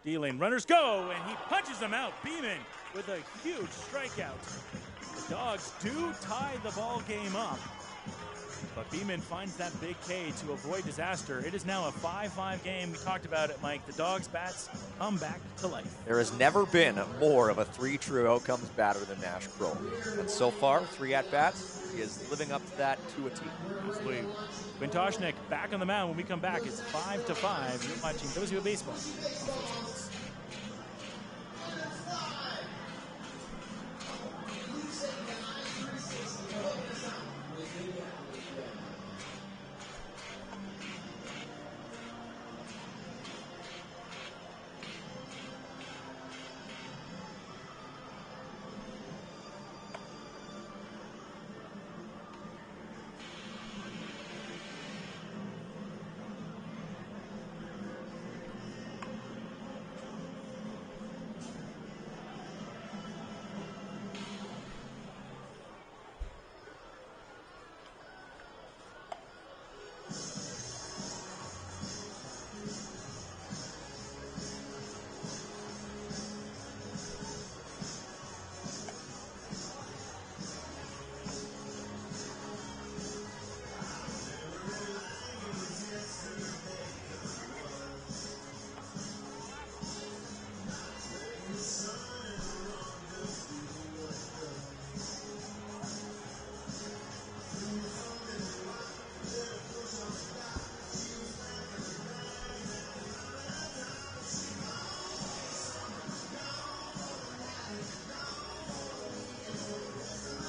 Dealing, runners go, and he punches them out. Beeman with a huge strikeout. The Dawgs do tie the ball game up, but Beeman finds that big K to avoid disaster. It is now a 5-5 game. We talked about it, Mike. The Dawgs bats come back to life. There has never been more of a 3 true outcomes batter than Nash Kroll. And so far, 3 at-bats, he is living up to that to a T. Absolutely. Quinn Toshnik back on the mound when we come back. It's 5-5. You're watching WCBL Baseball.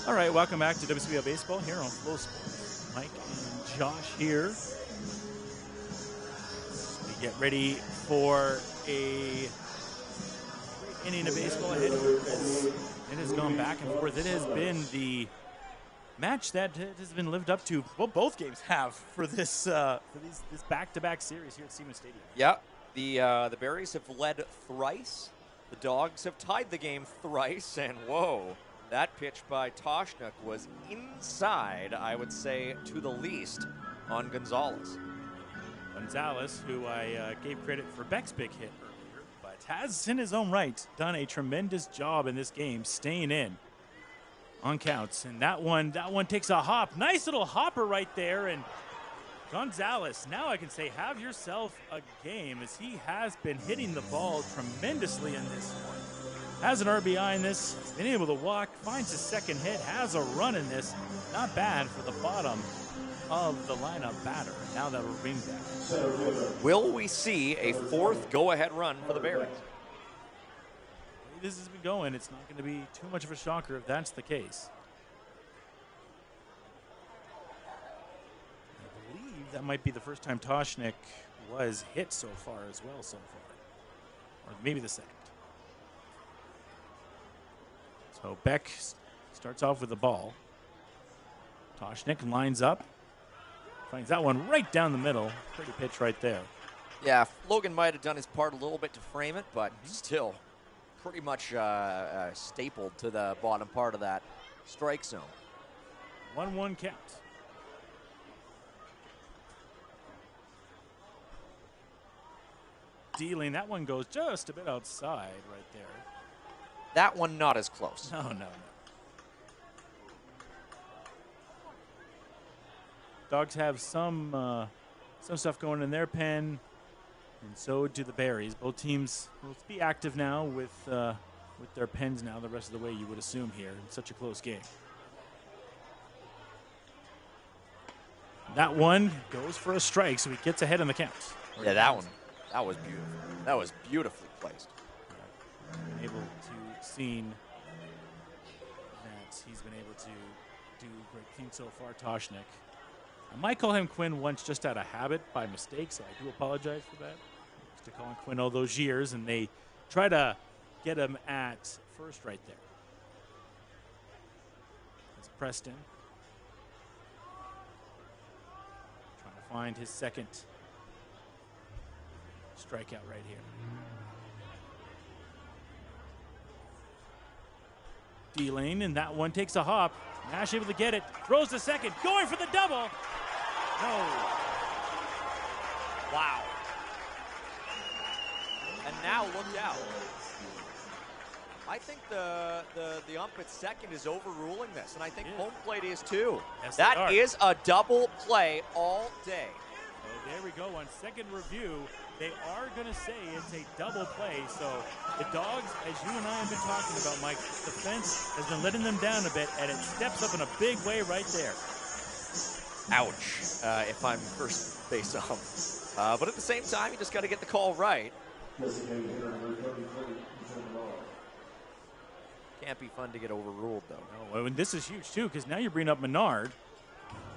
All right, welcome back to WCBL Baseball here on Flow Sports. Mike and Josh here. We get ready for a great inning of baseball ahead. It has gone back and forth. It has been the match that has been lived up to. Well, both games have for this this back-to-back series here at Siemens Stadium. Yeah, the Berries have led thrice. The Dawgs have tied the game thrice, and whoa. That pitch by Toshnik was inside, I would say, to the least, on Gonzalez. Gonzalez, who I gave credit for Beck's big hit earlier, but has, in his own right, done a tremendous job in this game, staying in on counts. And that one takes a hop. Nice little hopper right there. And Gonzalez, now I can say, have yourself a game, as he has been hitting the ball tremendously in this one. Has an RBI in this, has been able to walk, finds his second hit, has a run in this. Not bad for the bottom of the lineup batter. Now that will bring back. Will we see a 4th go-ahead run for the Berries? This has been going. It's not going to be too much of a shocker if that's the case. I believe that might be the first time Toshnik was hit so far as well so far. Or maybe the second. So Beck starts off with the ball. Toshnik lines up. Finds that one right down the middle. Pretty pitch right there. Yeah, Logan might have done his part a little bit to frame it, but still pretty much stapled to the bottom part of that strike zone. 1-1 count. Dealing. That one goes just a bit outside right there. That one not as close. No. Dawgs have some stuff going in their pen, and so do the Berries. Both teams will be active now with their pens now the rest of the way, you would assume, here in such a close game. That one goes for a strike, so he gets ahead in the count. Yeah, that one. That was beautiful. That was beautifully placed. Able to see that he's been able to do great things so far, Toshnik. I might call him Quinn once just out of habit by mistake, so I do apologize for that. I used to call him Quinn all those years, and they try to get him at first right there. It's Preston. Trying to find his second strikeout right here. D-Lane, and that one takes a hop. Nash able to get it. Throws the second. Going for the double. No. Wow. And now look out. I think the ump at second is overruling this, and I think home plate is too. Yes, that is a double play all day. So there we go. On second review, they are going to say it's a double play. So the Dogs, as you and I have been talking about, Mike, the fence has been letting them down a bit, and it steps up in a big way right there. Ouch, if I'm first base ump. But at the same time, you just got to get the call right. Can't be fun to get overruled, though. No, and this is huge, too, because now you're bringing up Menard.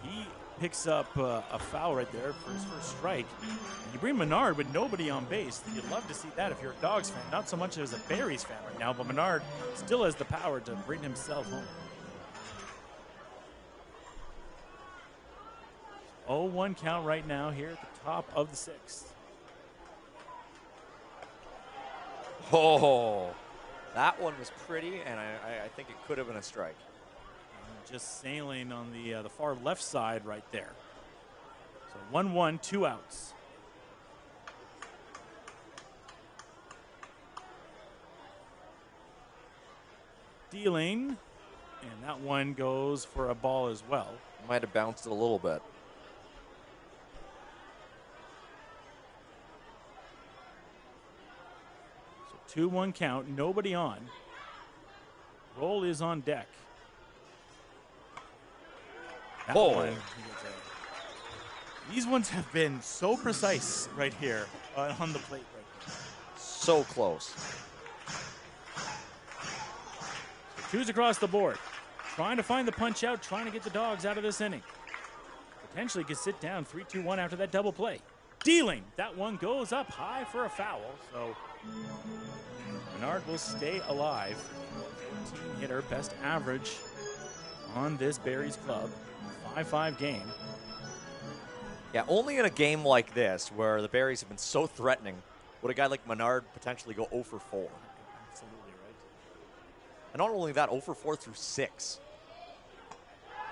He picks up a foul right there for his first strike. And you bring Menard with nobody on base. You'd love to see that if you're a Dogs fan. Not so much as a Berries fan right now, but Menard still has the power to bring himself home. 0-1 count right now here at the top of the sixth. Oh, that one was pretty, and I think it could have been a strike. Just sailing on the far left side right there. So 1-1, 2 outs. Dealing, and that one goes for a ball as well. Might have bounced it a little bit. So 2-1 count, nobody on. Roll is on deck. That one, these ones have been so precise right here on the plate right now. So close. Two's across the board. Trying to find the punch out, trying to get the Dogs out of this inning. Potentially could sit down 3-2-1 after that double play. Dealing. That one goes up high for a foul. So Menard will stay alive. 15 hitter, best average on this Berries club. 5-5 game. Yeah, only in a game like this where the Berries have been so threatening would a guy like Menard potentially go 0 for 4. Absolutely right. And not only that, 0 for 4 through 6.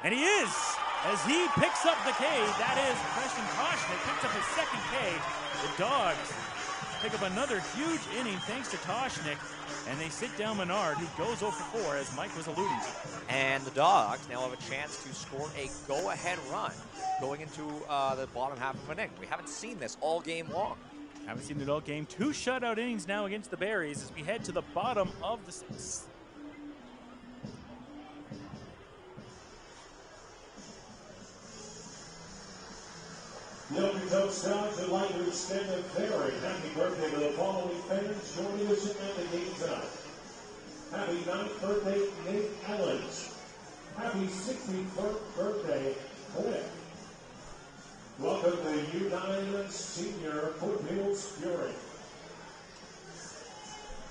And he is, as he picks up the K. That is Preston Toshnik picks up his second K. The Dogs pick up another huge inning thanks to Toshnik, and they sit down Menard, who goes 0 for 4, as Mike was alluding to. And the Dogs now have a chance to score a go-ahead run going into the bottom half of an inning. We haven't seen this all game long. Haven't seen it all game. 2 shutout innings now against the Berries as we head to the bottom of the sixth. The Okotoks Dogs would like to extend a very happy birthday to the following fans joining us at the game tonight. Happy 9th birthday, Nate Ellens. Happy 61st birthday, Cliff. Welcome to U9 Senior Foothills Fury.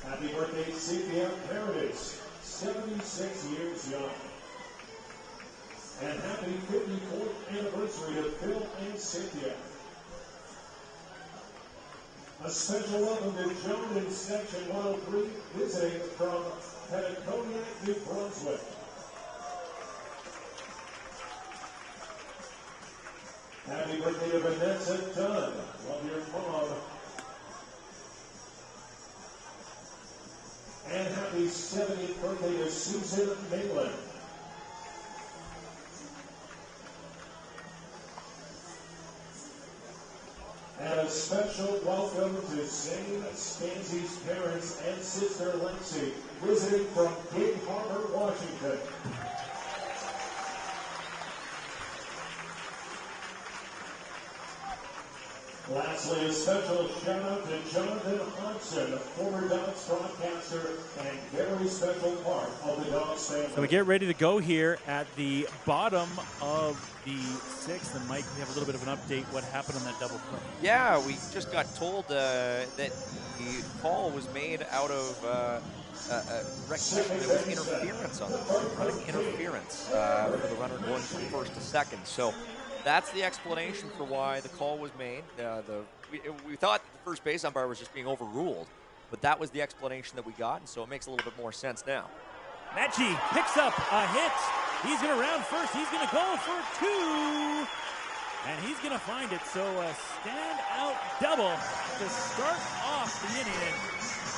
Happy birthday, Cynthia Paradis, 76 years young. And happy 54th anniversary to Phil and Cynthia. A special welcome to Joan in Section 103, visiting from Petitcodiac, New Brunswick. Happy birthday to Vanessa Dunn. Love your mom. And happy 70th birthday to Susan Malin. And a special welcome to Zane Scanzi's parents and sister Lexi, visiting from Gig Harbor, Washington. Lastly, a special shout out to Jonathan Hudson, former Dawgs broadcaster and very special part of the Dawgs family. So we get ready to go here at the bottom of the sixth. And Mike, we have a little bit of an update what happened on that double play. Yeah, we just got told that the call was made out of recognition there was interference on the play, running interference for the runner going from first to second. So that's the explanation for why the call was made. We thought the first base umpire was just being overruled, but that was the explanation that we got, and so it makes a little bit more sense now. Mechie picks up a hit. He's going to round first. He's going to go for two. And he's going to find it. So a standout double to start off the inning.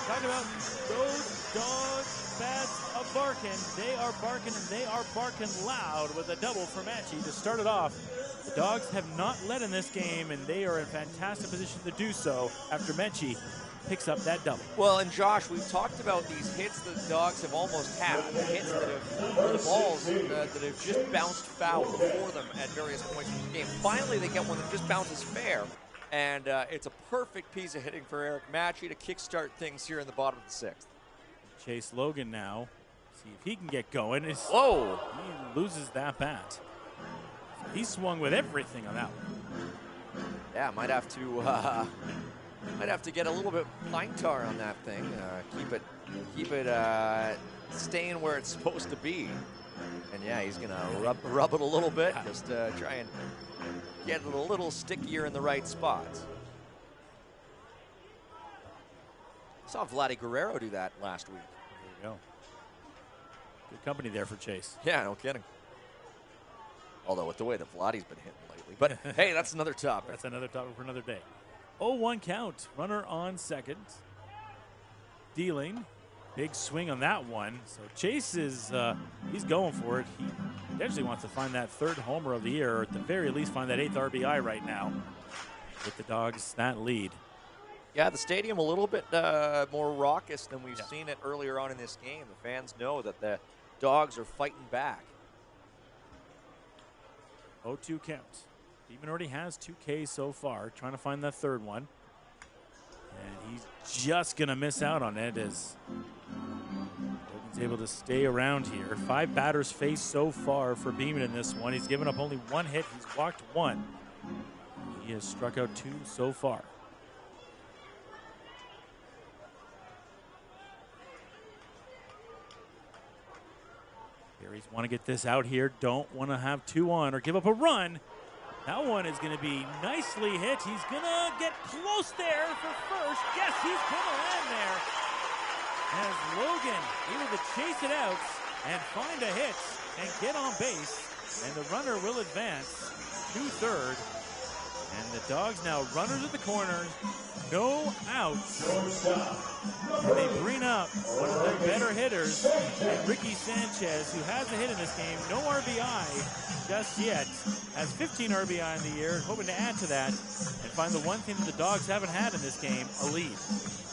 Talking about those Dawgs bats a-barking. They are barking, and they are barking loud with a double for Mechie to start it off. The Dawgs have not led in this game, and they are in fantastic position to do so after Mechie picks up that double. Well, and Josh, we've talked about these hits that the Dawgs have almost had, the hits that have, or the balls that have just bounced foul for them at various points in the game. Finally, they get one that just bounces fair, and it's a perfect piece of hitting for Eric Mechie to kickstart things here in the bottom of the sixth. Chase Logan now, see if he can get going. Whoa! He loses that bat. So he swung with everything on that one. Yeah, might have to get a little bit pine tar on that thing. Keep it staying where it's supposed to be. And yeah, he's gonna rub it a little bit, just try and get it a little stickier in the right spots. Saw Vladdy Guerrero do that last week. There you go. Good company there for Chase. Yeah, no kidding. Although with the way that Vladdy's been hitting lately. But hey, that's another topic. That's another topic for another day. 0-1 count. Runner on second. Dealing. Big swing on that one. So Chase is he's going for it. He potentially wants to find that third homer of the year, or at the very least find that 8th RBI right now. With the Dawgs that lead. Yeah, the stadium a little bit more raucous than we've seen it earlier on in this game. The fans know that the Dawgs are fighting back. 0-2 count. Beeman already has 2 Ks so far, trying to find that third one. And he's just going to miss out on it as Logan's able to stay around here. 5 batters faced so far for Beeman in this one. He's given up only 1 hit. He's walked 1. He has struck out 2 so far. Berries want to get this out here. Don't want to have 2 on or give up a run. That one is going to be nicely hit. He's going to get close there for first. Yes, he's going to land there. As Logan able to chase it out and find a hit and get on base. And the runner will advance to third. And the Dawgs now runners at the corners. No outs. And they bring up one of their better hitters, and Ricky Sanchez, who has a hit in this game. No RBI just yet. Has 15 RBI in the year. Hoping to add to that and find the one thing that the Dawgs haven't had in this game, a lead.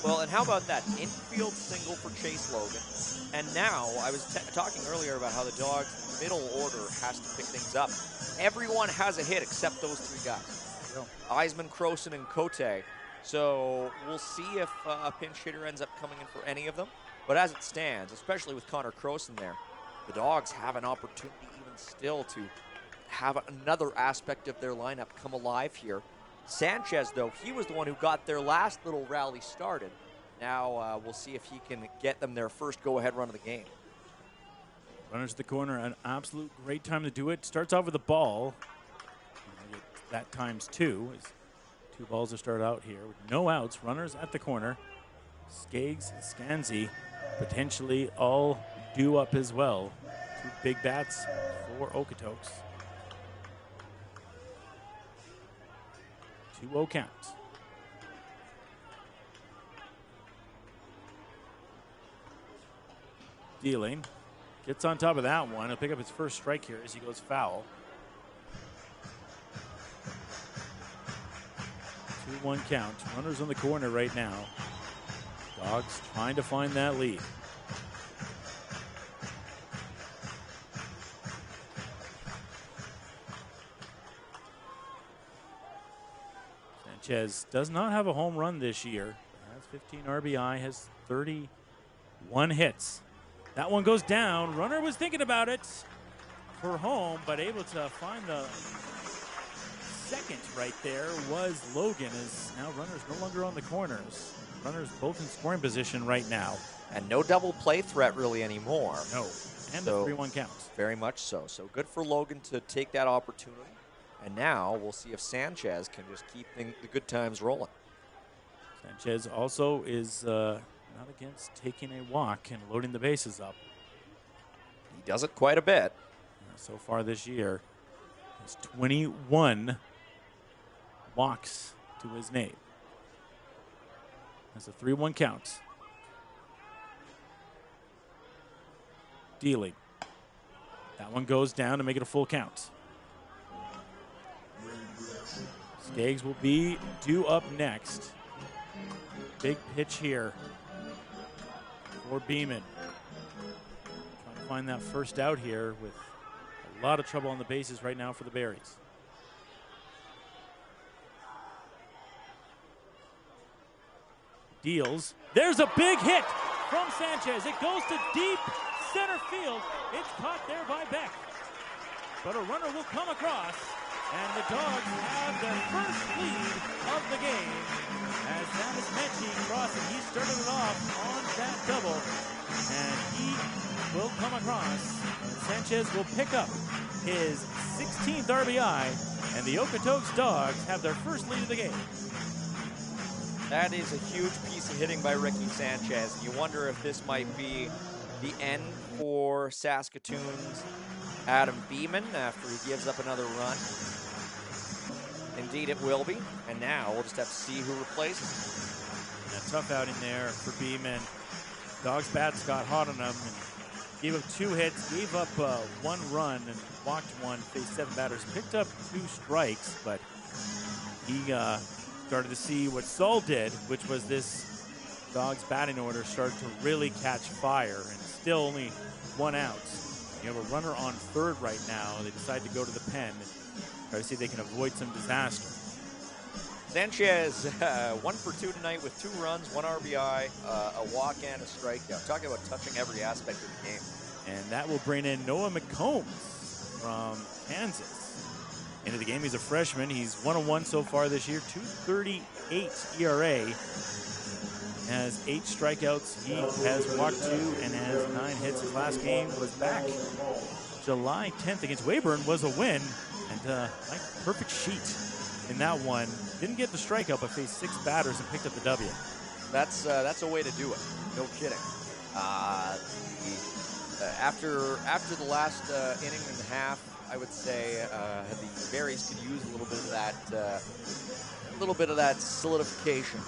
Well, and how about that infield single for Chase Logan? And now, I was talking earlier about how the Dawgs' middle order has to pick things up. Everyone has a hit except those 3 guys. Eisman, Croson, and Cote. So we'll see if a pinch hitter ends up coming in for any of them. But as it stands, especially with Connor Croson there, the Dawgs have an opportunity even still to have another aspect of their lineup come alive here. Sanchez, though, he was the one who got their last little rally started. Now we'll see if he can get them their first go-ahead run of the game. Runners at the corner, an absolute great time to do it. Starts off with the ball. That times 2. 2 balls to start out here with no outs. Runners at the corner. Skaggs and Scanzi potentially all due up as well. 2 big bats for Okotoks. 2-0 count. Dealing. Gets on top of that one. He'll pick up his first strike here as he goes foul. 2-1 count. Runners on the corner right now. Dawgs trying to find that lead. Sanchez does not have a home run this year. Has 15 RBI, has 31 hits. That one goes down. Runner was thinking about it for home, but able to find the second right there was Logan, as now runners no longer on the corners. Runners both in scoring position right now. And no double play threat really anymore. No. And So- the 3-1 counts. Very much so. So good for Logan to take that opportunity. And now we'll see if Sanchez can just keep the good times rolling. Sanchez also is not against taking a walk and loading the bases up. He does it quite a bit. So far this year, has 21 walks to his name. That's a 3-1 count. Dealing. That one goes down to make it a full count. Skaggs will be due up next. Big pitch here for Beeman. Trying to find that first out here with a lot of trouble on the bases right now for the Berries. Deals. There's a big hit from Sanchez. It goes to deep center field. It's caught there by Beck. But a runner will come across, and the Dawgs have their first lead of the game. As that is Mechie crossing, he started it off on that double, and he will come across. And Sanchez will pick up his 16th RBI, and the Okotoks Dawgs have their first lead of the game. That is a huge piece of hitting by Ricky Sanchez. You wonder if this might be the end for Saskatoon's Adam Beeman after he gives up another run. Indeed, it will be. And now we'll just have to see who replaces him. And a tough outing there for Beeman. Dawgs bats got hot on him and gave up 2 hits, gave up 1 run and walked 1, faced 7 batters, picked up 2 strikes, but he started to see what Saul did, which was this Dawgs batting order started to really catch fire, and still only 1 out. You have a runner on third right now. They decide to go to the pen and try to see if they can avoid some disaster. Sanchez, 1 for 2 tonight with 2 runs, 1 RBI, a walk and a strikeout. Talking about touching every aspect of the game. And that will bring in Noah McCombs from Kansas into the game. He's a freshman. He's 1-1 so far this year, 2.38 ERA. Has 8 strikeouts. He has walked 2 and has 9 hits. His last game was back July 10th against Weyburn, was a win, and like perfect sheet in that one. Didn't get the strikeout, but faced 6 batters and picked up the W. That's a way to do it. No kidding. After the last inning and a half, I would say the Berries could use a little bit of that solidification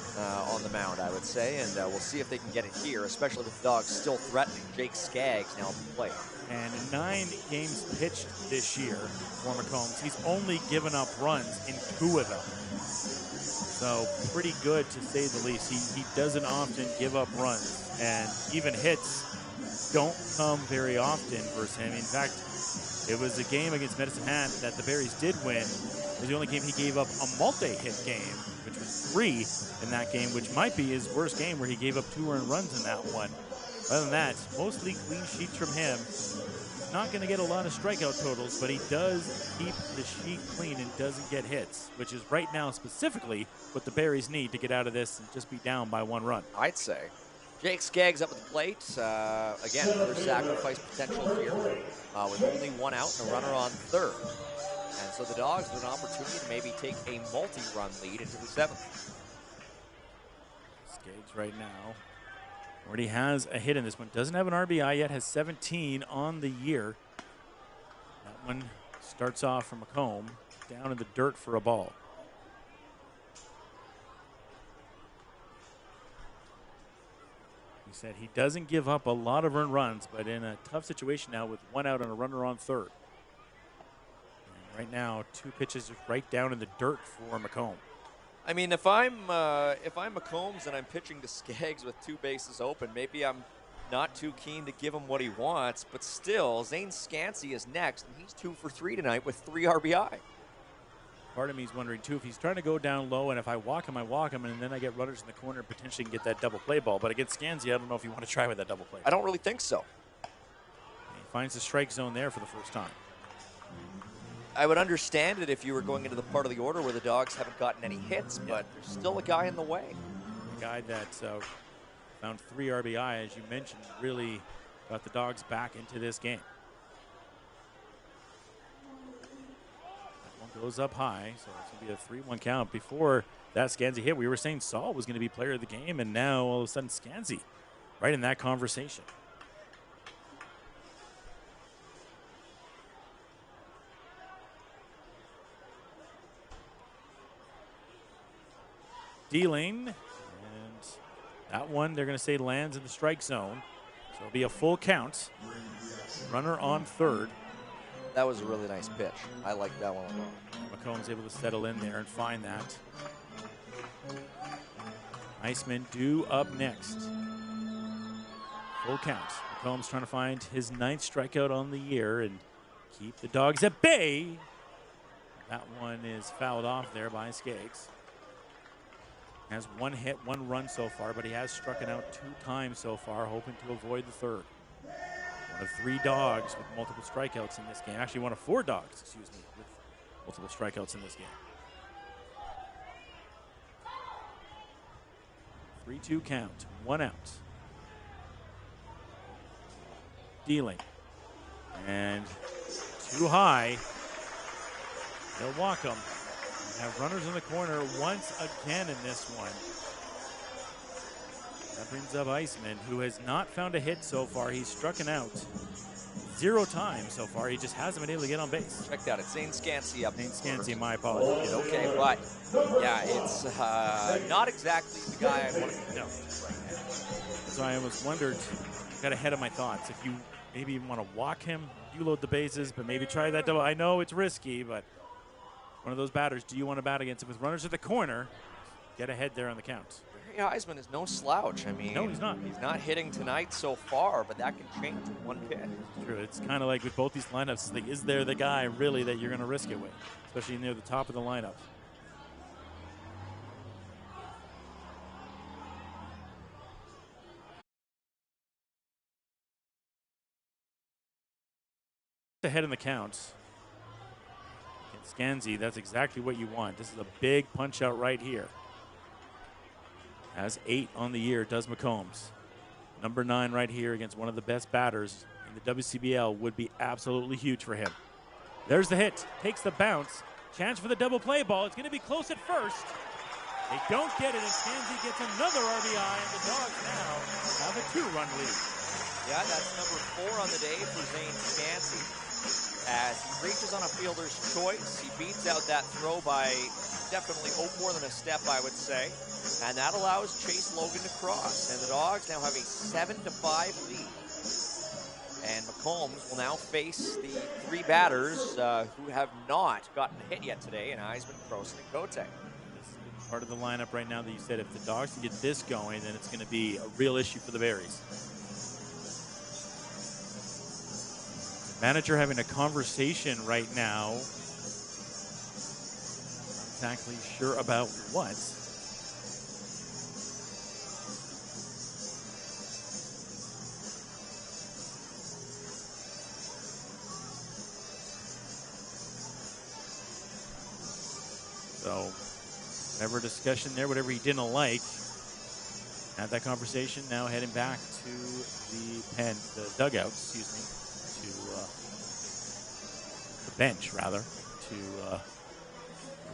on the mound, I would say, and we'll see if they can get it here, especially with the Dawgs still threatening. Jake Skaggs now at the plate. And 9 games pitched this year for McCombs. He's only given up runs in 2 of them. So pretty good to say the least. He doesn't often give up runs, and even hits don't come very often versus him. In fact, it was a game against Medicine Hat that the Berries did win. It was the only game he gave up a multi-hit game, which was 3 in that game, which might be his worst game where he gave up 2 earned runs in that one. Other than that, mostly clean sheets from him. He's not going to get a lot of strikeout totals, but he does keep the sheet clean and doesn't get hits, which is right now specifically what the Berries need to get out of this and just be down by 1 run. I'd say. Jake Skaggs up at the plate. Again, another sacrifice potential here with only 1 out and a runner on third. And so the Dawgs with an opportunity to maybe take a multi-run lead into the 7th. Skaggs right now already has a hit in this one. Doesn't have an RBI yet, has 17 on the year. That one starts off from McComb, down in the dirt for a ball. He said he doesn't give up a lot of earned runs, but in a tough situation now with 1 out and a runner on third. And right now, 2 pitches right down in the dirt for McComb. I mean, if I'm McCombs and I'm pitching to Skaggs with 2 bases open, maybe I'm not too keen to give him what he wants, but still, Zane Scansey is next, and he's 2 for 3 tonight with 3 RBI. Part of me is wondering, too, if he's trying to go down low, and if I walk him, and then I get runners in the corner and potentially can get that double play ball. But against Scansy, I don't know if you want to try with that double play. I don't really think so. And he finds the strike zone there for the first time. I would understand it if you were going into the part of the order where the Dawgs haven't gotten any hits, but there's still a guy in the way. The guy that found 3 RBI, as you mentioned, really got the Dawgs back into this game. That one goes up high, so it's going to be a 3-1 count. Before that Scansy hit, we were saying Saul was going to be player of the game, and now all of a sudden Scansy right in that conversation. Dealing, and that one they're going to say lands in the strike zone, so it'll be a full count. Runner on third. That was a really nice pitch. I like that one a lot. McComb's able to settle in there and find that. Iceman due up next. Full count. McComb's trying to find his 9th strikeout on the year and keep the Dawgs at bay. That one is fouled off there by Skaggs. Has 1 hit, 1 run so far, but he has struck out 2 times so far, hoping to avoid the third. One of 3 Dawgs with multiple strikeouts in this game. Actually, one of 4 Dawgs, excuse me, with multiple strikeouts in this game. 3-2 count, 1 out. Dealing. And too high. They'll walk him. Have runners in the corner once again in this one. That brings up Iceman, who has not found a hit so far. He's struck out 0 times so far. He just hasn't been able to get on base. Check that. It's Zane Scansy up. Zane Scansy, my apologies. Okay, but yeah, it's not exactly the guy I want to know right now. So I almost wondered, got ahead of my thoughts. If you maybe want to walk him, you load the bases, but maybe try that double. I know it's risky, but one of those batters, do you want to bat against him with runners at the corner? Get ahead there on the count. Barry Eisman is no slouch. I mean, no, he's not. He's not hitting tonight so far, but that can change in 1 pitch. It's true. It's kind of like with both these lineups. Like, is there the guy really that you're going to risk it with, especially near the top of the lineup? Ahead in the count. Scansy, that's exactly what you want. This is a big punch out right here. Has 8 on the year, does McCombs. Number 9 right here against one of the best batters in the WCBL would be absolutely huge for him. There's the hit, takes the bounce. Chance for the double play ball. It's going to be close at first. They don't get it, and Scansy gets another RBI, and the Dawgs now have a 2-run lead. Yeah, that's number 4 on the day for Zane Scansy. As he reaches on a fielder's choice, he beats out that throw by definitely more than a step, I would say. And that allows Chase Logan to cross. And the Dawgs now have a 7-5 lead. And McCombs will now face the 3 batters who have not gotten a hit yet today, and Eisman, Croson, and Cote. This is part of the lineup right now that you said if the Dawgs can get this going, then it's going to be a real issue for the Berries. Manager having a conversation right now. Not exactly sure about what. So, whatever discussion there, whatever he didn't like, had that conversation. Now heading back to the dugout, excuse me. The bench, rather, to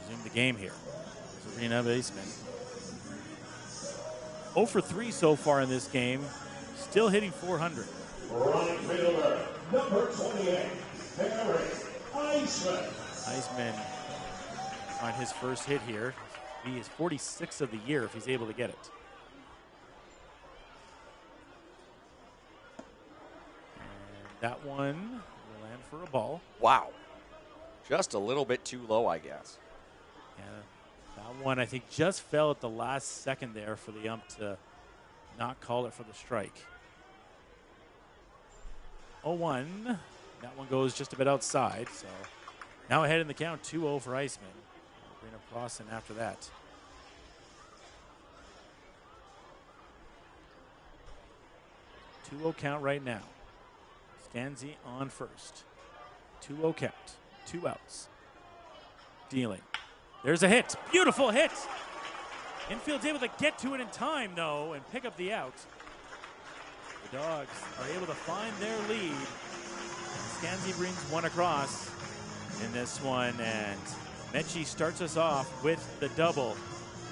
resume the game here. Arena baseman. 0 for 3 so far in this game, still hitting 400. Right fielder, number 28, Barry Eisman. Eisman on his first hit here. He is 46 of the year if he's able to get it. And that one will land for a ball. Wow. Just a little bit too low, I guess. Yeah, that one I think just fell at the last second there for the ump to not call it for the strike. 0-1. That one goes just a bit outside. So now ahead in the count, 2-0 for Eisman. bring up Clausen after that. 2-0 count right now. Scanzi on first. 2-0 count. 2 outs. Dealing. There's a hit. Beautiful hit. Infield's able to get to it in time, though, and pick up the out. The Dogs are able to find their lead. Scanzi brings one across in this one, and Mechie starts us off with the double.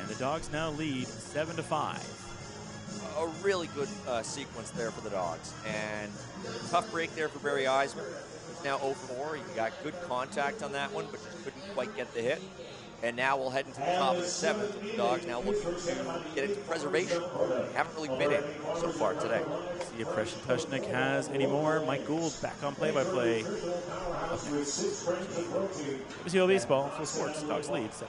And the Dogs now lead 7-5. A really good sequence there for the Dogs. And a tough break there for Barry Eisman. He's now 0-4. He got good contact on that one, but just couldn't quite get the hit. And now we'll head into the top of the 7th. The Dogs now looking to get into preservation. Haven't really been in so far today. See if Preston Tushnik has any more. Mike Gould back on play-by-play. WCBL Baseball, Full Sports, Dogs lead 7.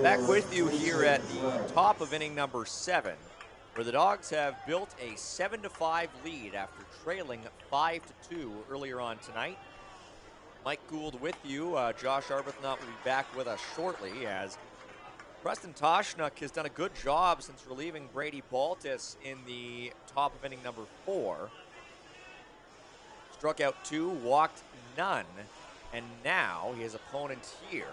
Back with you here at the top of inning number 7, where the Dogs have built a 7-5 lead after trailing 5-2 earlier on tonight. Mike Gould with you. Josh Arbuthnot will be back with us shortly, as Preston Toshnick has done a good job since relieving Brady Baltus in the top of inning number 4. Struck out 2, walked none, and now his opponent here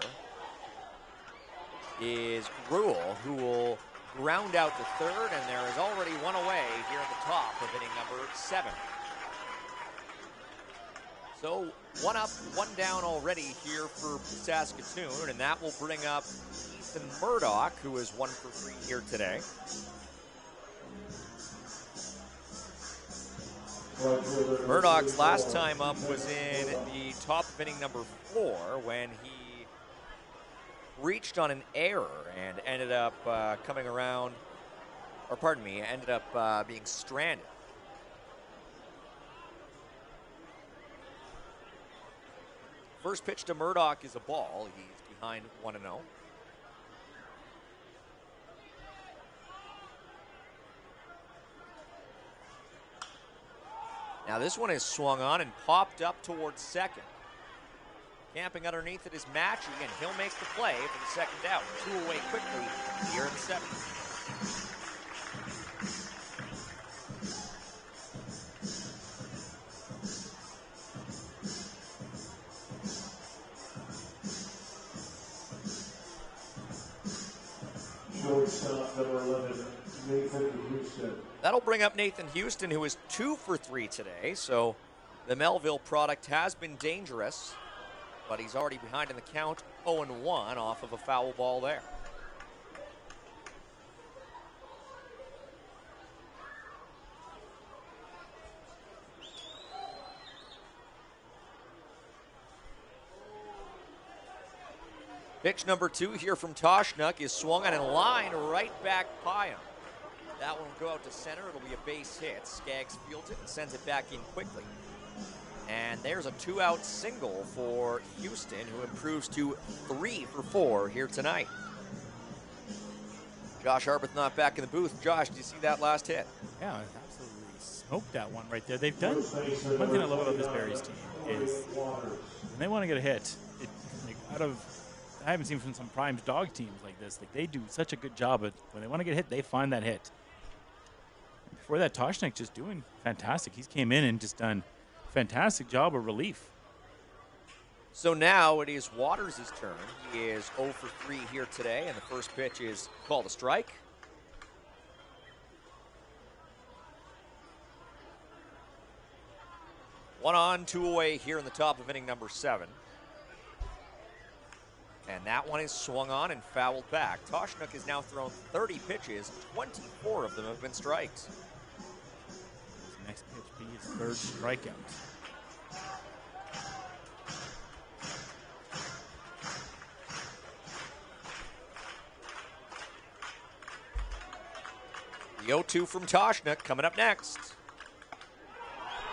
is Rule, who will ground out to third, and there is already one away here at the top of inning number 7. So 1 up, 1 down already here for Saskatoon, and that will bring up Ethan Murdoch, who is 1 for 3 here today. Murdoch's last time up was in the top of inning number 4 when he reached on an error and ended up coming around, or pardon me, ended up being stranded. First pitch to Murdoch is a ball. He's behind 1-0. Now this one is swung on and popped up towards second. Camping underneath it is Matchy, and he'll make the play for the second out. 2 away quickly here in the 7th. Shortstop number 11, Nathan Houston. That'll bring up Nathan Houston, who is 2 for 3 today. So the Melville product has been dangerous, but he's already behind in the count, 0-1 off of a foul ball there. Pitch number 2 here from Toshnick is swung on and lined right back by him. That one will go out to center. It'll be a base hit. Skaggs fields it and sends it back in quickly. And there's a 2-out single for Houston, who improves to 3 for 4 here tonight. Josh Arbuthnot back in the booth. Josh, do you see that last hit? Yeah, absolutely smoked that one right there. They've done, one thing I love about this Barry's team is when they want to get a hit, I haven't seen from some prime dog teams like this. Like, they do such a good job at when they want to get hit, they find that hit. Before that, Toshnik just doing fantastic. He's came in and just done fantastic job of relief. So now it is Waters' turn. He is 0 for 3 here today, and the first pitch is called a strike. One on, two away here in the top of inning number 7. And that one is swung on and fouled back. Toshnik has now thrown 30 pitches. 24 of them have been strikes. His next pitch be his third strikeout. The 0-2 from Toshnik coming up next.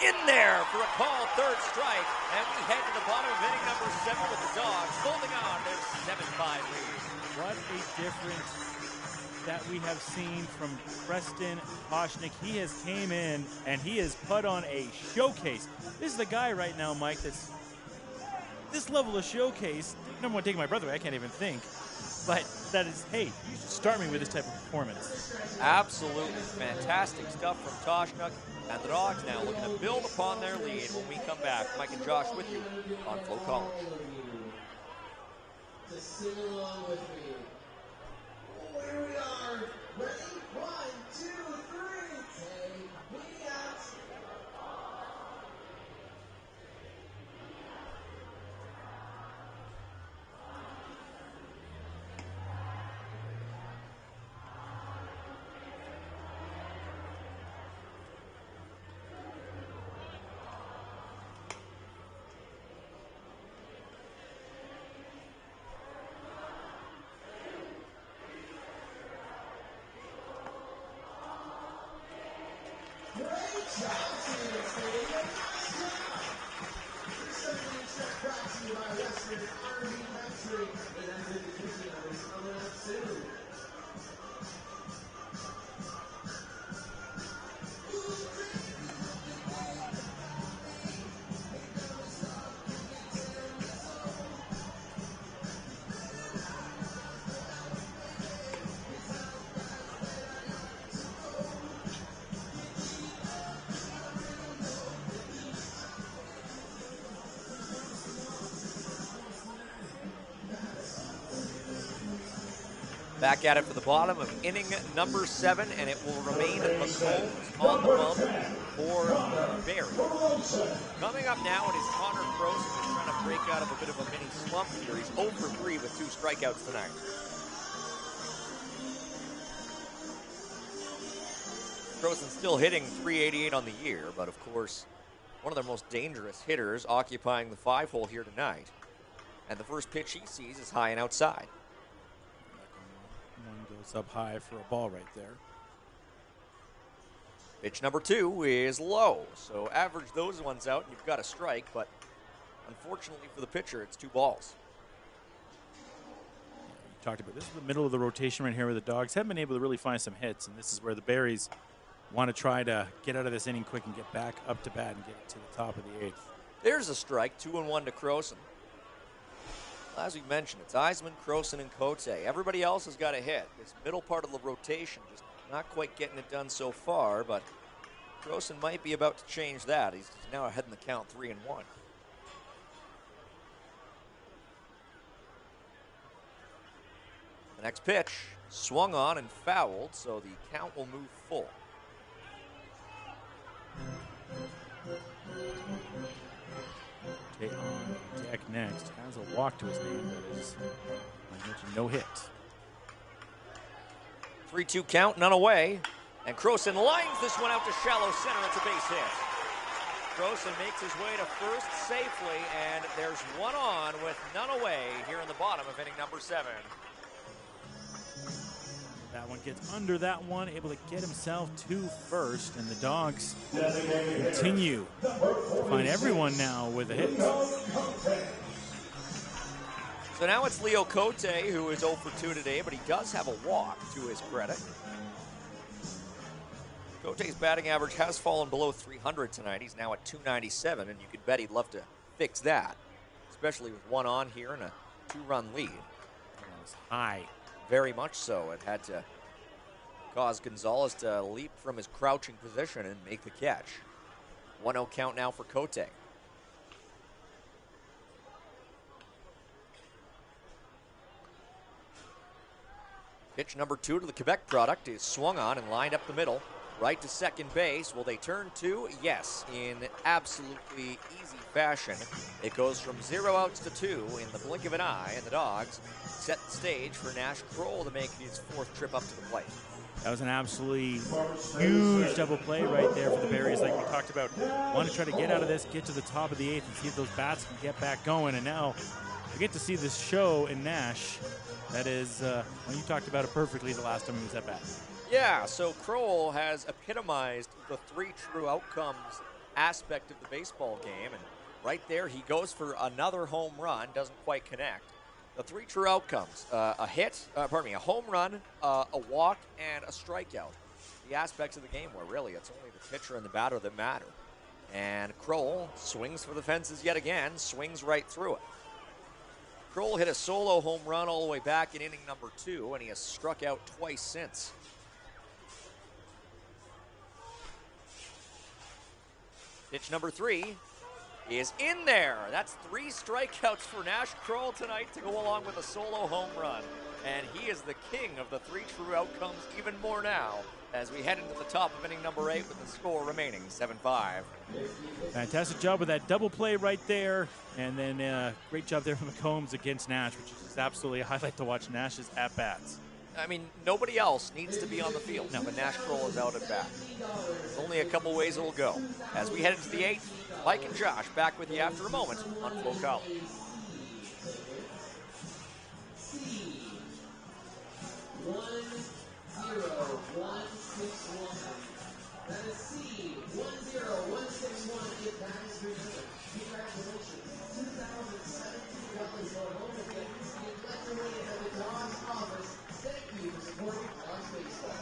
In there for a called third strike. And we head to the bottom of inning number 7 with the Dawgs holding on their 7-5 lead. What a difference that we have seen from Preston Toshnik. He has came in and he has put on a showcase. This is the guy right now, Mike, that's this level of showcase. Number one, taking my brother away, I can't even think. But that is, hey, you should start me with this type of performance. Absolutely fantastic stuff from Toshnik. And the Dawgs now looking to build upon their lead when we come back. Mike and Josh with you on FloCollege. To sing along with me. Oh, here we are. Ready? 1, 2, 3. Take me out. Back at it for the bottom of inning number 7, and it will remain McCombs on the bump for Barry. Coming up now, it is Connor Croson who's trying to break out of a bit of a mini slump here. He's 0 for 3 with 2 strikeouts tonight. Croson's still hitting .388 on the year, but of course, one of their most dangerous hitters occupying the 5-hole here tonight. And the first pitch he sees is high and outside. One goes up high for a ball right there. Pitch number 2 is low, so average those ones out and you've got a strike, but unfortunately for the pitcher, it's 2 balls. You talked about this is the middle of the rotation right here where the Dawgs haven't been able to really find some hits, and this is where the Berries want to try to get out of this inning quick and get back up to bat and get it to the top of the 8th. There's a strike, 2-1 to Croson. As we mentioned, it's Eisman, Croson, and Cote. Everybody else has got a hit. This middle part of the rotation just not quite getting it done so far, but Croson might be about to change that. He's now ahead in the count, 3-1. The next pitch swung on and fouled, so the count will move full. Okay, on deck next has a walk to his name that is, I mentioned, no hit. 3-2 count, none away. And Croson lines this one out to shallow center. It's a base hit. Croson makes his way to first safely, and there's one on with none away here in the bottom of inning number 7. That one gets under that one, able to get himself to first, and the Dawgs continue to find everyone now with a hit. So now it's Leo Cote, who is 0 for 2 today, but he does have a walk to his credit. Cote's batting average has fallen below 300 tonight. He's now at 297, and you could bet he'd love to fix that, especially with one on here and a 2-run lead. That was high. Very much so. It had to cause Gonzalez to leap from his crouching position and make the catch. 1-0 count now for Cote. Pitch number 2 to the Quebec product is swung on and lined up the middle. Right to second base. Will they turn 2? Yes, in absolutely easy fashion. It goes from 0 outs to 2 in the blink of an eye, and the Dawgs set the stage for Nash Kroll to make his 4th trip up to the plate. That was an absolutely huge double play right there for the Berries, like we talked about. Want to try to get out of this, get to the top of the 8th, and see if those bats can get back going. And now we get to see this show in Nash. That is, well, you talked about it perfectly the last time he was at bat. Yeah, so Kroll has epitomized the 3 true outcomes aspect of the baseball game, and right there he goes for another home run, doesn't quite connect. The 3 true outcomes, a home run, a walk, and a strikeout. The aspects of the game where really it's only the pitcher and the batter that matter. And Kroll swings for the fences yet again, swings right through it. Kroll hit a solo home run all the way back in inning number 2, and he has struck out twice since. Pitch number 3 is in there. That's 3 strikeouts for Nash Kroll tonight to go along with a solo home run. And he is the king of the 3 true outcomes even more now as we head into the top of inning number 8 with the score remaining 7-5. Fantastic job with that double play right there. And then great job there from McCombs against Nash, which is just absolutely a highlight to watch Nash's at-bats. I mean, nobody else needs to be on the field when Nash Kroll is out at bat. There's only a couple ways it'll go. As we head into the 8th, Mike and Josh back with you after a moment on FloCollege. That is C 10161. If that is your name, congratulations. 2017 Rutgers are home again. You graduated at the Dawgs office. Thank you for supporting college baseball.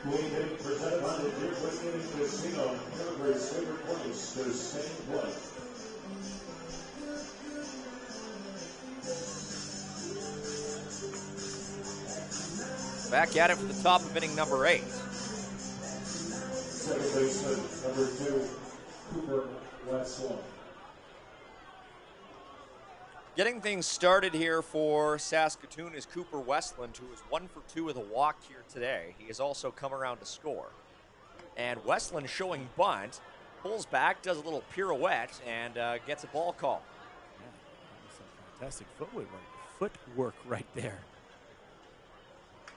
Queen presented by the Deerfoot Inn Casino, Calgary's favorite place to stay and play. Back at it for the top of inning number 8. Second baseman, number 2, Cooper Westlaw. Getting things started here for Saskatoon is Cooper Westland, who is 1 for 2 with a walk here today. He has also come around to score. And Westland showing bunt, pulls back, does a little pirouette, and gets a ball call. Yeah, some fantastic footwork right there.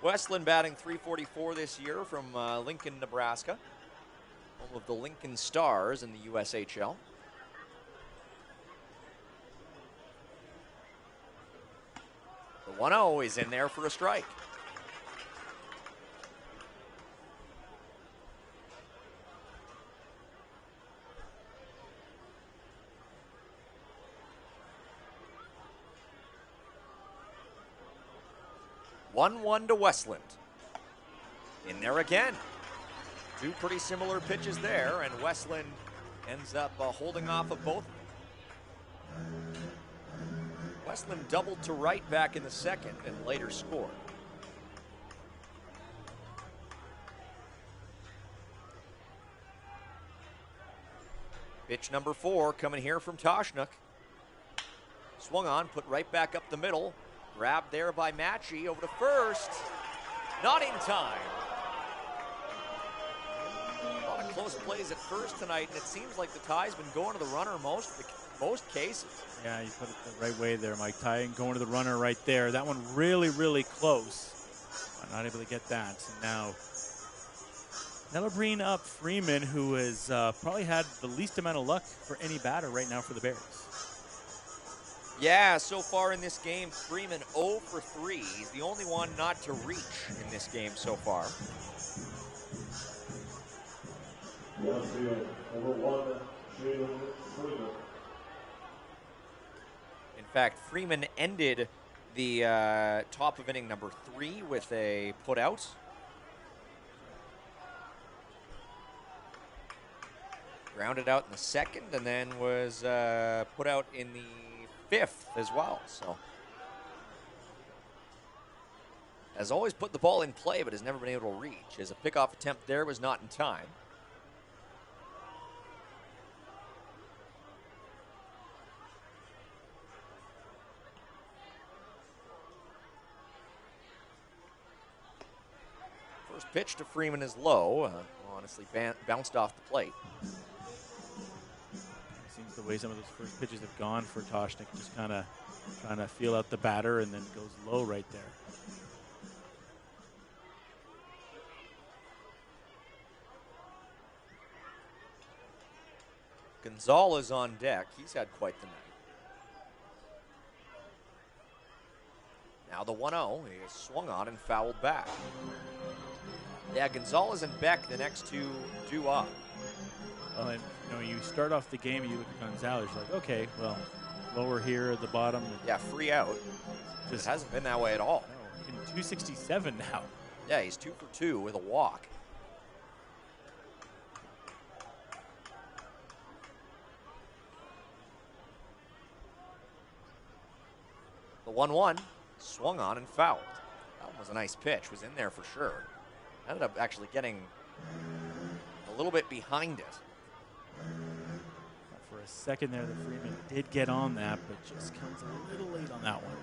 Westland batting .344 this year from Lincoln, Nebraska, home of the Lincoln Stars in the USHL. The 1-0 is in there for a strike. (1-1) to Westland. In there again. 2 pretty similar pitches there, and Westland ends up holding off of both of them. Westland doubled to right back in the second and later scored. Pitch number 4 coming here from Toshnuk. Swung on, put right back up the middle. Grabbed there by Matchy over to first. Not in time. A lot of close plays at first tonight, and it seems like the tie's been going to the runner most cases. Yeah, you put it the right way there, Mike. Ty and going to the runner right there. That one really, really close. I'm not able to get that. So now that'll bring up Freeman, who has probably had the least amount of luck for any batter right now for the Bears. Yeah, so far in this game, Freeman 0 for 3. He's the only one not to reach in this game so far. The outfield, number 1, Jalen Freeman. In fact, Freeman ended the top of inning number 3 with a putout. Grounded out in the second, and then was put out in the 5th as well. So has always put the ball in play, but has never been able to reach. As a pickoff attempt there was not in time. First pitch to Freeman is low. Honestly, bounced off the plate. Seems the way some of those first pitches have gone for Toshnik, just kind of trying to feel out the batter, and then goes low right there. Gonzalez on deck. He's had quite the night. Now the 1-0. He is swung on and fouled back. Yeah, Gonzalez and Beck, the next two due up. Well, and you start off the game and you look at Gonzalez, you're like, okay, well, lower here at the bottom. Yeah, free out. It hasn't been that way at all. No, in 267 now. Yeah, he's 2 for 2 with a walk. The 1-1 swung on and fouled. That was a nice pitch. Was in there for sure. Ended up actually getting a little bit behind it. For a second there, the Freeman did get on that, but just comes a little late on that one.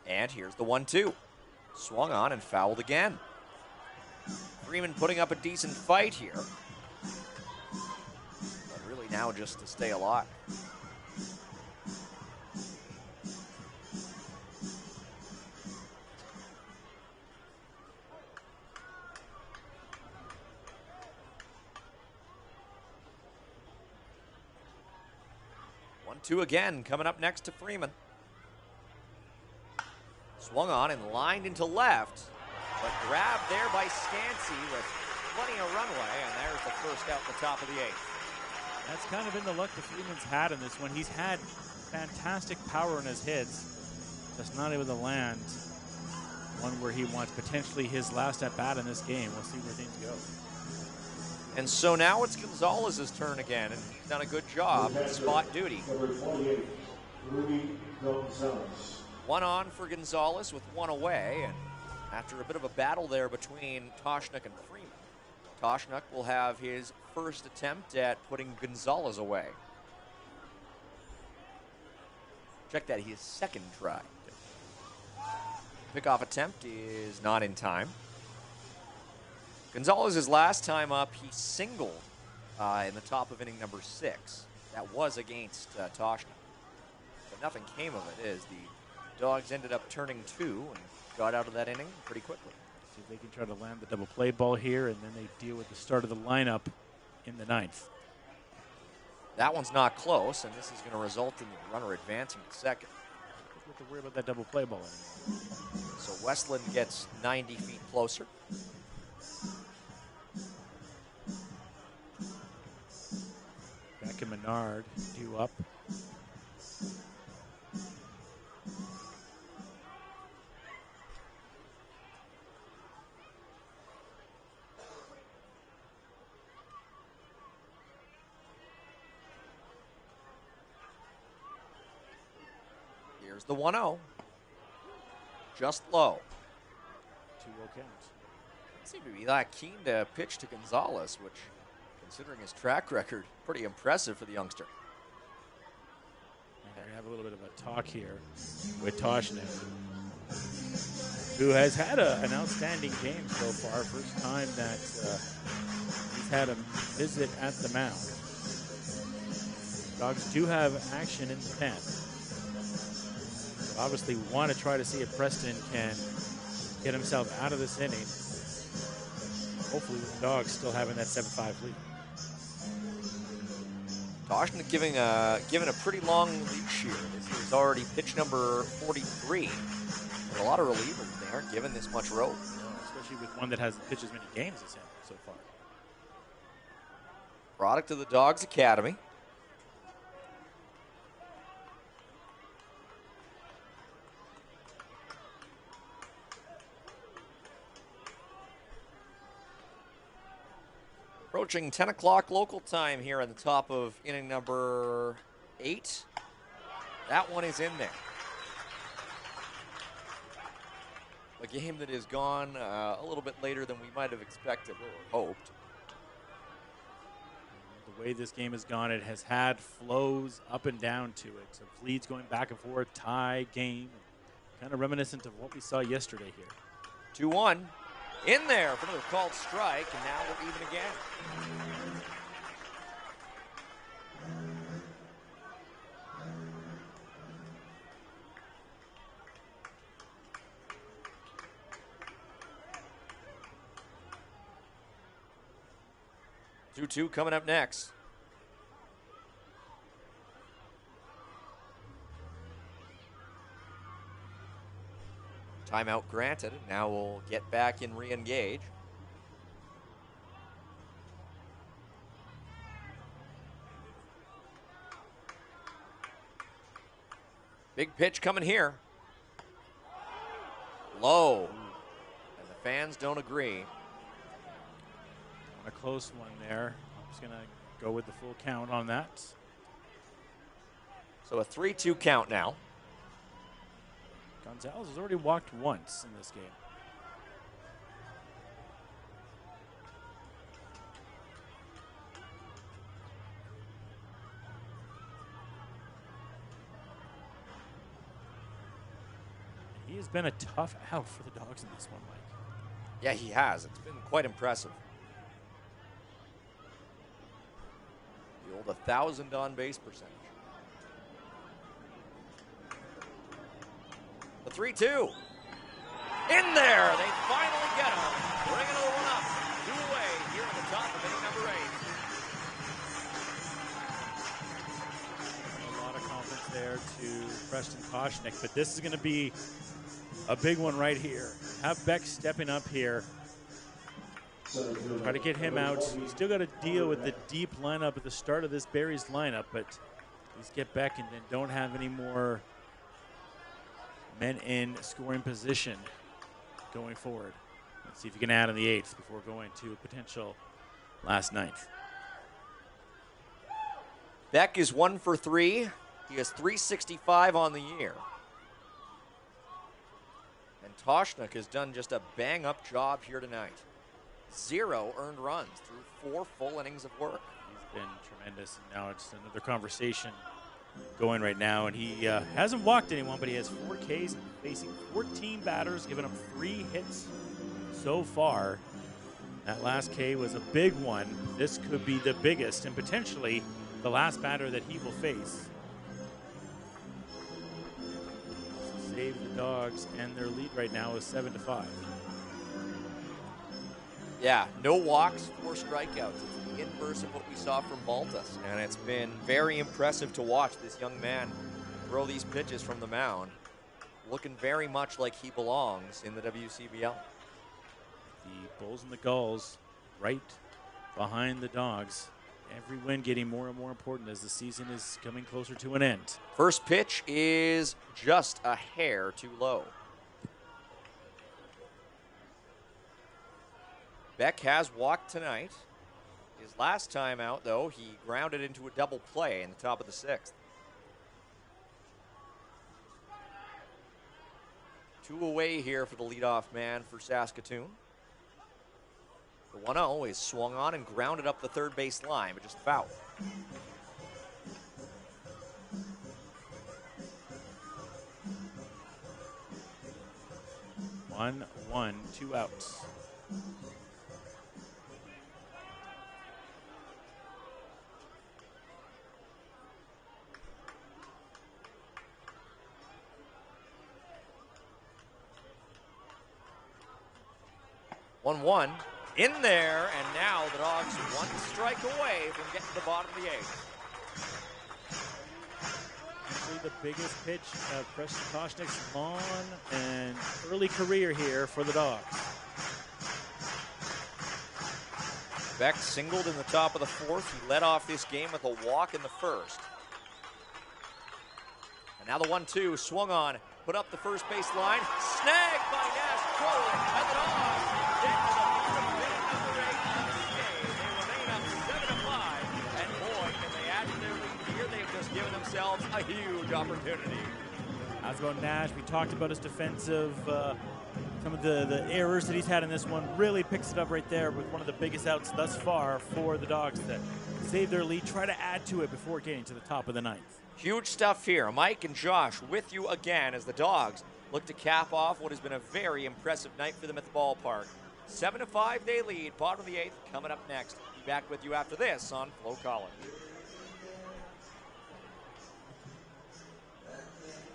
And here's the 1-2. Swung on and fouled again. Freeman putting up a decent fight here. But really now just to stay alive. One-two again coming up next to Freeman. Swung on and lined into left, but grabbed there by Stancy with plenty of runway, and there's the first out in the top of the 8th. That's kind of been the luck that Freeman's had in this one. He's had fantastic power in his hits, just not able to land one where he wants potentially his last at bat in this game. We'll see where things go. And so now it's Gonzalez's turn again, and he's done a good job with spot duty. Number 28, Rudy Gonzalez. One on for Gonzalez with one away, and after a bit of a battle there between Toshnik and Freeman, Toshnik will have his first attempt at putting Gonzalez away. Check that, his second try. Pickoff attempt is not in time. Gonzalez's last time up, he singled in the top of inning number 6. That was against Toshnik, but nothing came of it as the Dawgs ended up turning 2 and got out of that inning pretty quickly. See if they can try to land the double play ball here, and then they deal with the start of the lineup in the 9th. That one's not close, and this is going to result in the runner advancing to second. Don't have to worry about that double play ball anymore. So Westland gets 90 feet closer. Beck and Menard due up. Here's the 1-0. Just low. 2-0 count. Doesn't seem to be that keen to pitch to Gonzalez, which Considering his track record, pretty impressive for the youngster. We're going to have a little bit of a talk here with Toshnik, who has had an outstanding game so far. First time that he's had a visit at the mound. Dogs do have action in the pen. So obviously want to try to see if Preston can get himself out of this inning. Hopefully with the Dogs still having that 7-5 lead. Toshnik giving a pretty long leash here. This is already pitch number 43. A lot of relievers, they aren't given this much rope. Especially with one that hasn't pitched as many games as him so far. Product of the Dawgs Academy. Approaching 10 o'clock local time here at the top of inning number 8. That one is in there. A game that has gone a little bit later than we might have expected or hoped. The way this game has gone, it has had flows up and down to it. So leads going back and forth, tie game. Kind of reminiscent of what we saw yesterday here. 2-1. In there for another called strike, and now we're even again. 2-2 coming up next. Timeout granted. Now we'll get back and re-engage. Big pitch coming here. Low. And the fans don't agree. A close one there. I'm just going to go with the full count on that. So a 3-2 count now. Gonzalez has already walked once in this game. He has been a tough out for the Dogs in this one, Mike. Yeah, he has. It's been quite impressive. The old 1,000 on base percentage. The 3-2. In there. They finally get him. Bring another one up. 2 away here at the top of inning number 8. A lot of confidence there to Preston Koshnick, but this is going to be a big one right here. Have Beck stepping up here. Try to get him out. You still got to deal with the deep lineup at the start of this Barry's lineup, but at least get Beck and then don't have any more men in scoring position going forward. Let's see if you can add in the 8th before going to a potential last 9th. Beck is 1 for 3. He has 365 on the year. And Toshnik has done just a bang-up job here tonight. 0 earned runs through 4 full innings of work. He's been tremendous. And now it's another conversation going right now. And he hasn't walked anyone, but he has 4 Ks facing 14 batters, giving up 3 hits so far. That last K was a big one. This could be the biggest and potentially the last batter that he will face. So save the Dogs, and their lead right now is 7-5. Yeah, no walks, 4 strikeouts. It's the inverse of what we saw from Maltas. And it's been very impressive to watch this young man throw these pitches from the mound. Looking very much like he belongs in the WCBL. The Bulls and the Gulls right behind the Dogs. Every win getting more and more important as the season is coming closer to an end. First pitch is just a hair too low. Beck has walked tonight. His last time out, though, he grounded into a double play in the top of the 6th. 2 away here for the leadoff man for Saskatoon. The 1-0 is swung on and grounded up the third base line, but just foul. One, 2 outs. One in there, and now the Dawgs one strike away from getting to the bottom of the eighth. Actually, the biggest pitch of Preston Koshnik's long and early career here for the Dawgs. Beck singled in the top of the fourth. He led off this game with a walk in the first. And now the 1-2 swung on, put up the first base line, snagged by Nash Cole, and the Dawgs get to the bottom of inning number 8 unscathed. They remain up 7-5, and boy, can they add to their lead here. They've just given themselves a huge opportunity. As about Nash, we talked about his defensive, some of the errors that he's had in this one. Really picks it up right there with one of the biggest outs thus far for the Dawgs that save their lead, try to add to it before getting to the top of the ninth. Huge stuff here. Mike and Josh with you again as the Dawgs look to cap off what has been a very impressive night for them at the ballpark. 7-5 they lead, bottom of the eighth coming up next. Be back with you after this on FloCollege.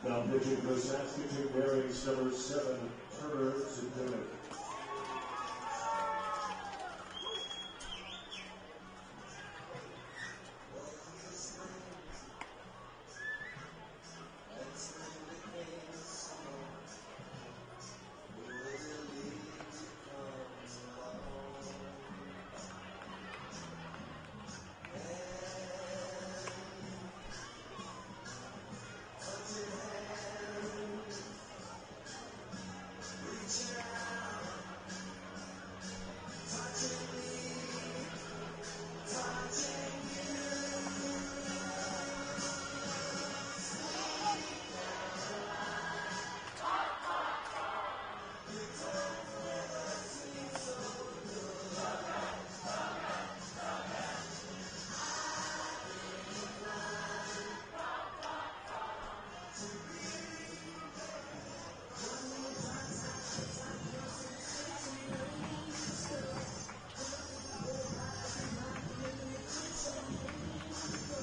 Now pitching for Saskatoon Berries, number 7, Turner Sedunic.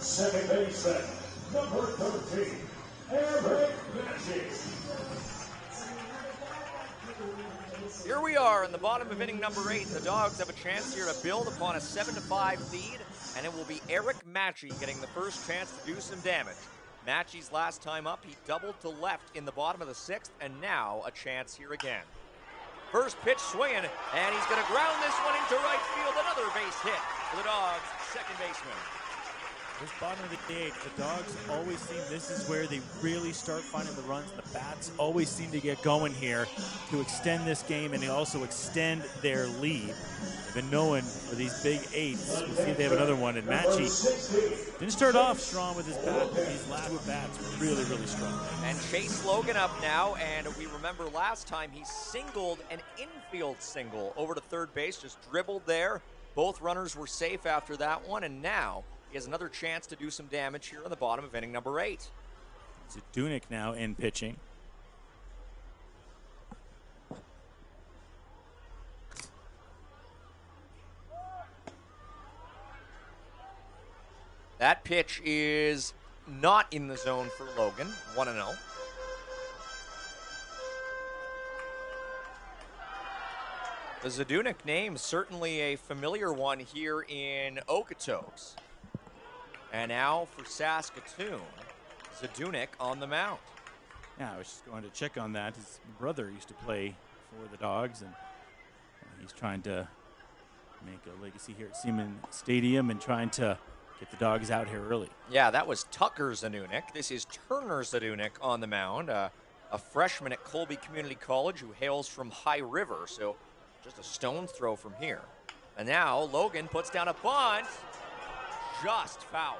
Second baseman, number 13, Eric Matching. Here we are in the bottom of inning number 8. The Dawgs have a chance here to build upon a 7-5 lead, and it will be Eric Matchey getting the first chance to do some damage. Matchey's last time up, he doubled to left in the bottom of the 6th, and now a chance here again. First pitch swinging, and he's going to ground this one into right field. Another base hit for the Dawgs' second baseman. This bottom of the 8th, the Dawgs always seem, this is where they really start finding the runs. The bats always seem to get going here to extend this game, and they also extend their lead. They've been known for these big 8s. We'll see if they have another one. And Matchey didn't start off strong with his bat, but these last 2 at-bats were really, really strong. And Chase Logan up now, and we remember last time he singled an infield single over to third base, just dribbled there. Both runners were safe after that one, and now he has another chance to do some damage here in the bottom of inning number 8. Sedunic now in pitching. That pitch is not in the zone for Logan, 1-0. The Sedunic name, certainly a familiar one here in Okotoks. And now for Saskatoon, Sedunic on the mound. Yeah, I was just going to check on that. His brother used to play for the Dawgs, and he's trying to make a legacy here at Seaman Stadium and trying to get the Dawgs out here early. Yeah, that was Tucker Sedunic. This is Turner Sedunic on the mound, a freshman at Colby Community College who hails from High River, so just a stone's throw from here. And now Logan puts down a bunt. Just foul.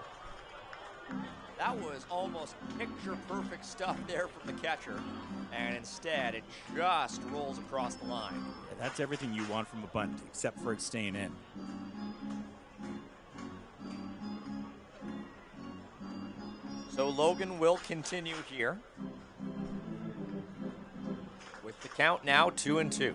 That was almost picture-perfect stuff there from the catcher, and instead it just rolls across the line. Yeah, That's everything you want from a bunt, except for it staying in. So Logan will continue here with the count now 2-2.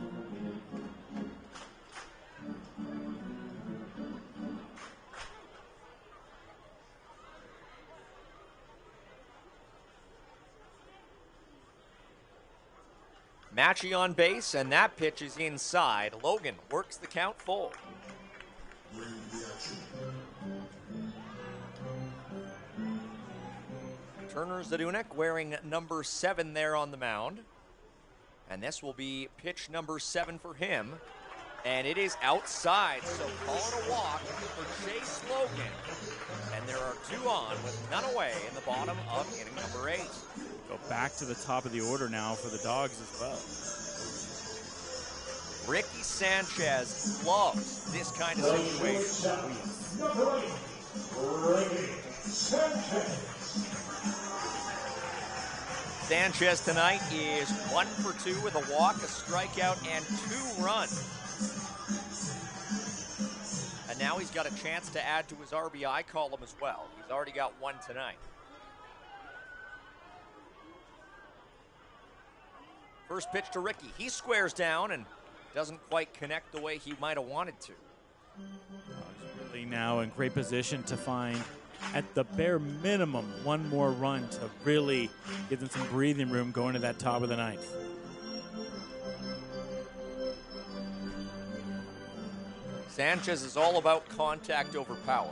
Matchy on base, and that pitch is inside. Logan works the count full. Turner Zadunek wearing number 7 there on the mound. And this will be pitch number 7 for him. And it is outside, so call it a walk for Chase Logan. And there are 2 on with none away in the bottom of inning number 8. Go back to the top of the order now for the Dawgs as well. Ricky Sanchez loves this kind of situation. Number 8, Ricky Sanchez. Sanchez tonight is 1 for 2 with a walk, a strikeout, and 2 runs. And now he's got a chance to add to his RBI column as well. He's already got 1 tonight. First pitch to Ricky. He squares down and doesn't quite connect the way he might have wanted to. Dawgs really now in great position to find, at the bare minimum, 1 more run to really give them some breathing room going to that top of the 9th. Sanchez is all about contact over power.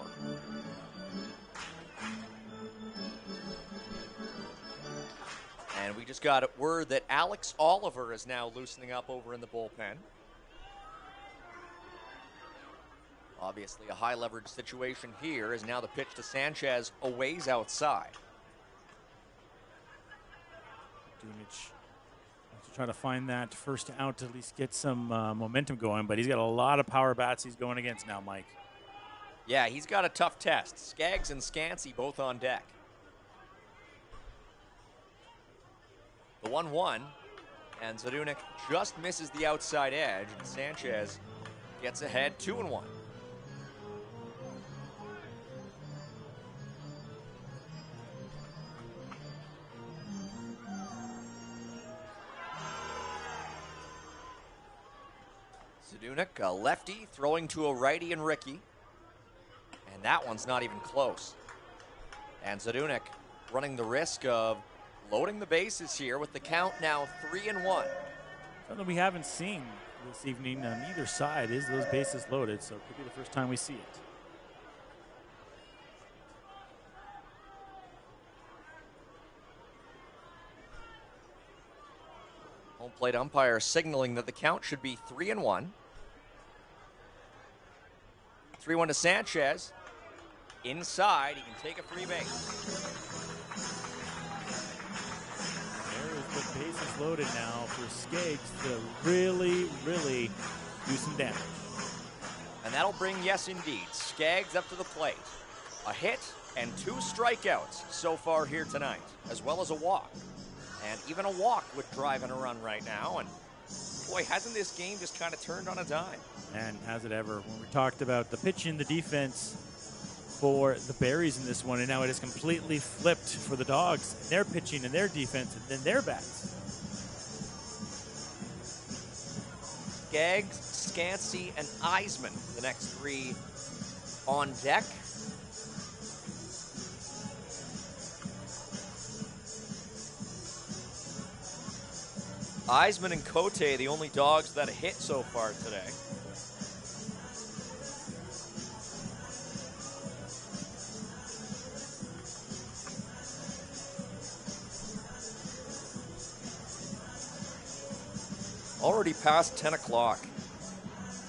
And we just got word that Alex Oliver is now loosening up over in the bullpen. Obviously a high leverage situation here, as now the pitch to Sanchez a ways outside. Dunich wants to try to find that first out to at least get some momentum going, but he's got a lot of power bats he's going against now, Mike. Yeah, he's got a tough test. Skaggs and Scansey both on deck. The 1-1, and Zadunek just misses the outside edge, and Sanchez gets ahead 2-1. Zadunek, a lefty, throwing to a righty and Ricky. And that one's not even close. And Zadunek running the risk of loading the bases here with the count now 3-1. Something we haven't seen this evening on either side is those bases loaded, so it could be the first time we see it. Home plate umpire signaling that the count should be 3-1. 3-1 to Sanchez. Inside, he can take a free base. There is the bases loaded now for Skaggs to really, really do some damage. And that'll bring, yes indeed, Skaggs up to the plate. A hit and 2 strikeouts so far here tonight, as well as a walk. And even a walk would drive in a run right now. And boy, hasn't this game just kind of turned on a dime? And has it ever. When we talked about the pitching, the defense for the Berries in this one, and now it is completely flipped for the Dawgs. And their pitching and their defense and then their bats. Skaggs, Scansey, and Eisman, the next 3 on deck. Eisman and Cote, the only Dogs that hit so far today. Already past 10 o'clock,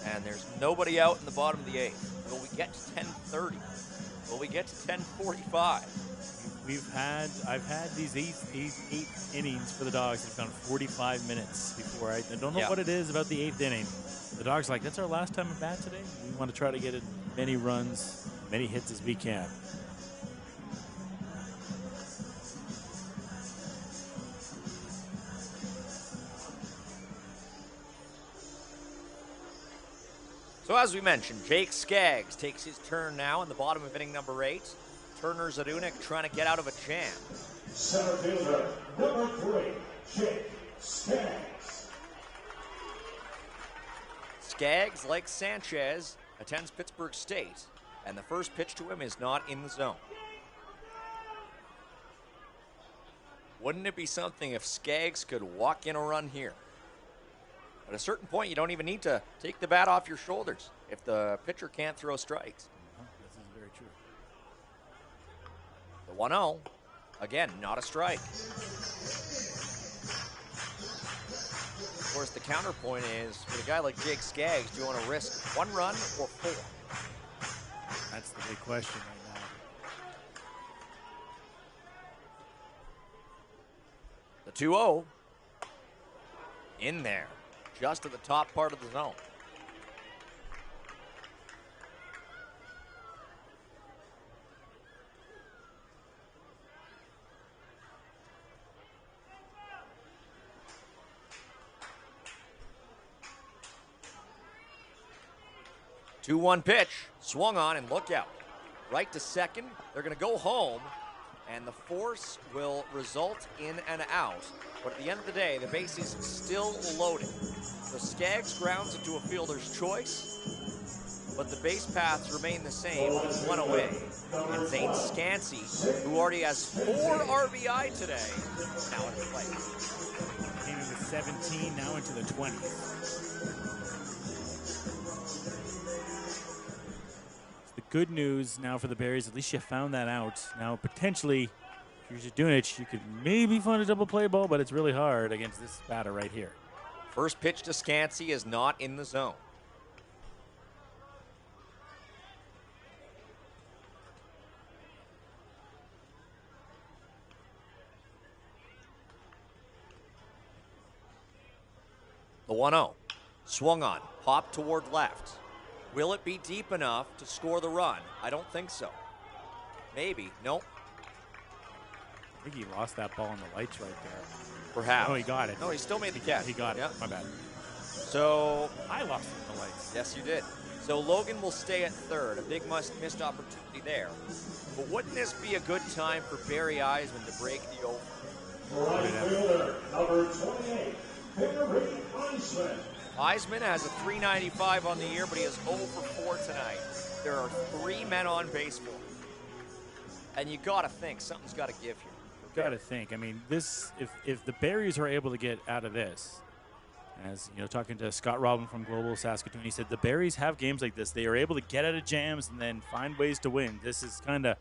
and there's nobody out in the bottom of the 8th. Will we get to 10:30? Will we get to 10:45? I've had these eight innings for the Dawgs that have gone 45 minutes before. I don't know what it is about the 8th inning. The Dawgs like, that's our last time at bat today. We want to try to get as many runs, many hits as we can. So as we mentioned, Jake Skaggs takes his turn now in the bottom of inning number 8. Turner Zadunik trying to get out of a jam. Center fielder, number 3, Jake Skaggs. Skaggs, like Sanchez, attends Pittsburgh State, and the first pitch to him is not in the zone. Wouldn't it be something if Skaggs could walk in a run here? At a certain point, you don't even need to take the bat off your shoulders if the pitcher can't throw strikes. This is very true. The 1-0, again, not a strike. Of course, the counterpoint is, for a guy like Jake Skaggs, do you want to risk 1 run or 4? That's the big question right now. The 2-0, in there, just at the top part of the zone. Two 2-1 pitch, swung on and look out. Right to second, they're gonna go home, and the force will result in an out. But at the end of the day, the base is still loaded. So Skaggs grounds it to a fielder's choice, but the base paths remain the same with 1 away. And Zane Scansey, who already has 4 RBI today, now in the play. Came in with 17, now into the 20s. The good news now for the Berries, at least you found that out. Now potentially, if you're just doing it, you could maybe find a double play ball, but it's really hard against this batter right here. First pitch to Scansey is not in the zone. The 1-0, swung on, popped toward left. Will it be deep enough to score the run? I don't think so. Maybe, nope. I think he lost that ball in the lights right there. Perhaps. Oh, he got it. No, he still made the catch. He got it. Yep. My bad. So, I lost it in the lights. yes, you did. So Logan will stay at third. A big missed opportunity there. But wouldn't this be a good time for Barry Eisman to break the open? Right fielder, number 28, Barry Eisman. Eisman has a .395 on the year, but he has 0 for 4 tonight. There are 3 men on base for him. And you got to think something's got to give here. Got to think. I mean, this if the Berries are able to get out of this, as you know, talking to Scott Robin from Global Saskatoon, he said the Berries have games like this. They are able to get out of jams and then find ways to win. This is kind of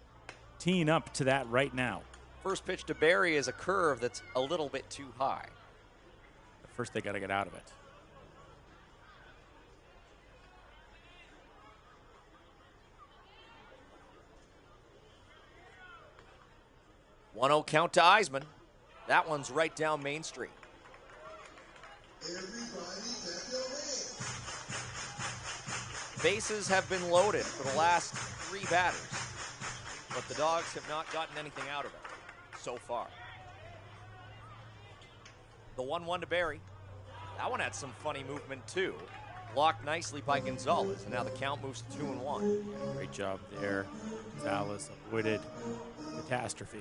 teeing up to that right now. First pitch to Barry is a curve that's a little bit too high. But first, they got to get out of it. .1-0 count to Eisman. That one's right down Main Street. Bases have been loaded for the last 3 batters, but the Dawgs have not gotten anything out of it so far. The 1-1 to Barry. That one had some funny movement too. Blocked nicely by Gonzalez, and now the count moves to 2-1. Great job there. Gonzalez avoided catastrophe.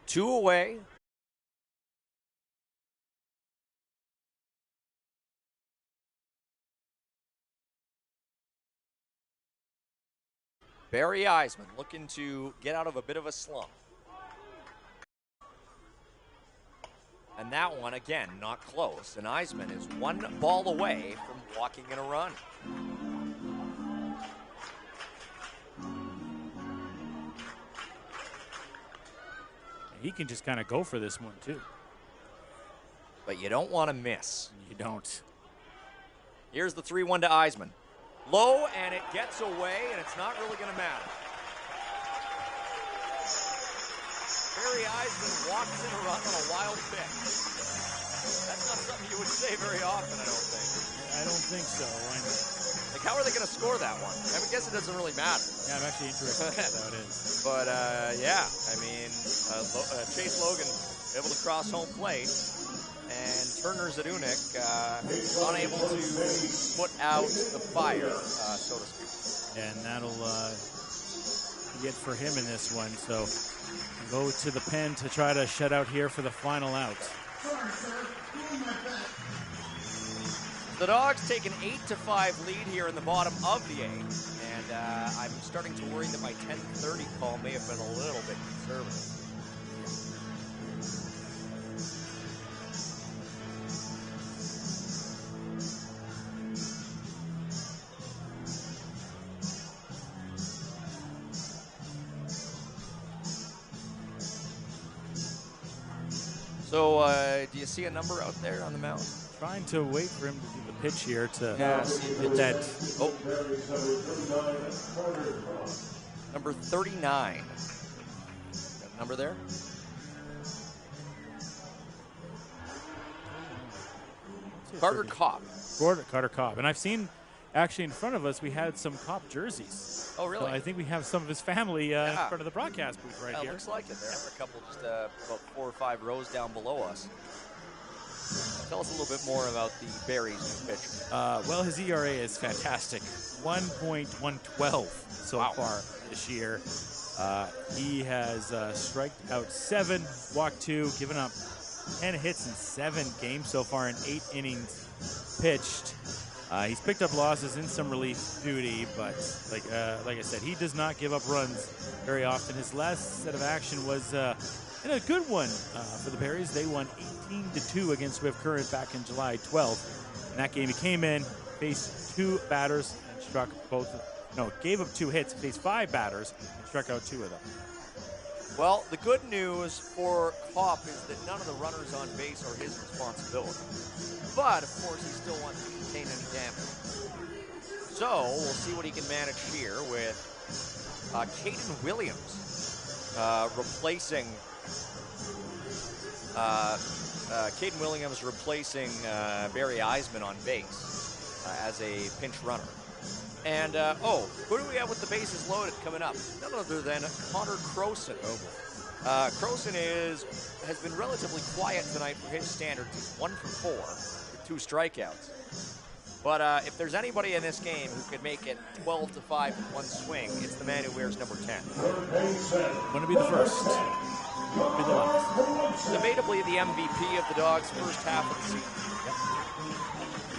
Two away. Barry Eisman looking to get out of a bit of a slump. And that one, again, not close. And Eisman is 1 ball away from walking in a run. He can just kind of go for this one, too. But you don't want to miss. You don't. Here's the 3-1 to Eisman. Low, and it gets away, and it's not really going to matter. Barry Eisman walks in a run on a wild pitch. That's not something you would say very often, I don't think. I don't think so. Like, how are they going to score that one? I mean, I guess it doesn't really matter. Yeah, I'm actually interested in how it is. But, yeah, I mean, Chase Logan able to cross home plate. And Turner Zadunik unable to put out the fire, so to speak. And that'll be it for him in this one. So go to the pen to try to shut out here for the final out. The Dawgs take an 8-5 lead here in the bottom of the 8th. And I'm starting to worry that my 10:30 call may have been a little bit conservative. So, do you see a number out there on the mound? Trying to wait for him to do the pitch here to see get that. Oh. Number 39. Got a number there? Carter Kopp. Carter Kopp. And I've seen, actually, in front of us, we had some Kopp jerseys. Oh, really? So I think we have some of his family in front of the broadcast booth right here. Looks like it. There are a couple just about 4 or 5 rows down below us. Tell us a little bit more about the Berries new pitcher. Well, his ERA is fantastic. 1.112 so far this year. He has striked out 7, walked 2, given up 10 hits in 7 games so far in 8 innings pitched. He's picked up losses in some relief duty, but like I said, he does not give up runs very often. His last set of action was in a good one for the Berries. They won 18-2 against Swift Current back in July 12th. In that game, he came in, faced 2 batters, and struck both. No, gave up 2 hits, faced 5 batters, and struck out 2 of them. Well, the good news for Kopp is that none of the runners on base are his responsibility. But, of course, he still wants to contain any damage. So, we'll see what he can manage here with Caden Williams replacing Barry Eisman on base as a pinch runner. And, who do we have with the bases loaded coming up? None other than Connor Croson. Croson has been relatively quiet tonight for his standards. He's 1 for 4 with 2 strikeouts. But if there's anybody in this game who could make it 12-5 in one swing, it's the man who wears number 10. Want to be the first. Be the last. Debatably the MVP of the Dawgs' first half of the season.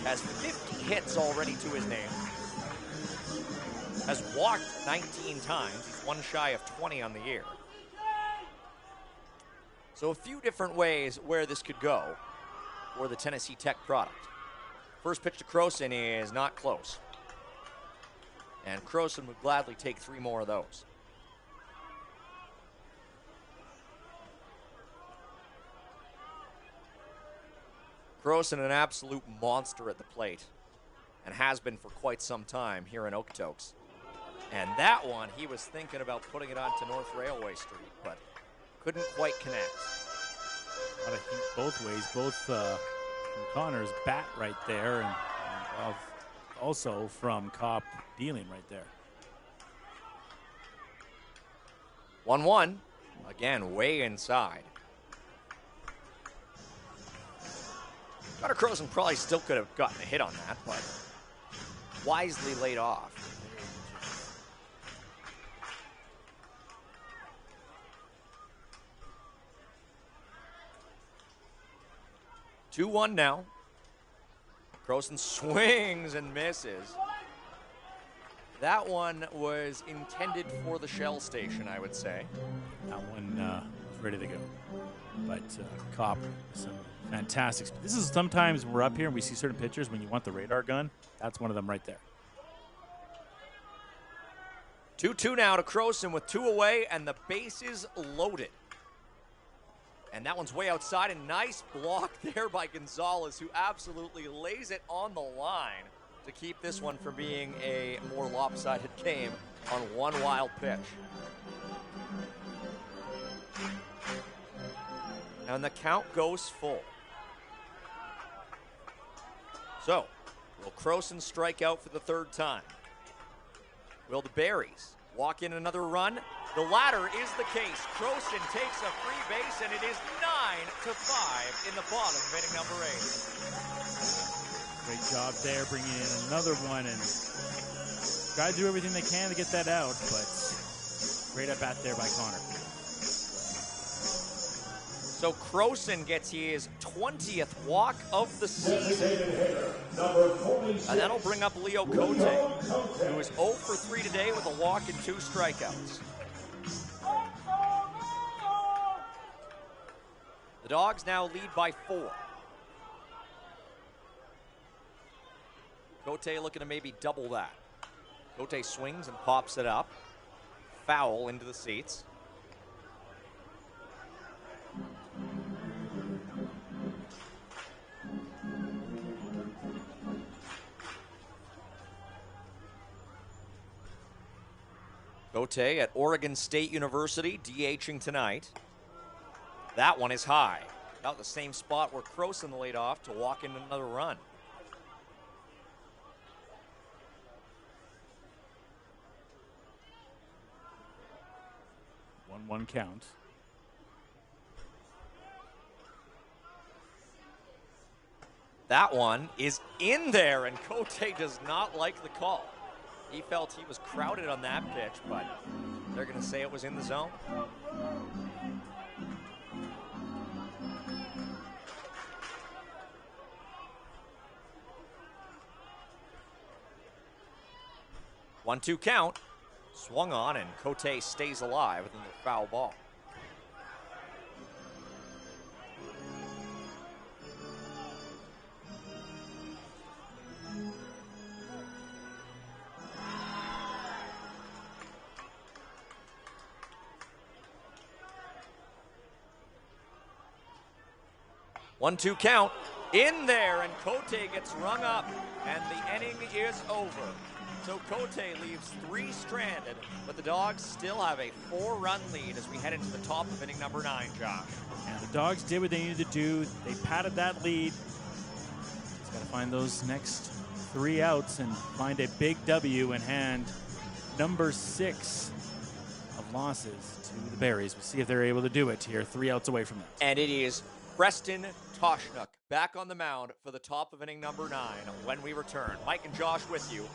Has 50 hits already to his name. Has walked 19 times. He's 1 shy of 20 on the year. So a few different ways where this could go for the Tennessee Tech product. First pitch to Croson is not close. And Croson would gladly take 3 more of those. Croson, an absolute monster at the plate, and has been for quite some time here in Okotoks. And that one, he was thinking about putting it onto North Railway Street, but couldn't quite connect. A lot of heat both ways, both from Connor's bat right there, and also from Kopp dealing right there. 1-1, again, way inside. Connor Croson probably still could have gotten a hit on that, but wisely laid off. Two-1 now. Croson swings and misses. That one was intended for the shell station, I would say. That one was ready to go. But Kopp, some fantastic. This is sometimes we're up here and we see certain pitchers when you want the radar gun. That's one of them right there. 2-2 now to Croson with 2 away and the bases loaded. And that one's way outside. A nice block there by Gonzalez, who absolutely lays it on the line to keep this one from being a more lopsided game on one wild pitch. And the count goes full. So, Will Croson strike out for the third time? Will the Berries walk in another run? The latter is the case. Croson takes a free base, and it is 9-5 in the bottom of inning number 8. Great job there, bringing in another one, and try to do everything they can to get that out, but great at bat there by Connor. So Croson gets his 20th walk of the season. And that'll bring up Leo Cote, who is 0 for 3 today with a walk and 2 strikeouts. The Dawgs now lead by 4. Cote looking to maybe double that. Cote swings and pops it up. Foul into the seats. Cote at Oregon State University, DHing tonight. That one is high. Out the same spot where Croson laid off to walk in another run. One count. That one is in there, and Cote does not like the call. He felt he was crowded on that pitch, but they're going to say it was in the zone. One-two count. Swung on, and Cote stays alive with the foul ball. One-two count. In there, and Cote gets rung up, and the inning is over. So Cote leaves 3 stranded, but the Dawgs still have a 4-run lead as we head into the top of inning number 9, Josh. And the Dawgs did what they needed to do. They padded that lead. Just got to find those next 3 outs and find a big W and hand number 6 of losses to the Berries. We'll see if they're able to do it here, 3 outs away from that. And it is Preston Toshnook back on the mound for the top of inning number 9 when we return. Mike and Josh with you.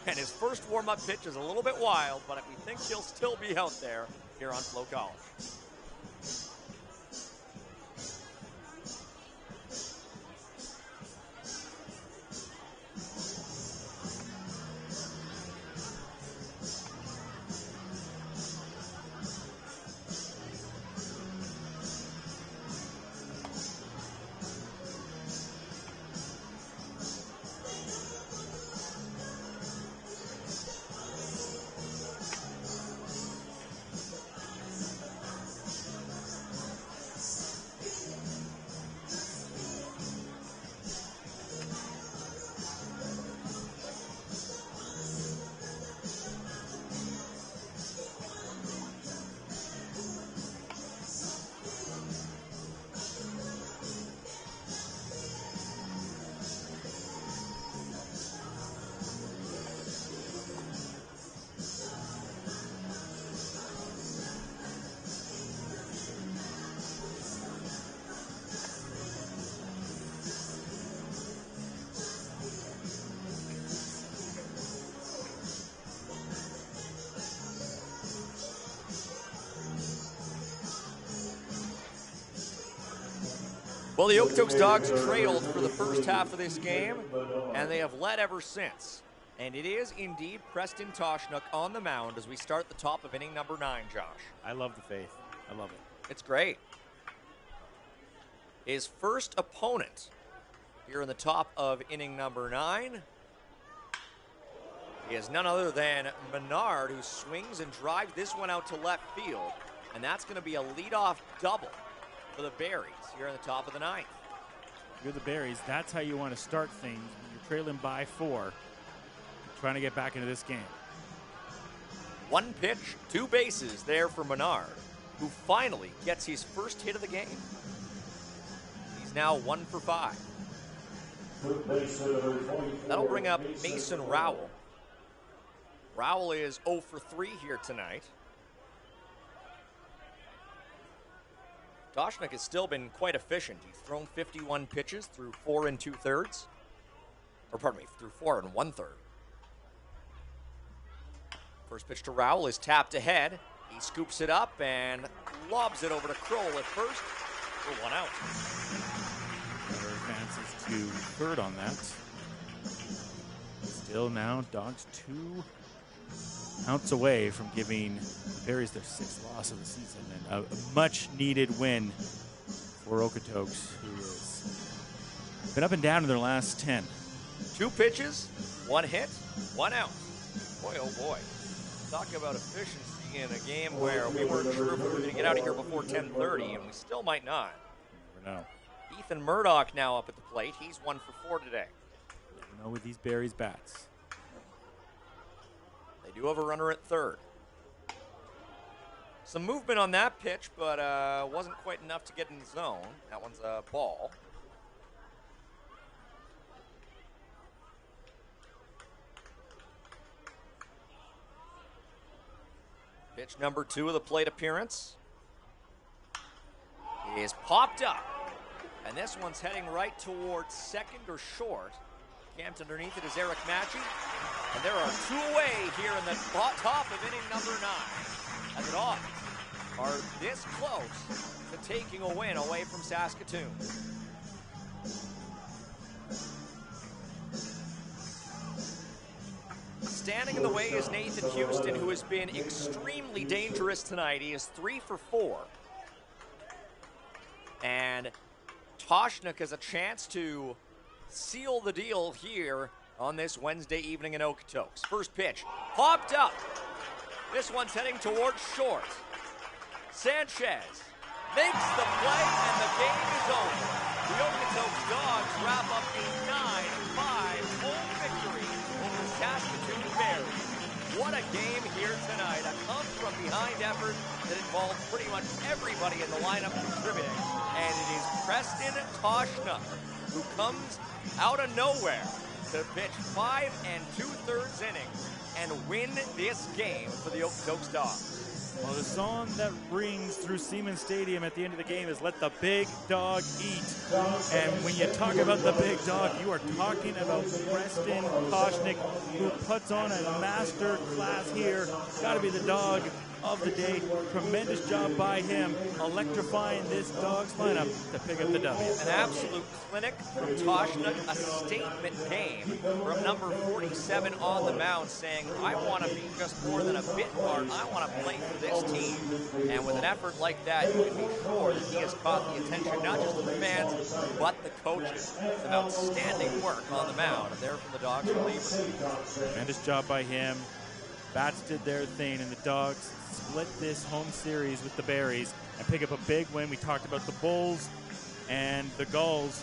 And his first warm-up pitch is a little bit wild, but we think he'll still be out there here on FloCollege. Well, the Okotoks Dawgs trailed for the first half of this game, and they have led ever since. And it is indeed Preston Toshnook on the mound as we start the top of inning number 9, Josh. I love the faith. I love it. It's great. His first opponent here in the top of inning number 9 is none other than Menard, who swings and drives this one out to left field. And that's going to be a leadoff double for the Berries here in the top of the 9th. If you're the Berries, that's how you want to start things when you're trailing by 4, trying to get back into this game. 1 pitch, 2 bases there for Menard, who finally gets his first hit of the game. He's now 1 for 5. Third baseman, number 24, That'll bring up Mason Rowell. Rowell is 0 for 3 here tonight. Toshnik has still been quite efficient. He's thrown 51 pitches through 4 2/3. Or pardon me, through 4 1/3. First pitch to Rowell is tapped ahead. He scoops it up and lobs it over to Kroll at first for 1 out. Runner advances to third on that. Still now, Dawgs 2 outs away from giving the Berries their 6th loss of the season, and a much-needed win for Okotoks, who has been up and down in their last 10. 2 pitches, 1 hit, 1 out. Boy, oh boy. Talk about efficiency in a game where we weren't sure if we were going to get out of here before 10:30, and we still might not. Never know. Ethan Murdoch now up at the plate. He's 1 for 4 today. Never know with these Berries bats. They do have a runner at third. Some movement on that pitch, but wasn't quite enough to get in the zone. That one's a ball. Pitch number 2 of the plate appearance is popped up. And this one's heading right towards second or short. Camped underneath it is Eric Matchy. And there are 2 away here in the top of inning number 9. And the Dawgs are this close to taking a win away from Saskatoon. Standing in the way is Nathan Houston, who has been extremely dangerous tonight. He is 3 for 4. And Toshnik has a chance to seal the deal here on this Wednesday evening in Okotoks. First pitch, popped up. This one's heading towards short. Sanchez makes the play, and the game is over. The Okotoks Dawgs wrap up a 9-5 home victory over the Saskatoon Berries. What a game here tonight. A come-from-behind effort that involved pretty much everybody in the lineup contributing. And it is Preston Toshnik who comes out of nowhere to pitch 5 2/3 innings and win this game for the Okotoks Dawgs. Well, the song that rings through Siemens Stadium at the end of the game is "Let the Big Dog Eat." And when you talk about the big dog, you are talking about Preston Toshnik, who puts on a master class here. Got to be the dog of the day. Tremendous job by him, electrifying this Dawgs lineup to pick up the W. An absolute clinic from Toshnik, a statement game from number 47 on the mound, saying, I want to be just more than a bit part. I want to play for this team. And with an effort like that, you can be sure that he has caught the attention not just of the fans, but the coaches. Some outstanding work on the mound there from the Dawgs reliever. Tremendous job by him. Bats did their thing, and the Dawgs split this home series with the Berries and pick up a big win. We talked about the Bulls and the Gulls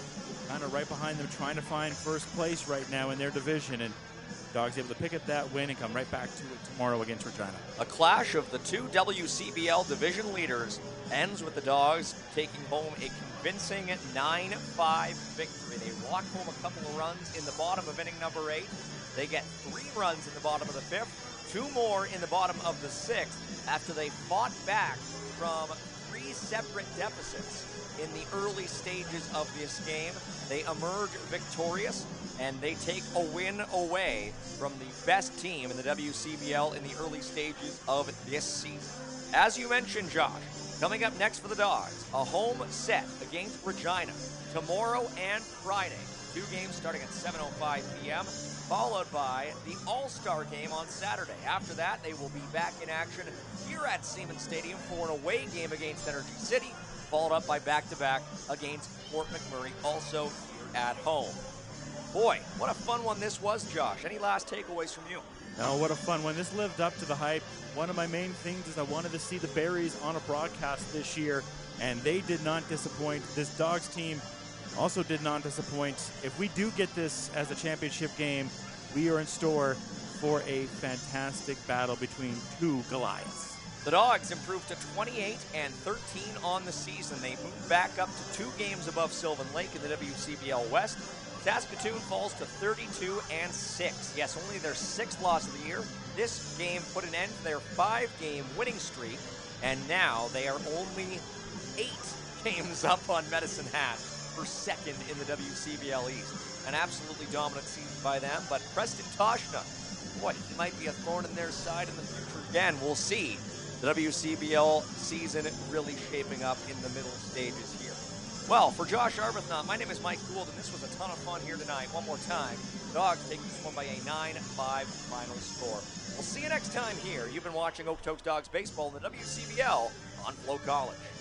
kind of right behind them, trying to find first place right now in their division, and Dawgs able to pick up that win and come right back to it tomorrow against Regina. A clash of the 2 WCBL division leaders ends with the Dawgs taking home a convincing 9-5 victory. They rock home a couple of runs in the bottom of inning number 8. They get 3 runs in the bottom of the 5th. 2 more in the bottom of the 6th after they fought back from 3 separate deficits in the early stages of this game. They emerge victorious, and they take a win away from the best team in the WCBL in the early stages of this season. As you mentioned, Josh, coming up next for the Dawgs, a home set against Regina tomorrow and Friday. 2 games starting at 7:05 p.m., followed by the All-Star game on Saturday. After that, they will be back in action here at Siemens Stadium for an away game against Energy City, followed up by back-to-back against Fort McMurray, also here at home. Boy, what a fun one this was, Josh. Any last takeaways from you? Oh, what a fun one. This lived up to the hype. One of my main things is I wanted to see the Berries on a broadcast this year, and they did not disappoint. This Dawgs team also did not disappoint. If we do get this as a championship game, we are in store for a fantastic battle between 2 Goliaths. The Dawgs improved to 28-13 on the season. They moved back up to 2 games above Sylvan Lake in the WCBL West. Saskatoon falls to 32-6. Yes, only their 6th loss of the year. This game put an end to their 5-game winning streak, and now they are only 8 games up on Medicine Hat for 2nd in the WCBL East. An absolutely dominant season by them, but Preston Toshna, boy, he might be a thorn in their side in the future again. We'll see. The WCBL season really shaping up in the middle stages here. Well, for Josh Arbuthnot, my name is Mike Gould, and this was a ton of fun here tonight. One more time, the Dawgs take this one by a 9-5 final score. We'll see you next time here. You've been watching Okotoks Dawgs Baseball in the WCBL on FloCollege.